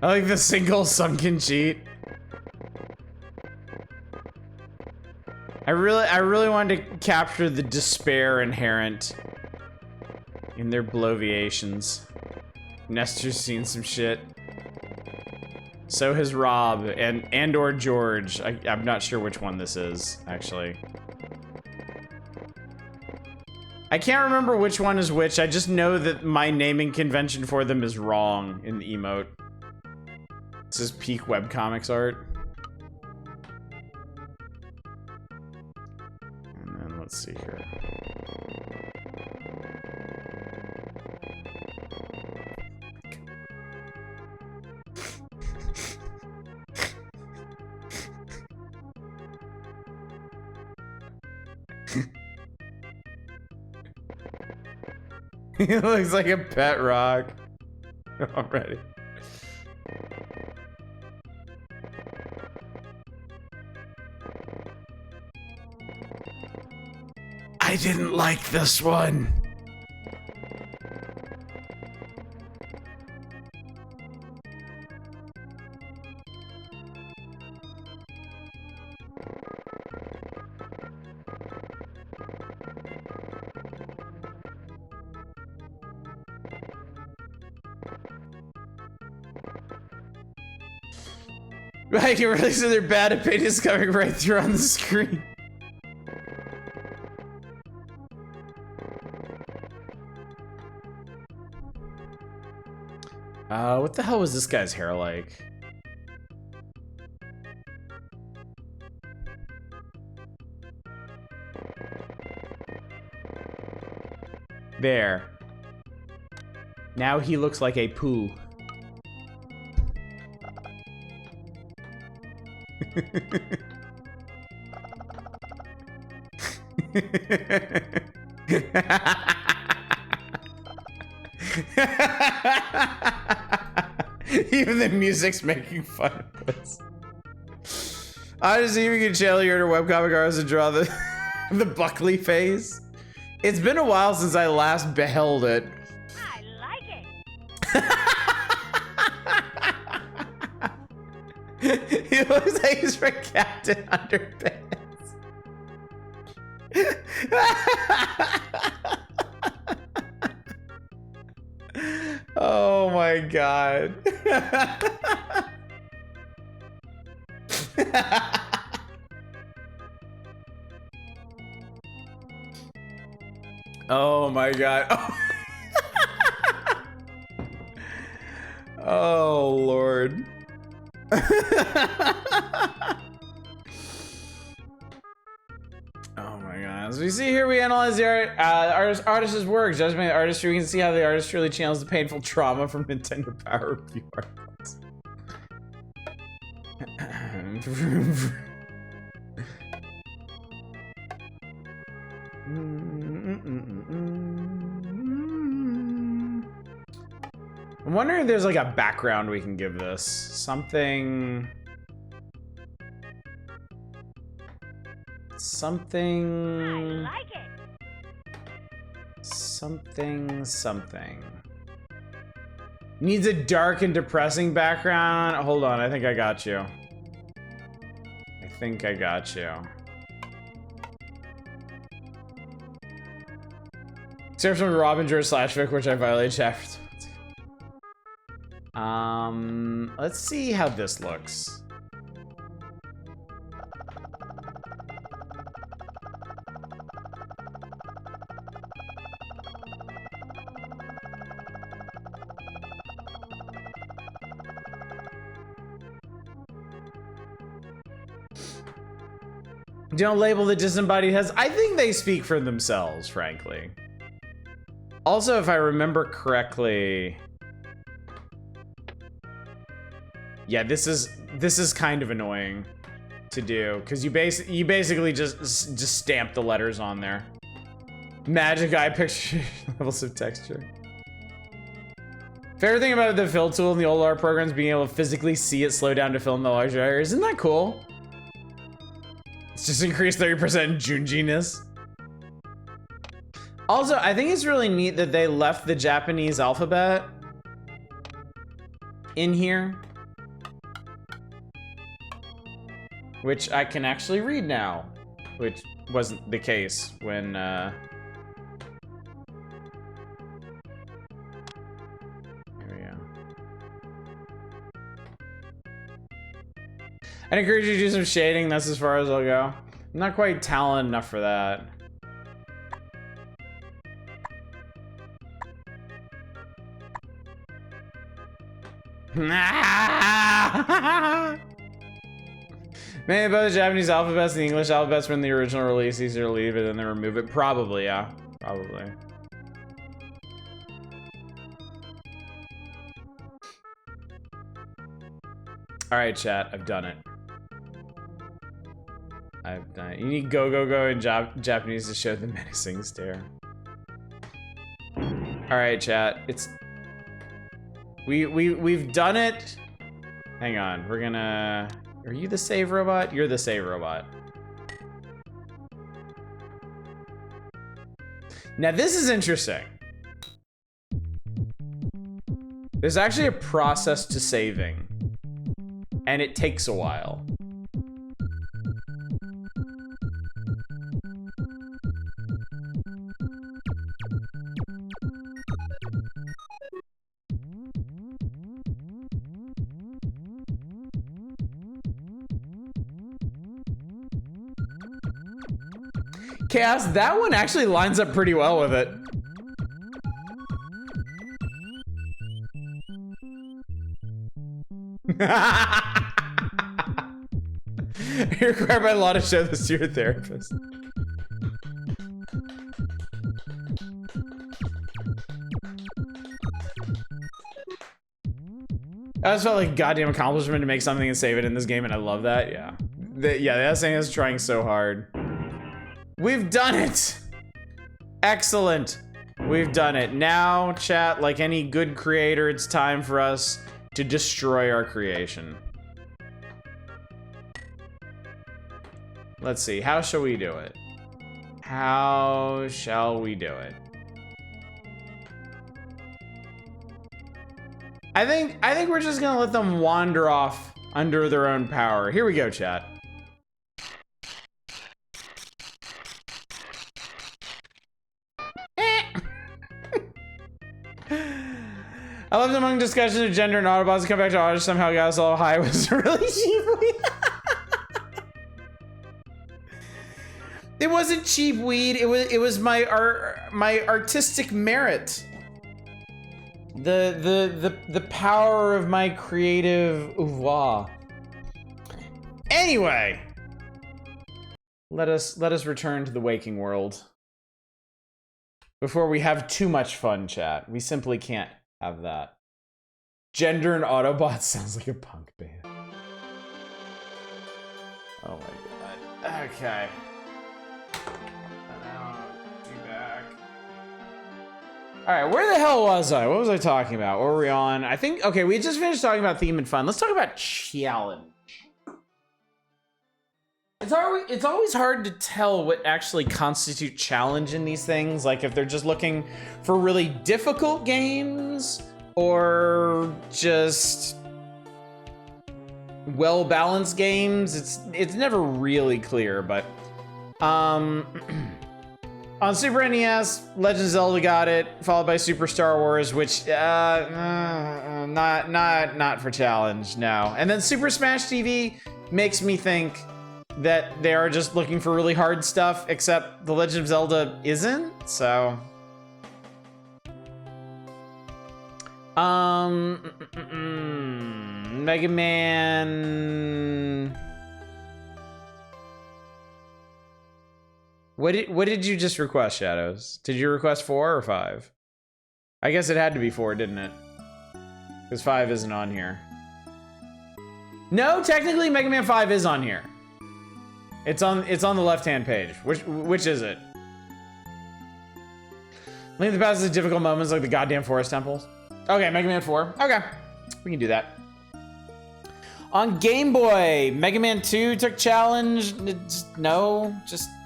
I like the single sunken cheat. I really wanted to capture the despair inherent in their bloviations. Nestor's seen some shit. So has Rob and or George. I'm not sure which one this is, actually. I can't remember which one is which. I just know that my naming convention for them is wrong in the emote. This is peak webcomics art. And then let's see here. He looks like a pet rock already. I didn't like this one. Right, you really see their bad opinions coming right through on the screen. What the hell was this guy's hair like? There. Now he looks like a poo. Even the music's making fun of this. I just even can channel your inner webcomic artist to draw the the Buckley face. It's been a while since I last beheld it. I like it. He looks like he's from Captain Underpants. Oh my god. Oh my god. Oh, oh Lord. Oh my god. As we see here, we analyze the artist's work, judgment of the artistry. We can see how the artist really channels the painful trauma from Nintendo Power Review articles. I'm wondering if there's like a background we can give this. Something... I like it. Something. Needs a dark and depressing background. Hold on, I think I got you. Except from Robin George Slashvic, which I violated chapter. Let's see how this looks. Don't label the disembodied heads. I think they speak for themselves, frankly. Also, if I remember correctly, yeah, this is kind of annoying to do because you basically just stamp the letters on there. Magic eye picture levels of texture. Favorite thing about the fill tool in the old art programs being able to physically see it slow down to fill in the larger areas. Isn't that cool? It's just increased 30% Junji-ness. Also, I think it's really neat that they left the Japanese alphabet in here, which I can actually read now, which wasn't the case when here we go. I'd encourage you to do some shading. That's as far as I'll go. I'm not quite talented enough for that. Man, both the Japanese alphabets and the English alphabets from the original release, easier to leave it and then remove it. Probably, yeah. Probably. Alright, chat. I've done it. I've done it. You need go, go, go in Japanese to show the menacing stare. Alright, chat. It's... We've done it. Hang on. We're gonna... Are you the save robot? You're the save robot. Now this is interesting. There's actually a process to saving. And it takes a while. Chaos, that one actually lines up pretty well with it. You're required by law to show this to your therapist. I just felt like a goddamn accomplishment to make something and save it in this game, and I love that. Yeah. That thing is trying so hard. We've done it! Excellent. We've done it. Now, chat, like any good creator, it's time for us to destroy our creation. Let's see, how shall we do it? How shall we do it? I think we're just gonna let them wander off under their own power. Here we go, chat. I loved among discussions of gender and Autobots to come back to Autobots somehow got us all high was really cheaply. It wasn't cheap weed. It was my artistic merit. The power of my creative oeuvre. Anyway, let us return to the waking world. Before we have too much fun, chat. We simply can't have that. Gender and Autobots sounds like a punk band. Oh my god. Okay. Alright, where the hell was I? What was I talking about? What were we on? I think, okay, we just finished talking about theme and fun. Let's talk about challenge. It's always hard to tell what actually constitutes challenge in these things. Like if they're just looking for really difficult games or just well-balanced games. It's never really clear, but on Super NES, Legend of Zelda got it, followed by Super Star Wars, which not for challenge, no. And then Super Smash TV makes me think that they are just looking for really hard stuff, except The Legend of Zelda isn't, so. Mega Man. What did you just request, Shadows? Did you request 4 or 5? I guess it had to be 4, didn't it? Because 5 isn't on here. No, technically Mega Man 5 is on here. It's on the left-hand page. Which is it? Link the Past is difficult moments like the goddamn forest temples. Okay, Mega Man 4. Okay, we can do that. On Game Boy, Mega Man 2 took challenge. No.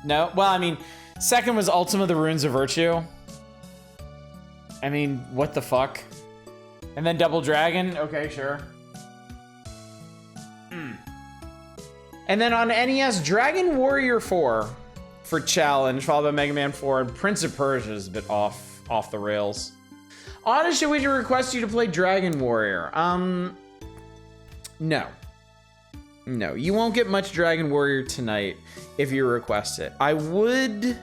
Well, I mean, second was Ultima: The Runes of Virtue. I mean, what the fuck? And then Double Dragon. Okay, sure. And then on NES, Dragon Warrior 4 for challenge, followed by Mega Man 4, and Prince of Persia is a bit off the rails. Honestly, we request you to play Dragon Warrior. No. No, you won't get much Dragon Warrior tonight if you request it. I would...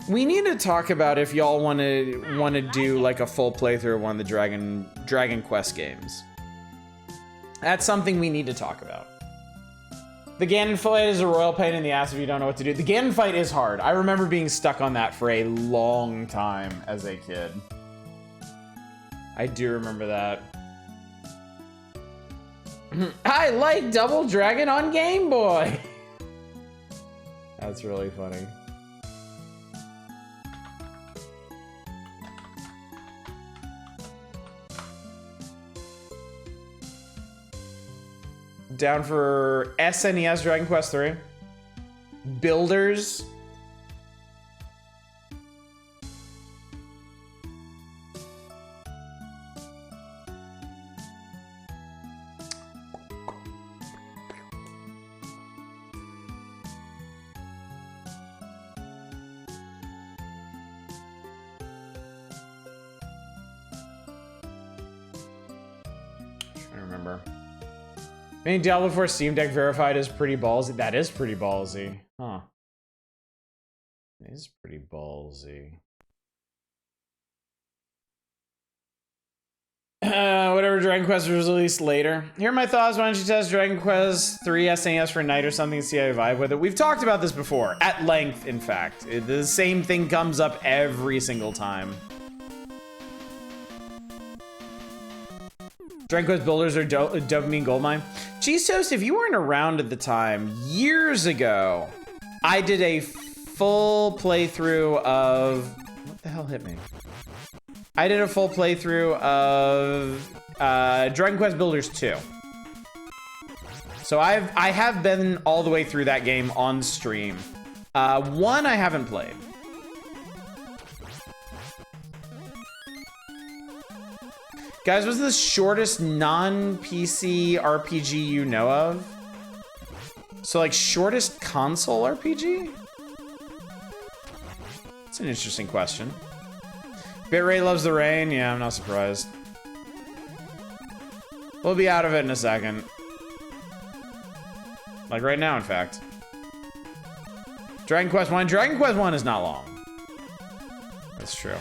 We need to talk about if y'all want to do like a full playthrough of one of the Dragon Quest games. That's something we need to talk about. The Ganon fight is a royal pain in the ass if you don't know what to do. The Ganon fight is hard. I remember being stuck on that for a long time as a kid. I do remember that. I like Double Dragon on Game Boy. That's really funny. Down for SNES Dragon Quest 3. Builders. I remember. I mean, Diablo 4 Steam Deck verified is pretty ballsy. That is pretty ballsy. Huh. It is pretty ballsy. Whatever Dragon Quest was released later. Here are my thoughts. Why don't you test Dragon Quest 3 SNES for a night or something and see how you vibe with it? We've talked about this before. At length, in fact. The same thing comes up every single time. Dragon Quest Builders or Dopamine Goldmine. Cheese Toast, if you weren't around at the time, years ago, I did a full playthrough of... What the hell hit me? I did a full playthrough of Dragon Quest Builders 2. So I have been all the way through that game on stream. 1 I haven't played. Guys, what's the shortest non-PC RPG you know of? So, like, shortest console RPG? That's an interesting question. Bitrate loves the rain? Yeah, I'm not surprised. We'll be out of it in a second. Like right now, in fact. Dragon Quest 1. Dragon Quest 1 is not long. That's true.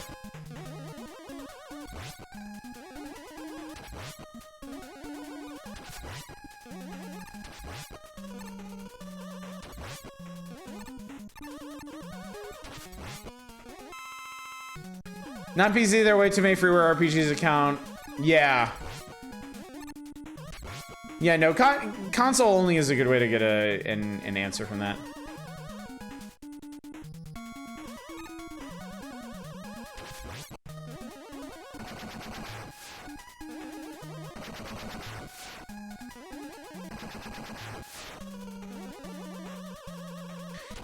Not PC, there are way too many freeware RPGs account. Yeah. Yeah, no, console only is a good way to get an answer from that.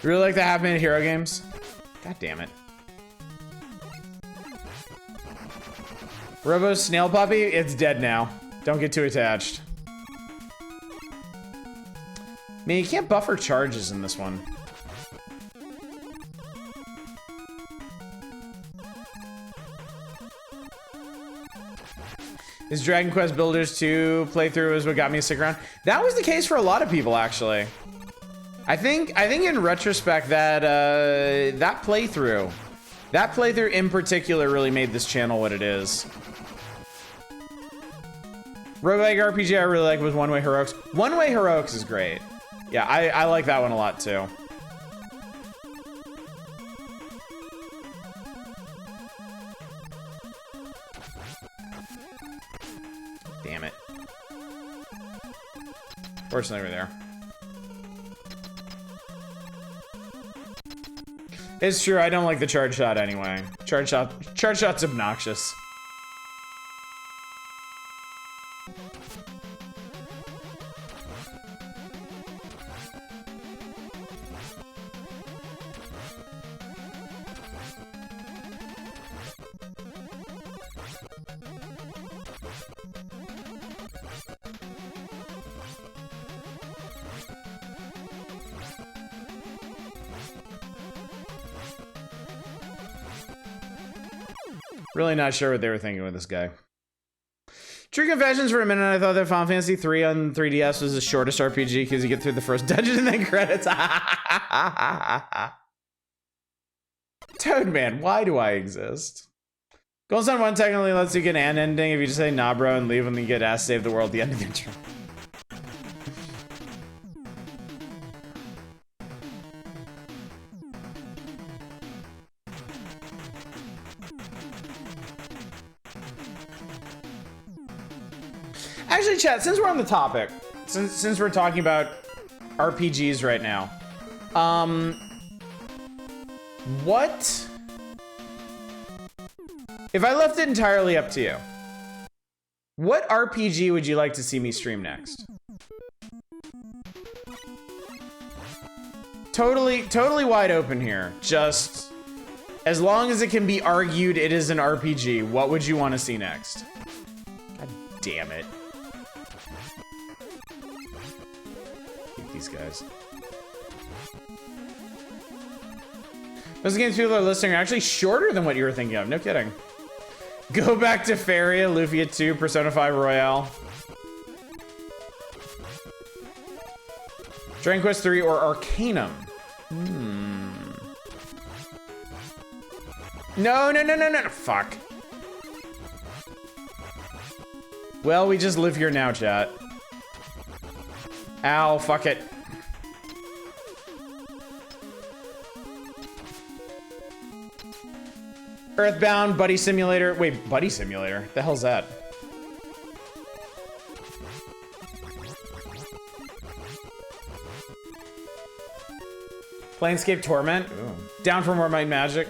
You really like the half-minute hero games? God damn it. Robo's snail puppy? It's dead now. Don't get too attached. Man, you can't buffer charges in this one. Is Dragon Quest Builders 2 playthrough is what got me to stick around? That was the case for a lot of people, actually. I think in retrospect that that playthrough in particular really made this channel what it is. Roguelike RPG I really like was One Way Heroics. One Way Heroics is great. Yeah, I like that one a lot too. Damn it. Fortunately, we're there. It's true, I don't like the charge shot anyway. Charge shot's obnoxious. Really not sure what they were thinking with this guy. True confessions, for a minute I thought that Final Fantasy 3 on 3DS was the shortest RPG because you get through the first dungeon and then credits. Toadman, why do I exist? Golden Sun 1 technically lets you get an ending if you just say nah bro and leave when you get asked to save the world at the end of the intro. Actually, chat, since we're on the topic, since we're talking about RPGs right now, what if I left it entirely up to you? What RPG would you like to see me stream next? Totally wide open here. Just as long as it can be argued it is an RPG, what would you want to see next? God damn it. These guys. Those games people are listening are actually shorter than what you were thinking of. No kidding. Go back to Faria, Lufia 2, Persona 5 Royale. Dragon Quest 3 or Arcanum. No. Fuck. Well, we just live here now, chat. Ow, fuck it. Earthbound, Buddy Simulator. Wait, Buddy Simulator? The hell's that? Planescape Torment. Ooh. Down for more Might and Magic.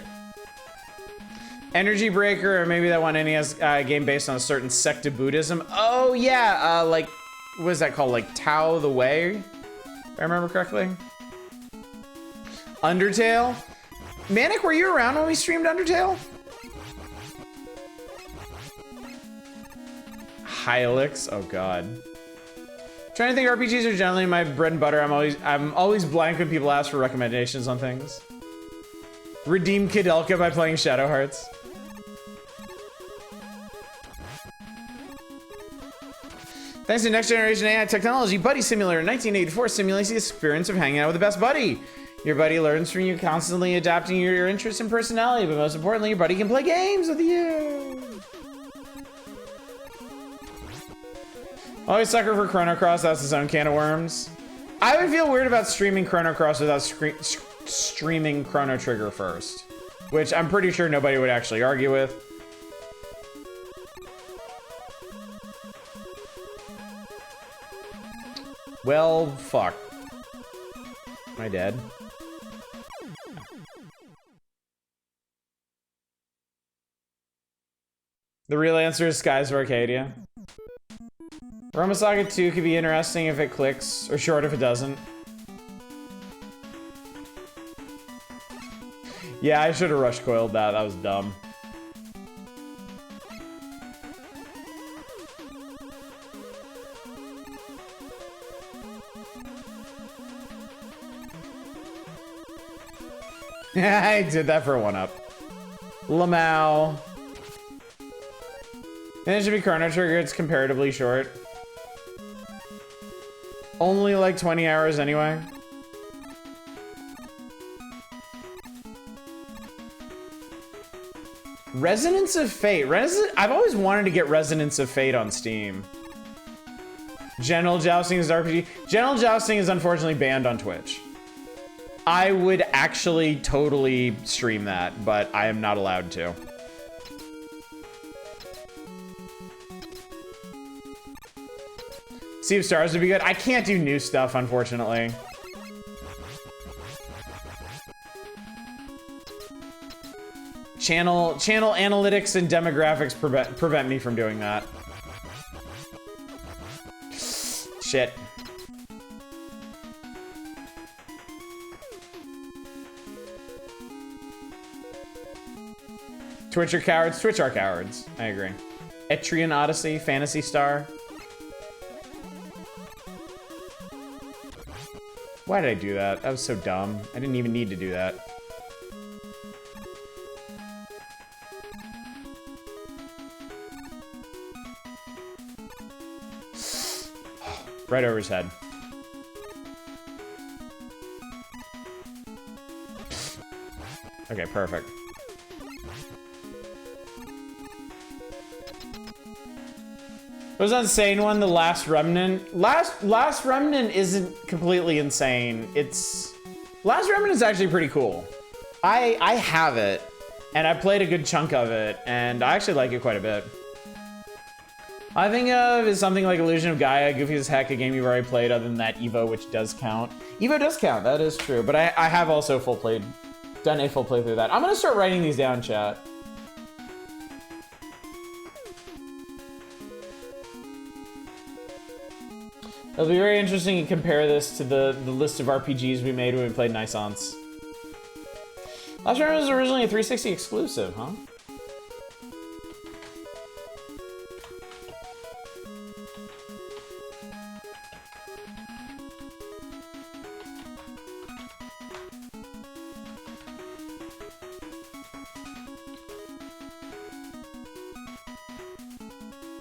Energy Breaker, or maybe that one NES game based on a certain sect of Buddhism. Oh yeah, like, what is that called? Like Tao the Way, if I remember correctly. Undertale. Manic, were you around when we streamed Undertale? Hylix. Oh god. Trying to think, RPGs are generally my bread and butter. I'm always blank when people ask for recommendations on things. Redeem Kudelka by playing Shadow Hearts. Thanks to next generation AI technology, Buddy Simulator 1984 simulates the experience of hanging out with the best buddy. Your buddy learns from you, constantly adapting your interests and personality, but most importantly, your buddy can play games with you. Always sucker for Chrono Cross, that's his own can of worms. I would feel weird about streaming Chrono Cross without streaming Chrono Trigger first, which I'm pretty sure nobody would actually argue with. Well, fuck. Am I dead? The real answer is Skies of Arcadia. Roma Saga 2 could be interesting if it clicks, or short if it doesn't. Yeah, I should have rush coiled that. That was dumb. I did that for a 1-up. Lamau. And it should be Chrono Trigger. It's comparatively short. Only like 20 hours anyway. Resonance of Fate. I've always wanted to get Resonance of Fate on Steam. General Jousting is RPG. General Jousting is unfortunately banned on Twitch. I would actually totally stream that, but I am not allowed to. Sea of Stars would be good. I can't do new stuff, unfortunately. Channel analytics and demographics prevent me from doing that. Shit. Twitch are cowards. Twitch are cowards. I agree. Etrian Odyssey, Phantasy Star. Why did I do that? That was so dumb. I didn't even need to do that. Right over his head. Okay, perfect. What was that insane one? The Last Remnant? Last Remnant isn't completely insane. Last Remnant is actually pretty cool. I have it, and I played a good chunk of it, and I actually like it quite a bit. I think of is something like Illusion of Gaia, goofy as heck, a game you've already played other than that Evo, which does count. Evo does count, that is true, but I have also done a full playthrough of that. I'm gonna start writing these down, chat. It'll be very interesting to compare this to the list of RPGs we made when we played Naissance. Last Remnant was originally a 360 exclusive, huh?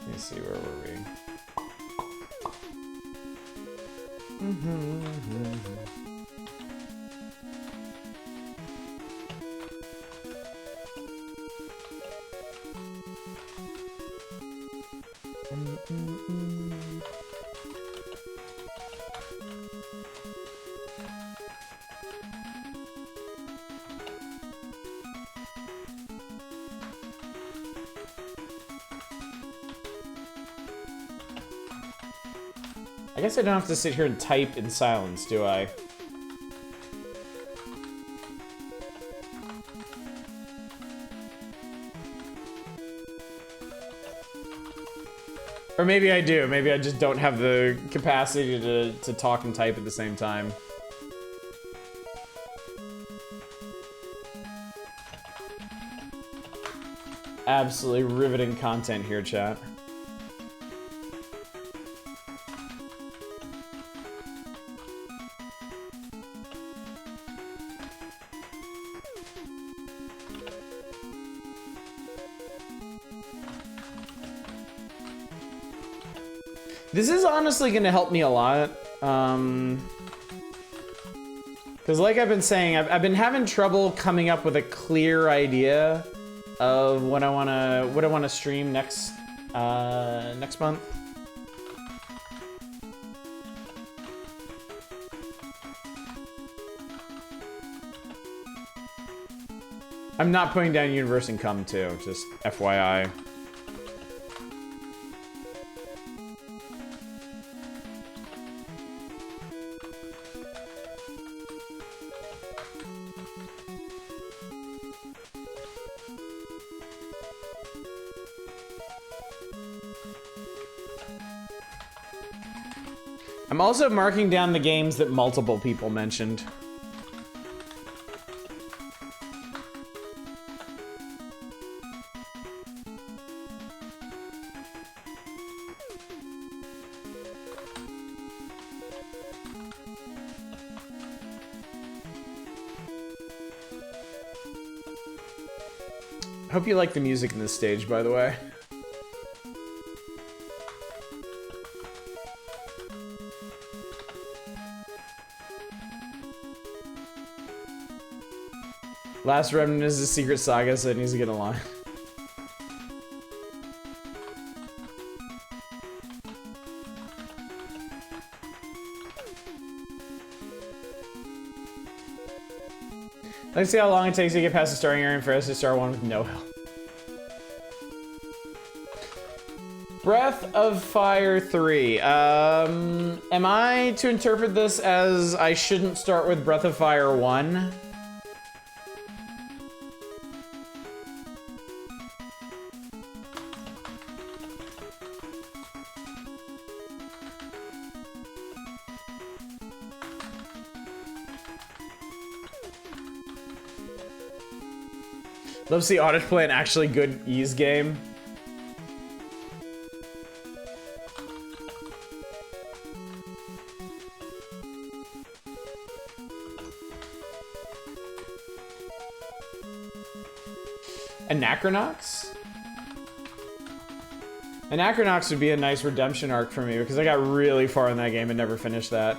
Let me see, where were we? I guess I don't have to sit here and type in silence, do I? Or maybe I do. Maybe I just don't have the capacity to talk and type at the same time. Absolutely riveting content here, chat. This is honestly gonna help me a lot. Because like I've been saying, I've been having trouble coming up with a clear idea of what I wanna stream next month. I'm not putting down Universe Income too, just FYI. I'm also marking down the games that multiple people mentioned. I hope you like the music in this stage, by the way. Last Remnant is a secret saga, so it needs to get a line. Let's see how long it takes to get past the starting area and for us to start one with no help. Breath of Fire 3. Am I to interpret this as I shouldn't start with Breath of Fire 1? Love to see Oddish play an actually good Ys game. Anachronox? Anachronox would be a nice redemption arc for me because I got really far in that game and never finished that.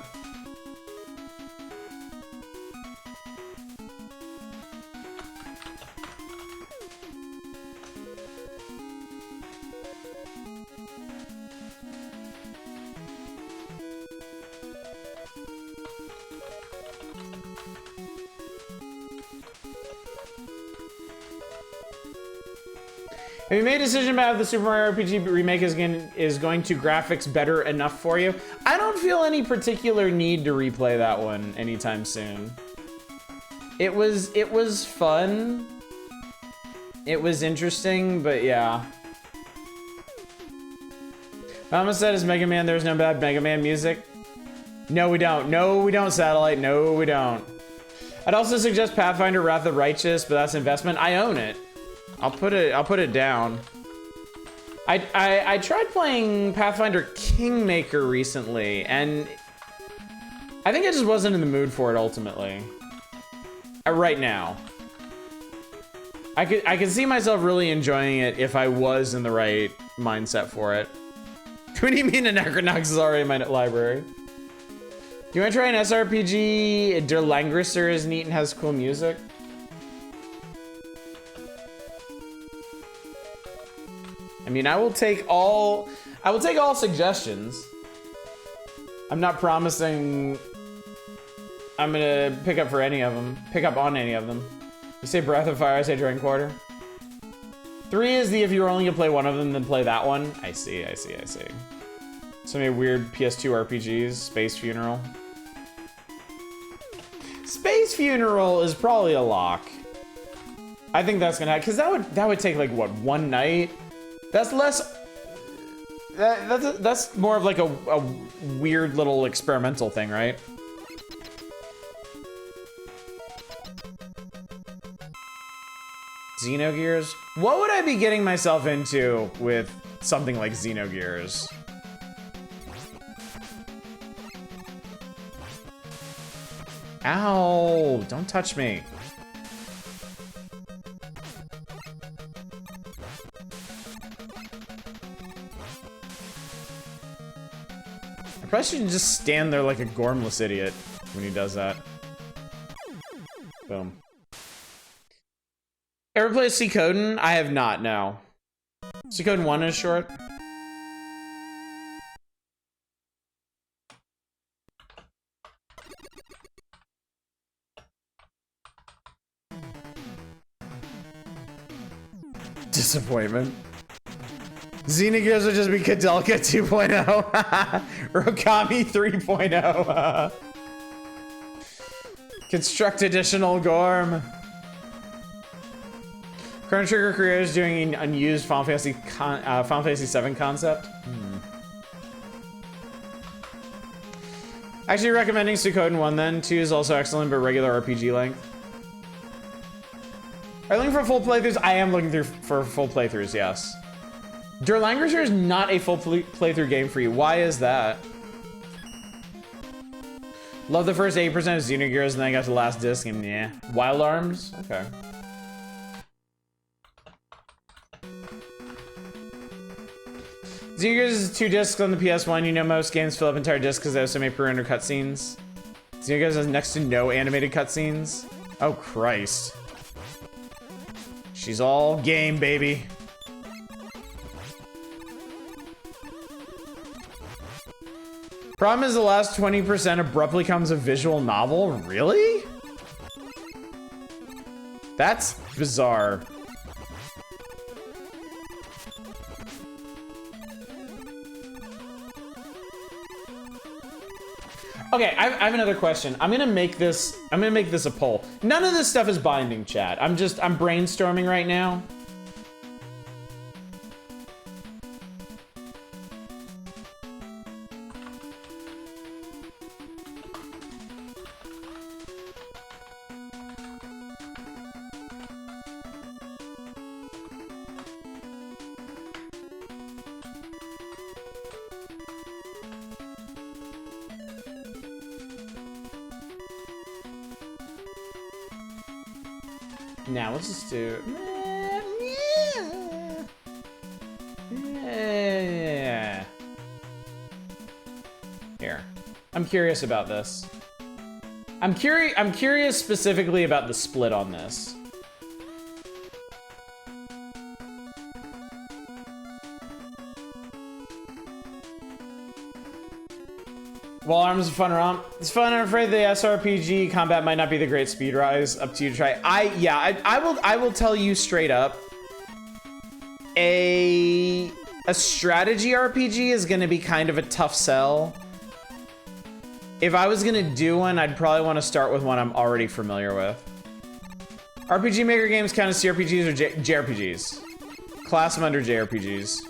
Have you made a decision about if the Super Mario RPG remake is going to graphics better enough for you? I don't feel any particular need to replay that one anytime soon. It was fun. It was interesting, but yeah. Mama said, "Is Mega Man? There's no bad Mega Man music." No, we don't. No, we don't. Satellite. No, we don't. I'd also suggest Pathfinder: Wrath of the Righteous, but that's investment. I own it. I'll put it down. I tried playing Pathfinder Kingmaker recently, and I think I just wasn't in the mood for it ultimately. Right now. I could see myself really enjoying it if I was in the right mindset for it. What do you mean Anachronox is already in my library? Do you want to try an SRPG? Der Langrisser is neat and has cool music. I mean, I will take all suggestions. I'm not promising I'm gonna pick up on any of them. You say Breath of Fire, I say Dragon Quarter. 3 is the if you were only gonna play one of them, then play that one. I see. So many weird PS2 RPGs, Space Funeral. Space Funeral is probably a lock. I think that's gonna happen, because that would take like what, one night? That's less. That's more of like a weird little experimental thing, right? Xenogears? What would I be getting myself into with something like Xenogears? Ow! Don't touch me. Probably shouldn't just stand there like a gormless idiot when he does that. Boom. Ever play Suikoden? I have not, no. Suikoden 1 is short. Disappointment. Xenogears would just be Kadelka 2.0. Rokami 3.0. Construct additional Gorm. Chrono Trigger creators doing an unused Final Fantasy VII concept. Actually recommending Suikoden 1 then. 2 is also excellent, but regular RPG length. Are you looking for full playthroughs? I am looking for full playthroughs, yes. Der Langrisser is not a full playthrough game for you. Why is that? Love the first 8% of Xenogears, and then I got to the last disc, and yeah. Wild Arms? Okay. Xenogears is 2 discs on the PS1. You know most games fill up entire discs because they have so many per-render cutscenes. Xenogears has next to no animated cutscenes. Oh, Christ. She's all game, baby. Problem is the last 20% abruptly becomes a visual novel? Really? That's bizarre. Okay, I have another question. I'm gonna make this a poll. None of this stuff is binding, chat. I'm brainstorming right now. Now let's just do. I'm curious about this. I'm curious specifically about the split on this. While Arms is a fun romp. It's fun. I'm afraid the SRPG combat might not be the great speed rise. Up to you to try. I will tell you straight up. A strategy RPG is going to be kind of a tough sell. If I was going to do one, I'd probably want to start with one I'm already familiar with. RPG Maker games count as CRPGs or JRPGs? Class them under JRPGs.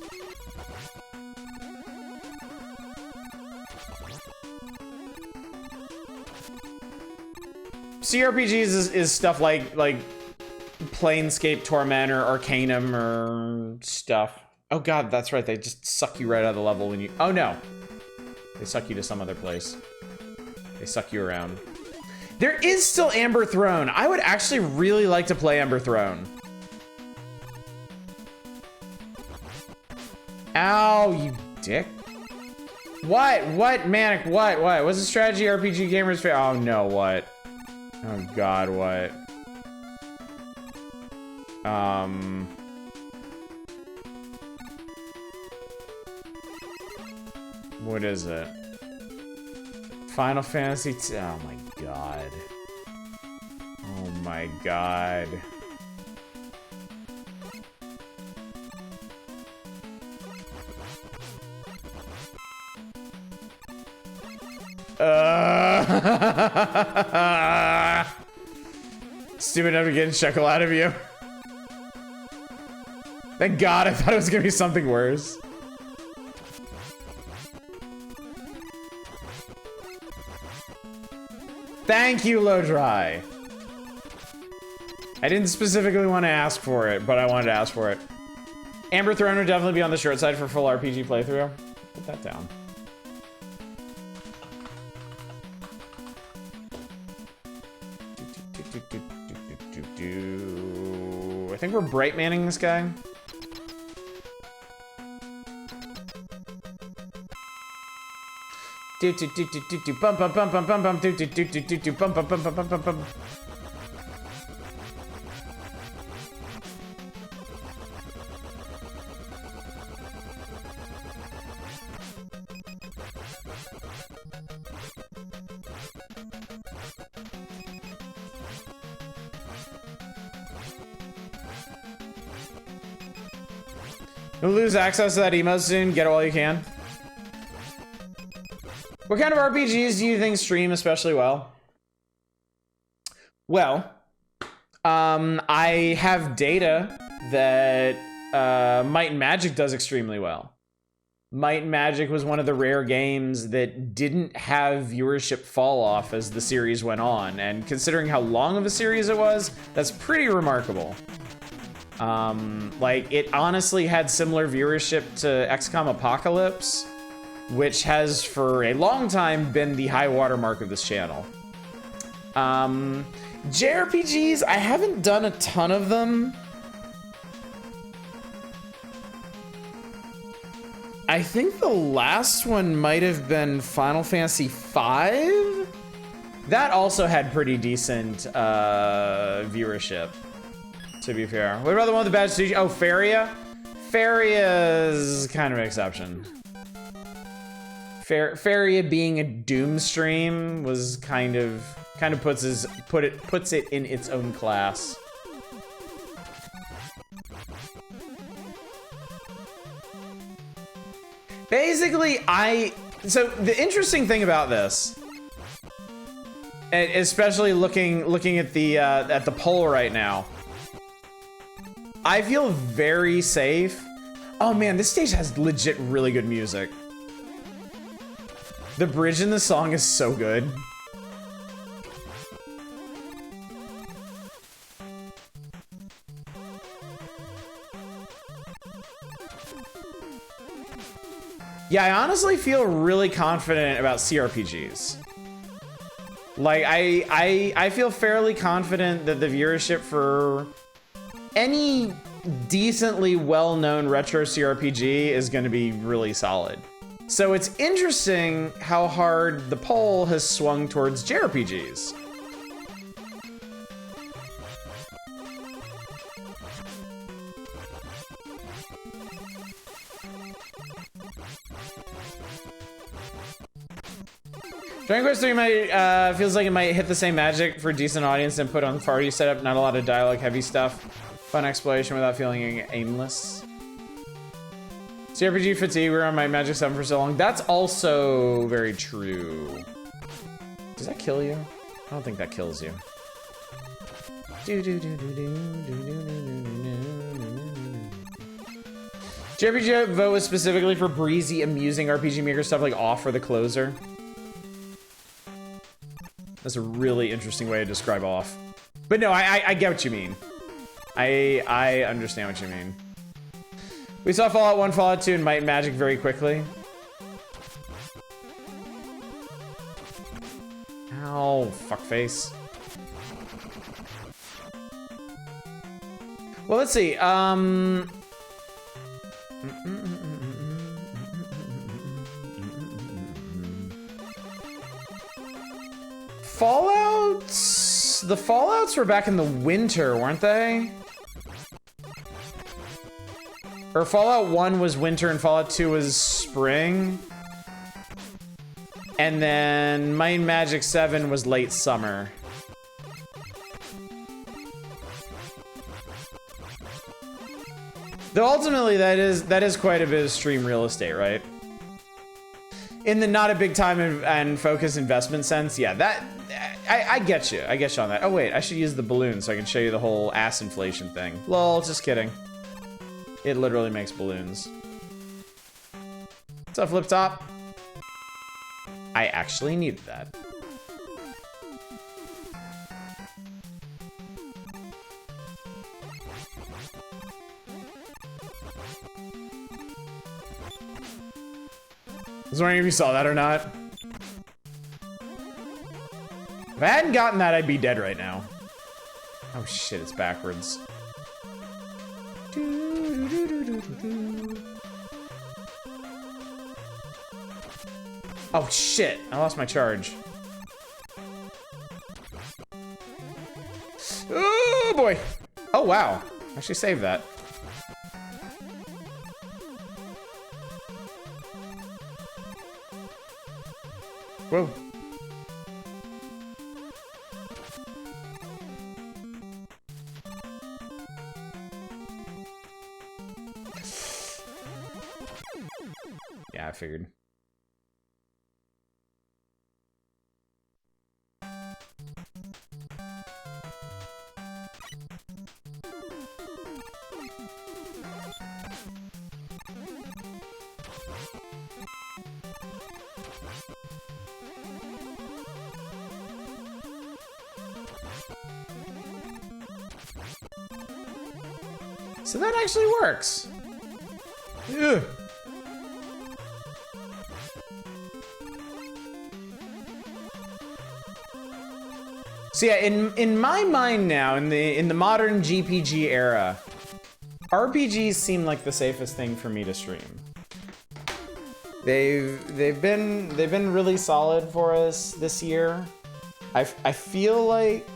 CRPGs is stuff like Planescape Torment or Arcanum or stuff. Oh god, that's right, they just suck you right out of the level when you... Oh no! They suck you to some other place. They suck you around. There is still Amber Throne. I would actually really like to play Amber Throne. Ow, you dick. What? What? Manic, what? What? What's a strategy RPG gamer's favorite? Oh no, what? Oh god, what? What is it? Final Fantasy oh my god. Oh my god. Stupid enough to get a chuckle out of you. Thank god, I thought it was gonna be something worse. Thank you, Low Dry. I didn't specifically want to ask for it, but I wanted to ask for it. Amber Throne would definitely be on the short side for full RPG playthrough. Put that down. I think we're bright manning this guy. Bum bum bum bum bum bum bum bum bum bum bum bum. You'll lose access to that emote soon. Get it while you can. What kind of RPGs do you think stream especially well? Well, I have data that Might and Magic does extremely well. Might and Magic was one of the rare games that didn't have viewership fall off as the series went on, and considering how long of a series it was, that's pretty remarkable. Like, it honestly had similar viewership to XCOM Apocalypse, which has for a long time been the high watermark of this channel. JRPGs, I haven't done a ton of them. I think the last one might have been Final Fantasy V. That also had pretty decent viewership, to be fair. What about the one with the bad sushi? Oh, Faria? Faria's kind of an exception. Faria being a Doom stream was kind of puts it in its own class. Basically, so the interesting thing about this, and especially looking at the poll right now, I feel very safe. Oh man, this stage has legit really good music. The bridge in the song is so good. Yeah, I honestly feel really confident about CRPGs. Like, I feel fairly confident that the viewership for any decently well-known retro CRPG is going to be really solid. So it's interesting how hard the pole has swung towards JRPGs. Dragon Quest 3 might, feels like it might hit the same magic for a decent audience and put on the party setup. Not a lot of dialogue heavy stuff. Fun exploration without feeling aimless. CRPG fatigue, we were on my Magic 7 for so long. That's also very true. Does that kill you? I don't think that kills you. JRPG vote was specifically for breezy, amusing RPG Maker stuff like off or the closer. That's a really interesting way to describe off. But no, I get what you mean. I understand what you mean. We saw Fallout 1, Fallout 2, and Might and Magic very quickly. Ow, fuckface. Well, let's see. Fallouts? The Fallouts were back in the winter, weren't they? Or Fallout 1 was winter and Fallout 2 was spring. And then Might and Magic 7 was late summer. Though ultimately that is quite a bit of stream real estate, right? In the not a big time and focus investment sense, yeah, that I get you. I get you on that. Oh wait, I should use the balloon so I can show you the whole ass inflation thing. Lol, just kidding. It literally makes balloons. What's up, Flip Top? I actually needed that. I was wondering if you saw that or not. If I hadn't gotten that, I'd be dead right now. Oh shit, it's backwards. Oh shit, I lost my charge. Oh boy. Oh wow, actually saved that. Whoa. Yeah, I figured. So that actually works. Ugh. So yeah, in my mind now, in the modern GPG era, RPGs seem like the safest thing for me to stream. They've been really solid for us this year. I feel like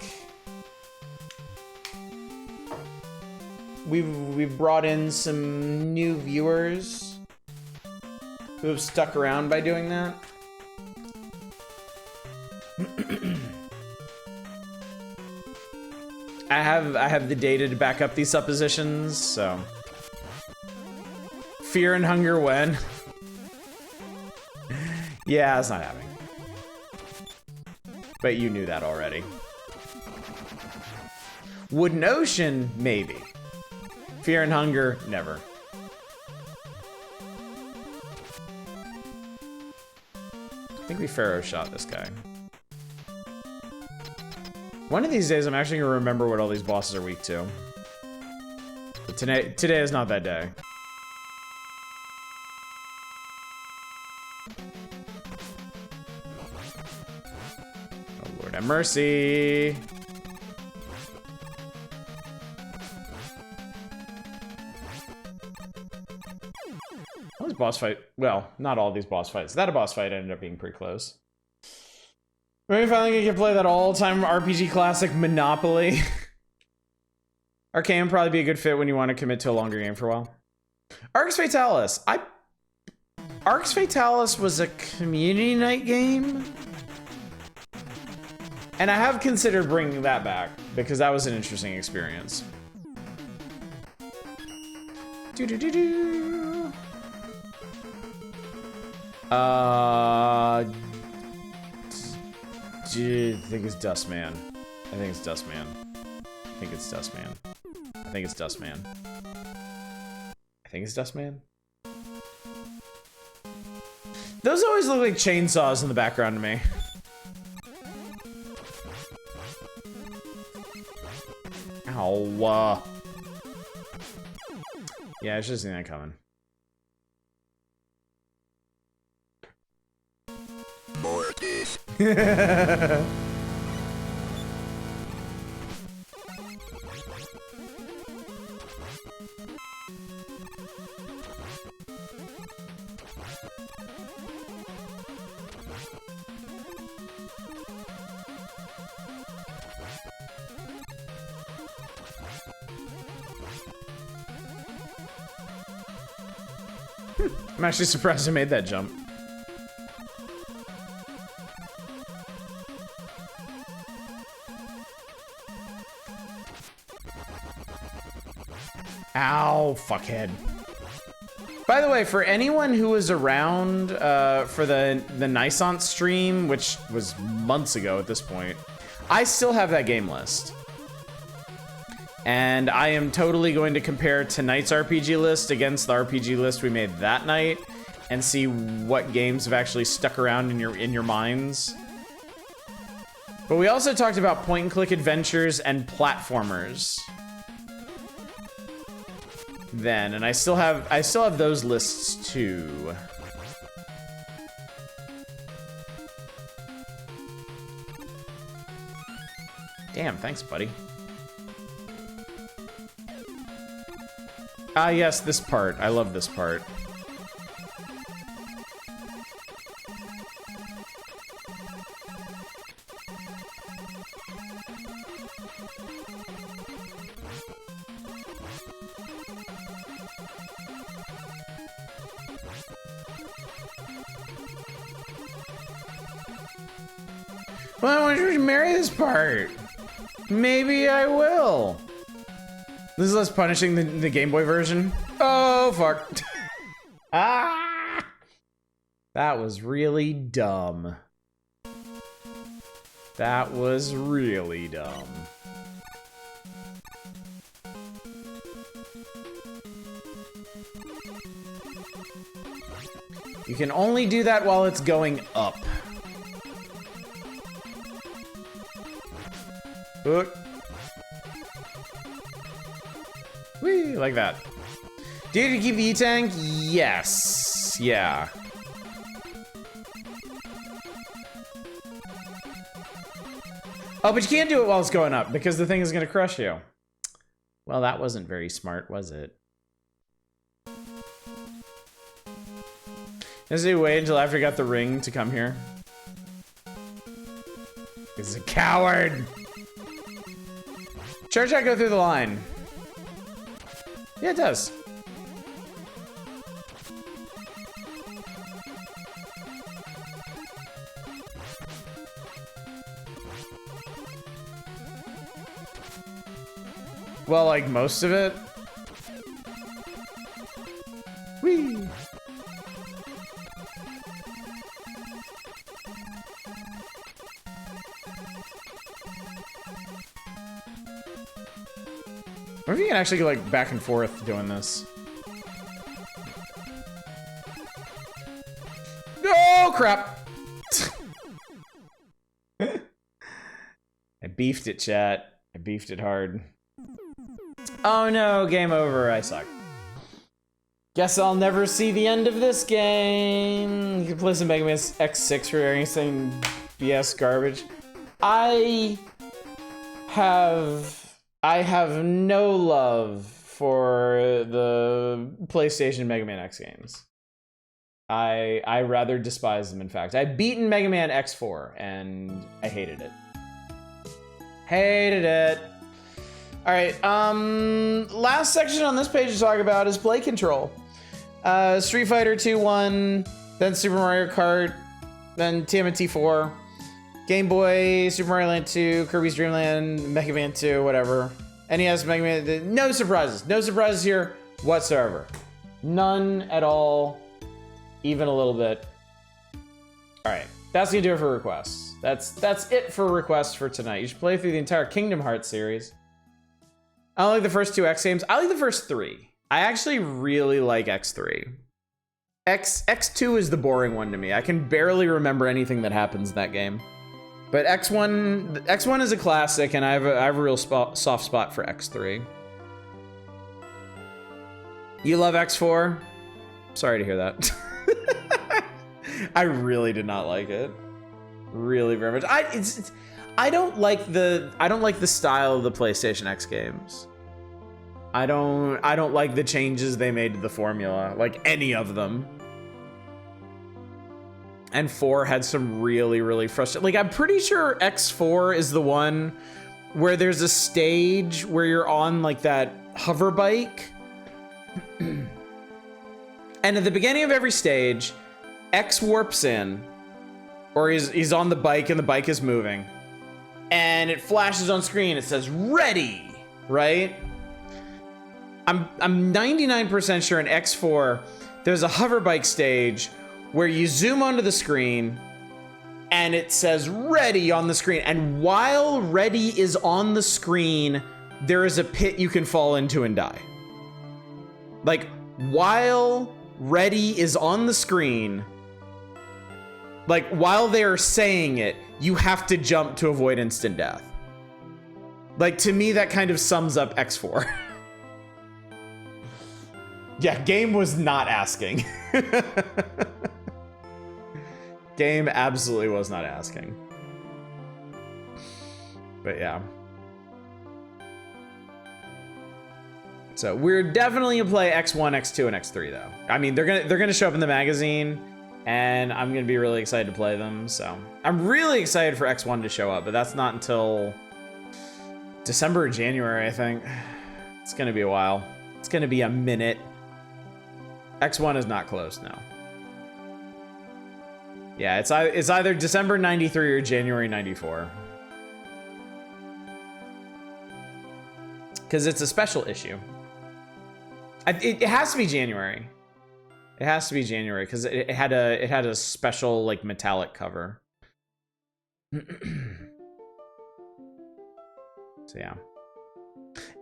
we've brought in some new viewers who have stuck around by doing that. I have the data to back up these suppositions, so. Fear and Hunger when? Yeah, it's not happening. But you knew that already. Wooden Ocean, maybe. Fear and Hunger, never. I think we Pharaoh shot this guy. One of these days, I'm actually gonna remember what all these bosses are weak to. But today is not that day. Oh Lord have mercy. All those boss fight. Well, not all these boss fights. That boss fight ended up being pretty close. Maybe finally gonna play that all-time RPG classic Monopoly. Arcane would probably be a good fit when you want to commit to a longer game for a while. Arx Fatalis. Arx Fatalis was a community night game. And I have considered bringing that back because that was an interesting experience. Do-do-do-do. I think it's Dustman. I think it's Dustman. I think it's Dustman. I think it's Dustman. I think it's Dustman. Those always look like chainsaws in the background to me. Ow. Yeah, I should have seen that coming. Mortis. I'm actually surprised I made that jump. Ow, fuckhead. By the way, for anyone who was around for the Nisant stream, which was months ago at this point, I still have that game list. And I am totally going to compare tonight's RPG list against the RPG list we made that night and see what games have actually stuck around in your minds. But we also talked about point-and-click adventures and platformers then, and I still have those lists too. Damn, thanks, buddy. Ah, yes, this part. I love this part. Well, why don't you marry this part? Maybe I will. This is less punishing than the Game Boy version. Oh, fuck. Ah! That was really dumb. That was really dumb. You can only do that while it's going up. Look. Whee, like that. Do you keep the E-Tank? Yes. Yeah. Oh, but you can't do it while it's going up because the thing is gonna crush you. Well, that wasn't very smart, was it? Does he wait until after he got the ring to come here? He's a coward! Charge that go through the line. Yeah, it does. Well, like most of it. Whee! I wonder if you can actually go like back and forth doing this. Oh crap! I beefed it, chat. I beefed it hard. Oh no, game over. I suck. Guess I'll never see the end of this game. You can play some Mega Man X6 for anything BS garbage. I have no love for the PlayStation Mega Man X games. I rather despise them, in fact. I've beaten Mega Man X4, and I hated it. Hated it. All right, last section on this page to talk about is play control. Street Fighter 2 1, then Super Mario Kart, then TMNT 4, Game Boy, Super Mario Land 2, Kirby's Dream Land, Mega Man 2, whatever. NES, Mega Man, no surprises. No surprises here whatsoever. None at all, even a little bit. All right, that's gonna do it for requests. That's it for requests for tonight. You should play through the entire Kingdom Hearts series. I don't like the first 2 X games. I like the first 3. I actually really like X3. X2 is the boring one to me. I can barely remember anything that happens in that game. But X1 is a classic, and I have a real soft spot for X3. You love X4? Sorry to hear that. I really did not like it. Really very much. I don't like the style of the PlayStation X games. I don't like the changes they made to the formula, like any of them. And 4 had some really frustrating. Like, I'm pretty sure X4 is the one where there's a stage where you're on like that hover bike. And at the beginning of every stage, X warps in, or he's on the bike and the bike is moving. And it flashes on screen, it says ready, right? I'm 99% sure in X4, there's a hover bike stage where you zoom onto the screen and it says ready on the screen. And while ready is on the screen, there is a pit you can fall into and die. Like, while ready is on the screen, like while they're saying it, you have to jump to avoid instant death. Like, to me, that kind of sums up X4. Yeah, game was not asking. Game absolutely was not asking. But yeah. So we're definitely gonna play X1, X2, and X3 though. I mean, they're gonna show up in the magazine, and I'm gonna be really excited to play them. So I'm really excited for X1 to show up, but that's not until December or January, I think. It's gonna be a while. It's gonna be a minute. X1 is not close now. Yeah, it's either December 93 or January 94. Because it's a special issue. It has to be January. It has to be January because it had a special like metallic cover. So yeah.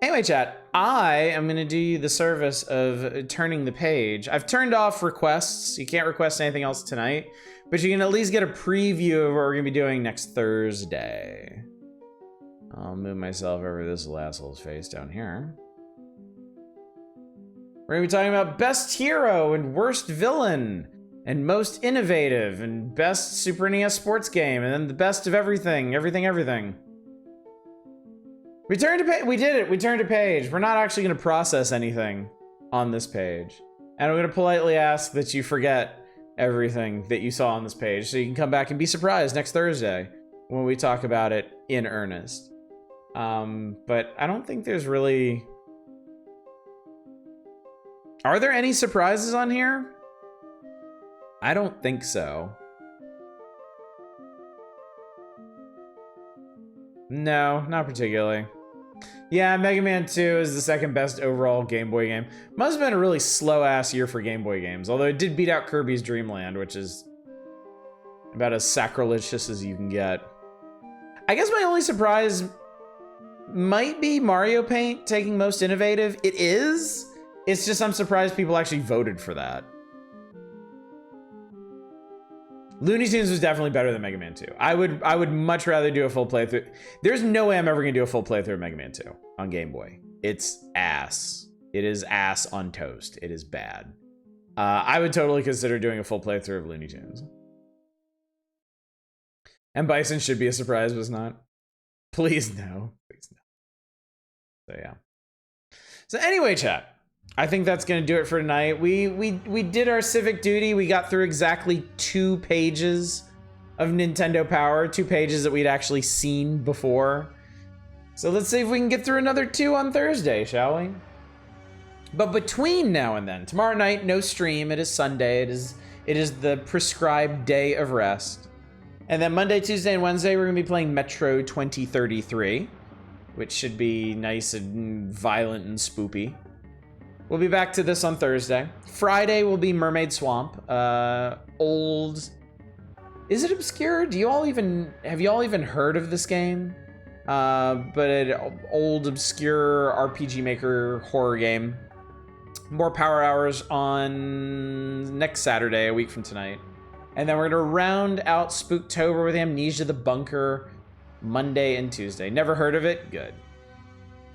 Anyway, chat, I am going to do you the service of turning the page. I've turned off requests. You can't request anything else tonight, but you can at least get a preview of what we're going to be doing next Thursday. I'll move myself over this little asshole's face down here. We're going to be talking about best hero and worst villain and most innovative and best Super NES sports game and then the best of everything. We turned a we did it. We turned a page. We're not actually going to process anything on this page. And I'm going to politely ask that you forget everything that you saw on this page so you can come back and be surprised next Thursday when we talk about it in earnest. But I don't think there's really... Are there any surprises on here? I don't think so. No, not particularly. Yeah, Mega Man 2 is the second best overall Game Boy game. Must have been a really slow-ass year for Game Boy games, although it did beat out Kirby's Dream Land, which is about as sacrilegious as you can get. I guess my only surprise might be Mario Paint taking most innovative. It is. It's just I'm surprised people actually voted for that. Looney Tunes was definitely better than Mega Man 2. I would much rather do a full playthrough. There's no way I'm ever gonna do a full playthrough of Mega Man 2 on Game Boy. It's ass. It is ass on toast. It is bad. I would totally consider doing a full playthrough of Looney Tunes. And Bison should be a surprise, was not. Please no. Please no. So yeah. So anyway, chat. I think that's gonna do it for tonight. We did our civic duty. We got through exactly 2 pages of Nintendo Power, 2 pages that we'd actually seen before. So let's see if we can get through another 2 on Thursday, shall we? But between now and then, tomorrow night, no stream. It is Sunday. It is the prescribed day of rest. And then Monday, Tuesday, and Wednesday, we're gonna be playing Metro 2033, which should be nice and violent and spoopy. We'll be back to this on Thursday. Friday will be Mermaid Swamp. Old. Is it obscure? have you all even heard of this game? But an old obscure RPG Maker horror game. More Power Hours on next Saturday, a week from tonight. And then we're gonna round out Spooktober with Amnesia the Bunker Monday and Tuesday. Never heard of it? Good.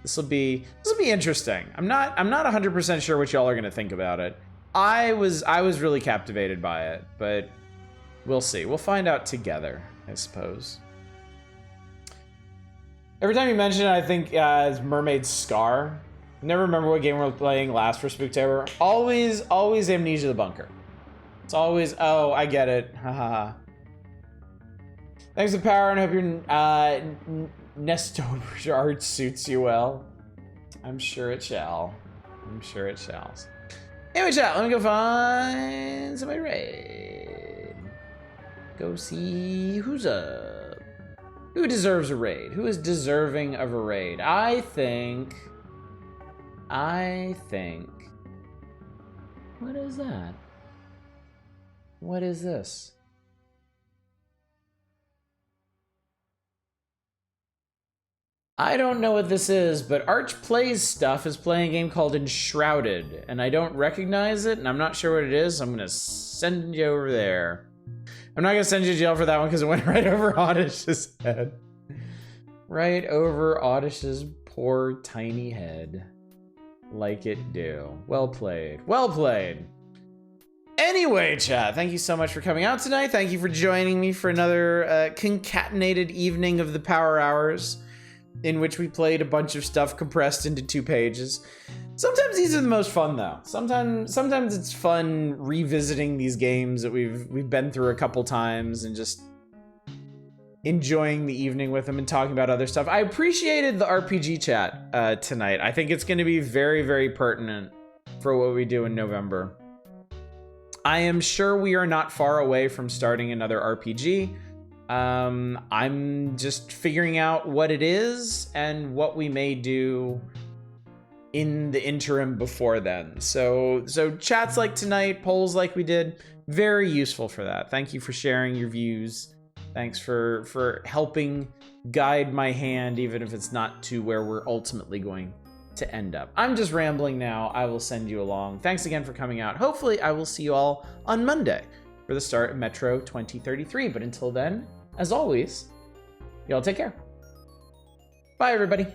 This will be interesting. I'm not 100% sure what y'all are gonna think about it. I was really captivated by it, but we'll see. We'll find out together, I suppose. Every time you mention it, I think it's Mermaid Scar. Never remember what game we were playing last for Spooktober. Always Amnesia the Bunker. It's always, oh, I get it. Haha. Thanks for Power, and I hope your Nestober art suits you well. I'm sure it shall. I'm sure it shall. Anyway, chat, let me go find somebody raid. Go see who's up. Who deserves a raid? Who is deserving of a raid? I think. What is that? What is this? I don't know what this is, but Arch Plays Stuff is playing a game called Enshrouded, and I don't recognize it, and I'm not sure what it is. I'm gonna send you over there. I'm not gonna send you to jail for that one because it went right over Oddish's head. Right over Oddish's poor tiny head. Like it do. Well played. Well played. Anyway, chat, thank you so much for coming out tonight. Thank you for joining me for another concatenated evening of the Power Hours, in which we played a bunch of stuff compressed into 2 pages. Sometimes these are the most fun, though. Sometimes it's fun revisiting these games that we've been through a couple times and just enjoying the evening with them and talking about other stuff. I appreciated the RPG chat tonight. I think it's going to be very, very pertinent for what we do in November. I am sure we are not far away from starting another RPG. I'm just figuring out what it is and what we may do in the interim before then. So chats like tonight, polls like we did, very useful for that. Thank you for sharing your views. Thanks for helping guide my hand, even if it's not to where we're ultimately going to end up. I'm just rambling now. I will send you along. Thanks again for coming out. Hopefully I will see you all on Monday for the start of Metro 2033. But until then, as always, y'all take care. Bye, everybody.